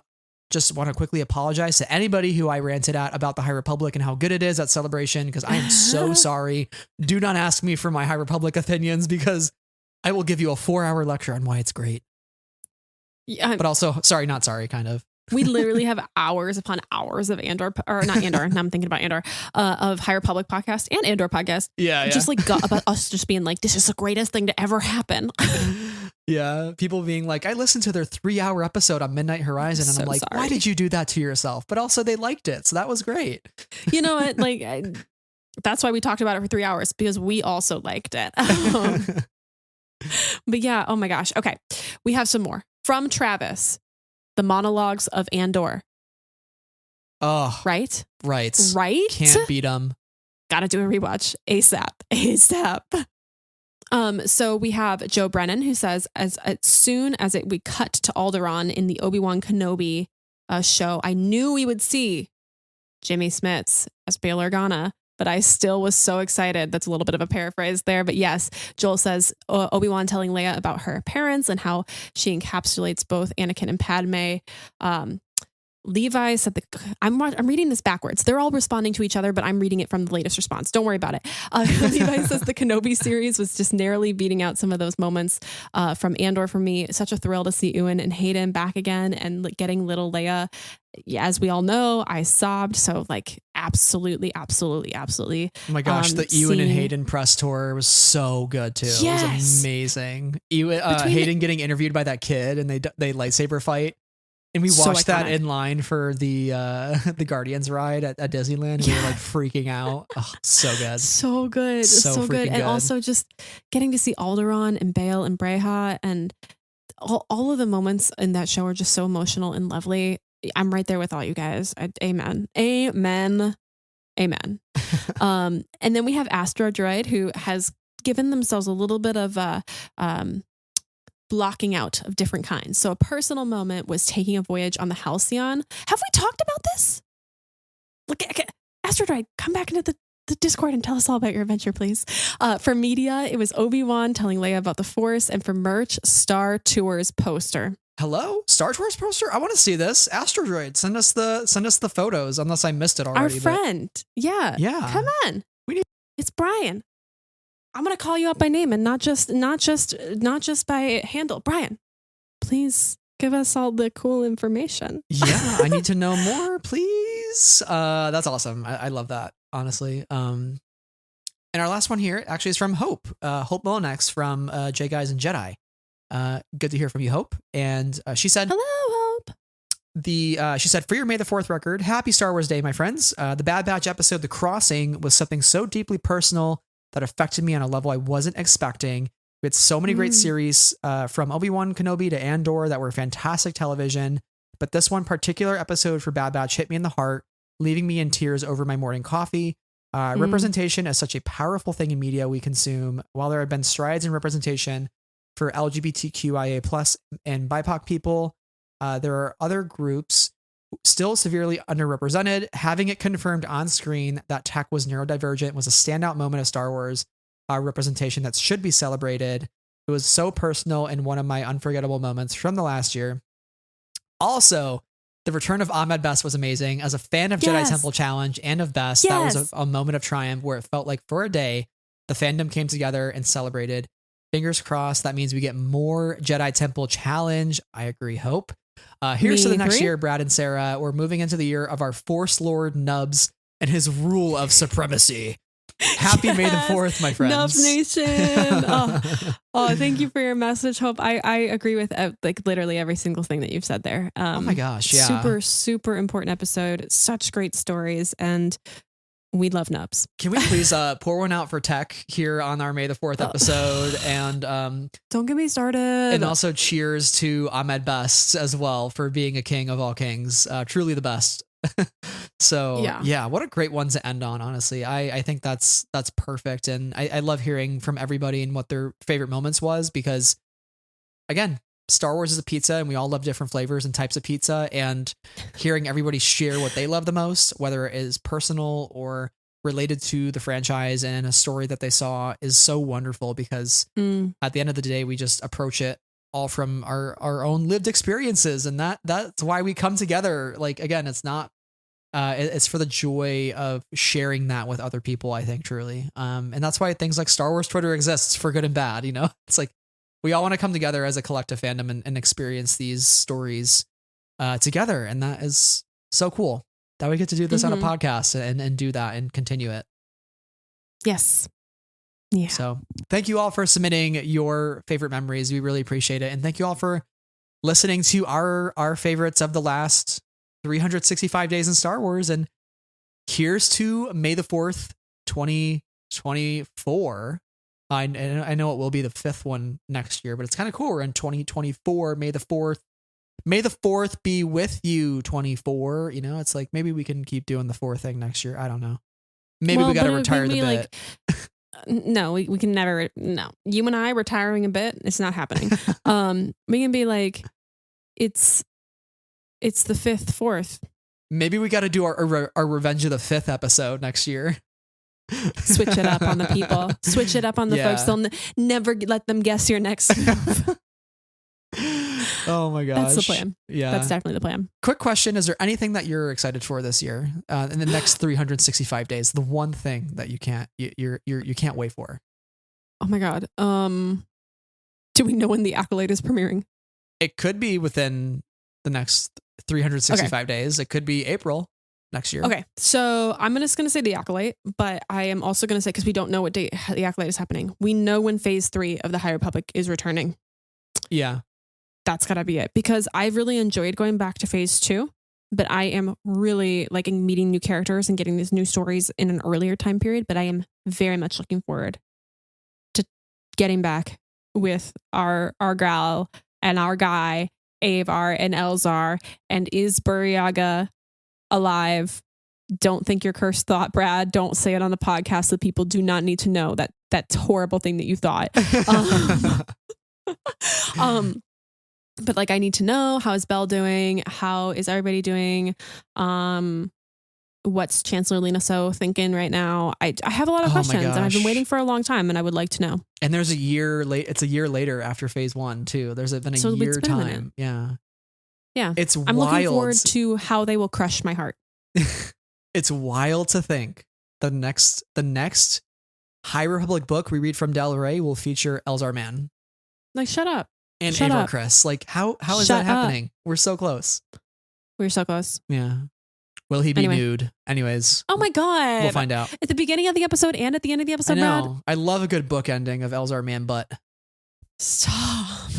just want to quickly apologize to anybody who I ranted at about the High Republic and how good it is at Celebration, because I am so sorry. Do not ask me for my High Republic opinions, because I will give you a 4-hour lecture on why it's great. Yeah, But also, sorry, not sorry, kind of. we literally have hours upon hours of Andor, or not Andor. Now I'm thinking about Andor, of High Republic podcast and Andor podcast. Yeah, Just like about us just being like, this is the greatest thing to ever happen. Yeah, people being like, I listened to their 3-hour episode on Midnight Horizon, and So I'm like, sorry. why did you do that to yourself? But also, they liked it, so that was great. You know what? Like, that's why we talked about it for 3 hours, because we also liked it. But yeah, oh my gosh. Okay, we have some more from Travis. The monologues of Andor. Oh, Right? right. Right? Can't beat them. Gotta do a rewatch ASAP. So we have Joe Brennan, who says, as soon as we cut to Alderaan in the Obi-Wan Kenobi show, I knew we would see Jimmy Smits as Bail Organa, but I still was so excited. That's a little bit of a paraphrase there. But yes, Joel says Obi-Wan telling Leia about her parents and how she encapsulates both Anakin and Padme. Levi said I'm reading this backwards. They're all responding to each other, but I'm reading it from the latest response. Don't worry about it. Levi says the Kenobi series was just narrowly beating out some of those moments from Andor for me. Such a thrill to see Ewan and Hayden back again and getting little Leia. As we all know, I sobbed. So like, absolutely. Oh my gosh, the Ewan and Hayden press tour was so good too. Yes. It was amazing. Hayden getting interviewed by that kid, and they lightsaber fight. And we So watched that iconic. in line for the Guardians ride at Disneyland. And we were like freaking out. Oh, so good. So good. So So good. freaking And good. also just getting to see Alderaan and Bail and Breha, and all of the moments in that show are just so emotional and lovely. I'm right there with all you guys. Amen. And then we have Astro Droid, who has given themselves a little bit of blocking out of different kinds. So a personal moment was taking a voyage on the Halcyon. Have we talked about this? Look, Astro Droid, come back into the Discord and tell us all about your adventure, please. For media, it was Obi-Wan telling Leia about the Force, and for merch, Star Tours poster. Hello, Star Wars poster. I want to see this. Astro Droid, send us the photos. Unless I missed it already. Our friend, yeah, come on. It's Brian. I'm gonna call you up by name and not just by handle. Brian, please give us all the cool information. Yeah, I need to know more, please. That's awesome. I love that, honestly. And our last one here actually is from Hope. Hope Molinex from J Guys and Jedi. Good to hear from you, Hope. And she said, Hello, Hope. She said, for your May the 4th record, happy Star Wars Day, my friends. The Bad Batch episode, The Crossing, was something so deeply personal that affected me on a level I wasn't expecting. We had so many great series from Obi-Wan Kenobi to Andor that were fantastic television. But this one particular episode for Bad Batch hit me in the heart, leaving me in tears over my morning coffee. Representation is such a powerful thing in media we consume. While there have been strides in representation for LGBTQIA plus and BIPOC people, there are other groups still severely underrepresented. Having it confirmed on screen that tech was neurodivergent was a standout moment of Star Wars representation that should be celebrated. It was so personal and one of my unforgettable moments from the last year. Also, the return of Ahmed Best was amazing. As a fan of Jedi Temple Challenge and of Best, that was a moment of triumph where it felt like for a day, the fandom came together and celebrated. Fingers crossed, that means we get more Jedi Temple Challenge. I agree, Hope. Here's to the next year, Brad and Sarah. We're moving into the year of our Force Lord Nubs and his rule of supremacy. Happy May the 4th, my friends. Nubs Nation. Oh, thank you for your message, Hope. I agree with like literally every single thing that you've said there. Oh my gosh, yeah. Super, super important episode. Such great stories, and we love Nubs. Can we please pour one out for Tech here on our May the 4th episode? And don't get me started. And also cheers to Ahmed Best as well for being a king of all kings. Truly the best. So yeah, what a great one to end on, honestly. I think that's perfect. And I love hearing from everybody and what their favorite moments was, because again, Star Wars is a pizza and we all love different flavors and types of pizza, and hearing everybody share what they love the most, whether it is personal or related to the franchise and a story that they saw, is so wonderful, because at the end of the day, we just approach it all from our own lived experiences, and that's why we come together. Like, again, it's not it's for the joy of sharing that with other people, I think, truly. And that's why things like Star Wars Twitter exists, for good and bad. You know, it's like we all want to come together as a collective fandom and experience these stories together, and that is so cool that we get to do this on a podcast and do that and continue it. Yes. Yeah. So thank you all for submitting your favorite memories. We really appreciate it. And thank you all for listening to our favorites of the last 365 days in Star Wars. And here's to May the 4th, 2024. I know it will be the 5th one next year, but it's kind of cool. We're in 2024, May the 4th. May the 4th be with you, 24. You know, it's like maybe we can keep doing the 4th thing next year. I don't know. Maybe we got to retire the bit. No, we can never. No, you and I retiring a bit. It's not happening. We can be like, it's the 5th, 4th. Maybe we got to do our Revenge of the 5th episode next year. Switch it up on the people. Switch it up on the folks. They'll never let them guess your next move. Oh my gosh. That's the plan. Yeah. That's definitely the plan. Quick question. Is there anything that you're excited for this year in the next 365 days? The one thing that you can't wait for? Oh my God. Do we know when The Acolyte is premiering? It could be within the next 365 days. It could be April next year. Okay. So I'm just going to say The Acolyte, but I am also going to say, because we don't know what date The Acolyte is happening. We know when phase 3 of the High Republic is returning. Yeah. That's gotta be it, because I've really enjoyed going back to phase 2, but I am really liking meeting new characters and getting these new stories in an earlier time period. But I am very much looking forward to getting back with our Gal and our guy Avar and Elzar. And is Burryaga alive? Don't think your cursed thought, Brad. Don't say it on the podcast. The people do not need to know that horrible thing that you thought. But like, I need to know, how is Belle doing? How is everybody doing? What's Chancellor Lina So thinking right now? I have a lot of questions, and I've been waiting for a long time, and I would like to know. And there's a year late. It's a year later after phase 1 too. There's been a year time. Yeah. It's I'm wild. looking forward to how they will crush my heart. It's wild to think the next High Republic book we read from Del Rey will feature Elzar Mann. Like, shut up. And Avar Kriss. Like, how is that happening? We're so close. We're so close. Yeah. Will he be nude? Anyways. Oh my God. We'll find out. At the beginning of the episode and at the end of the episode, I know. Brad. I love a good book ending of Elzar Mann butt. Stop.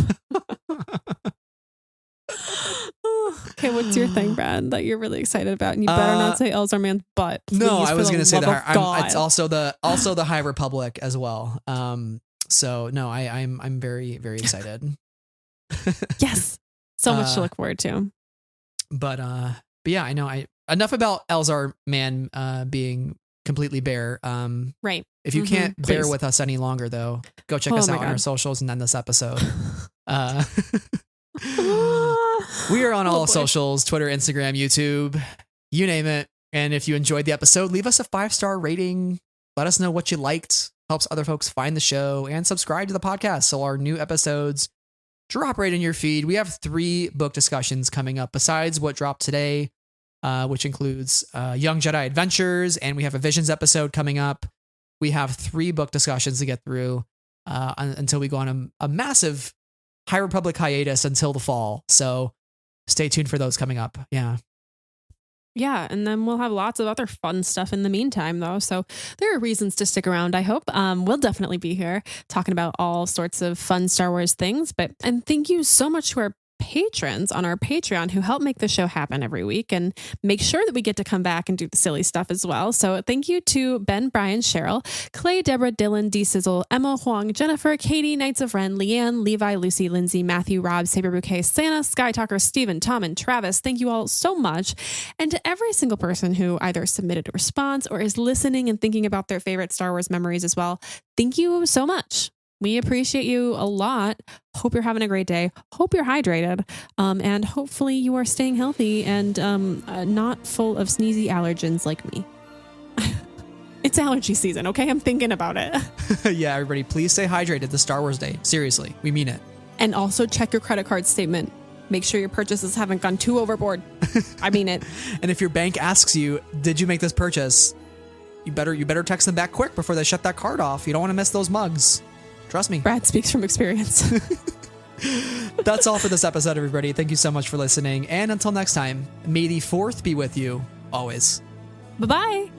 Okay, what's your thing, Brad, that you're really excited about? And you better not say Elzar Mann's butt. No, I was going to say that. It's also the High Republic as well. So no, I'm very, very excited. Yes. So much to look forward to. But yeah, I know. Enough about Elzar Mann being completely bare. Right. If you can't bear with us any longer, though, go check us out on our socials and end this episode. We are on all socials: Twitter, Instagram, YouTube, you name it. And if you enjoyed the episode, leave us a 5-star rating. Let us know what you liked. Helps other folks find the show, and subscribe to the podcast so our new episodes drop right in your feed. We have 3 book discussions coming up besides what dropped today, which includes Young Jedi Adventures, and we have a Visions episode coming up. We have 3 book discussions to get through until we go on a massive High Republic hiatus until the fall. So stay tuned for those coming up. Yeah. Yeah, and then we'll have lots of other fun stuff in the meantime, though. So there are reasons to stick around, I hope. We'll definitely be here talking about all sorts of fun Star Wars things. And thank you so much to our patrons on our Patreon who help make the show happen every week and make sure that we get to come back and do the silly stuff as well. So thank you to Ben, Brian, Cheryl, Clay, Deborah, Dylan, D Sizzle, Emma, Huang, Jennifer, Katie, Knights of Ren, Leanne, Levi, Lucy, Lindsay, Matthew, Rob, Saber Bouquet, Santa, Sky Talker, Stephen, Tom, and Travis. Thank you all so much. And to every single person who either submitted a response or is listening and thinking about their favorite Star Wars memories as well, thank you so much. We appreciate you a lot. Hope you're having a great day. Hope you're hydrated. And hopefully you are staying healthy and not full of sneezy allergens like me. It's allergy season, okay? I'm thinking about it. Yeah, everybody, please stay hydrated this Star Wars Day. Seriously, we mean it. And also check your credit card statement. Make sure your purchases haven't gone too overboard. I mean it. And if your bank asks you, did you make this purchase? You better text them back quick before they shut that card off. You don't want to miss those mugs. Trust me. Brad speaks from experience. That's all for this episode, everybody. Thank you so much for listening. And until next time, may the 4th be with you always. Bye-bye.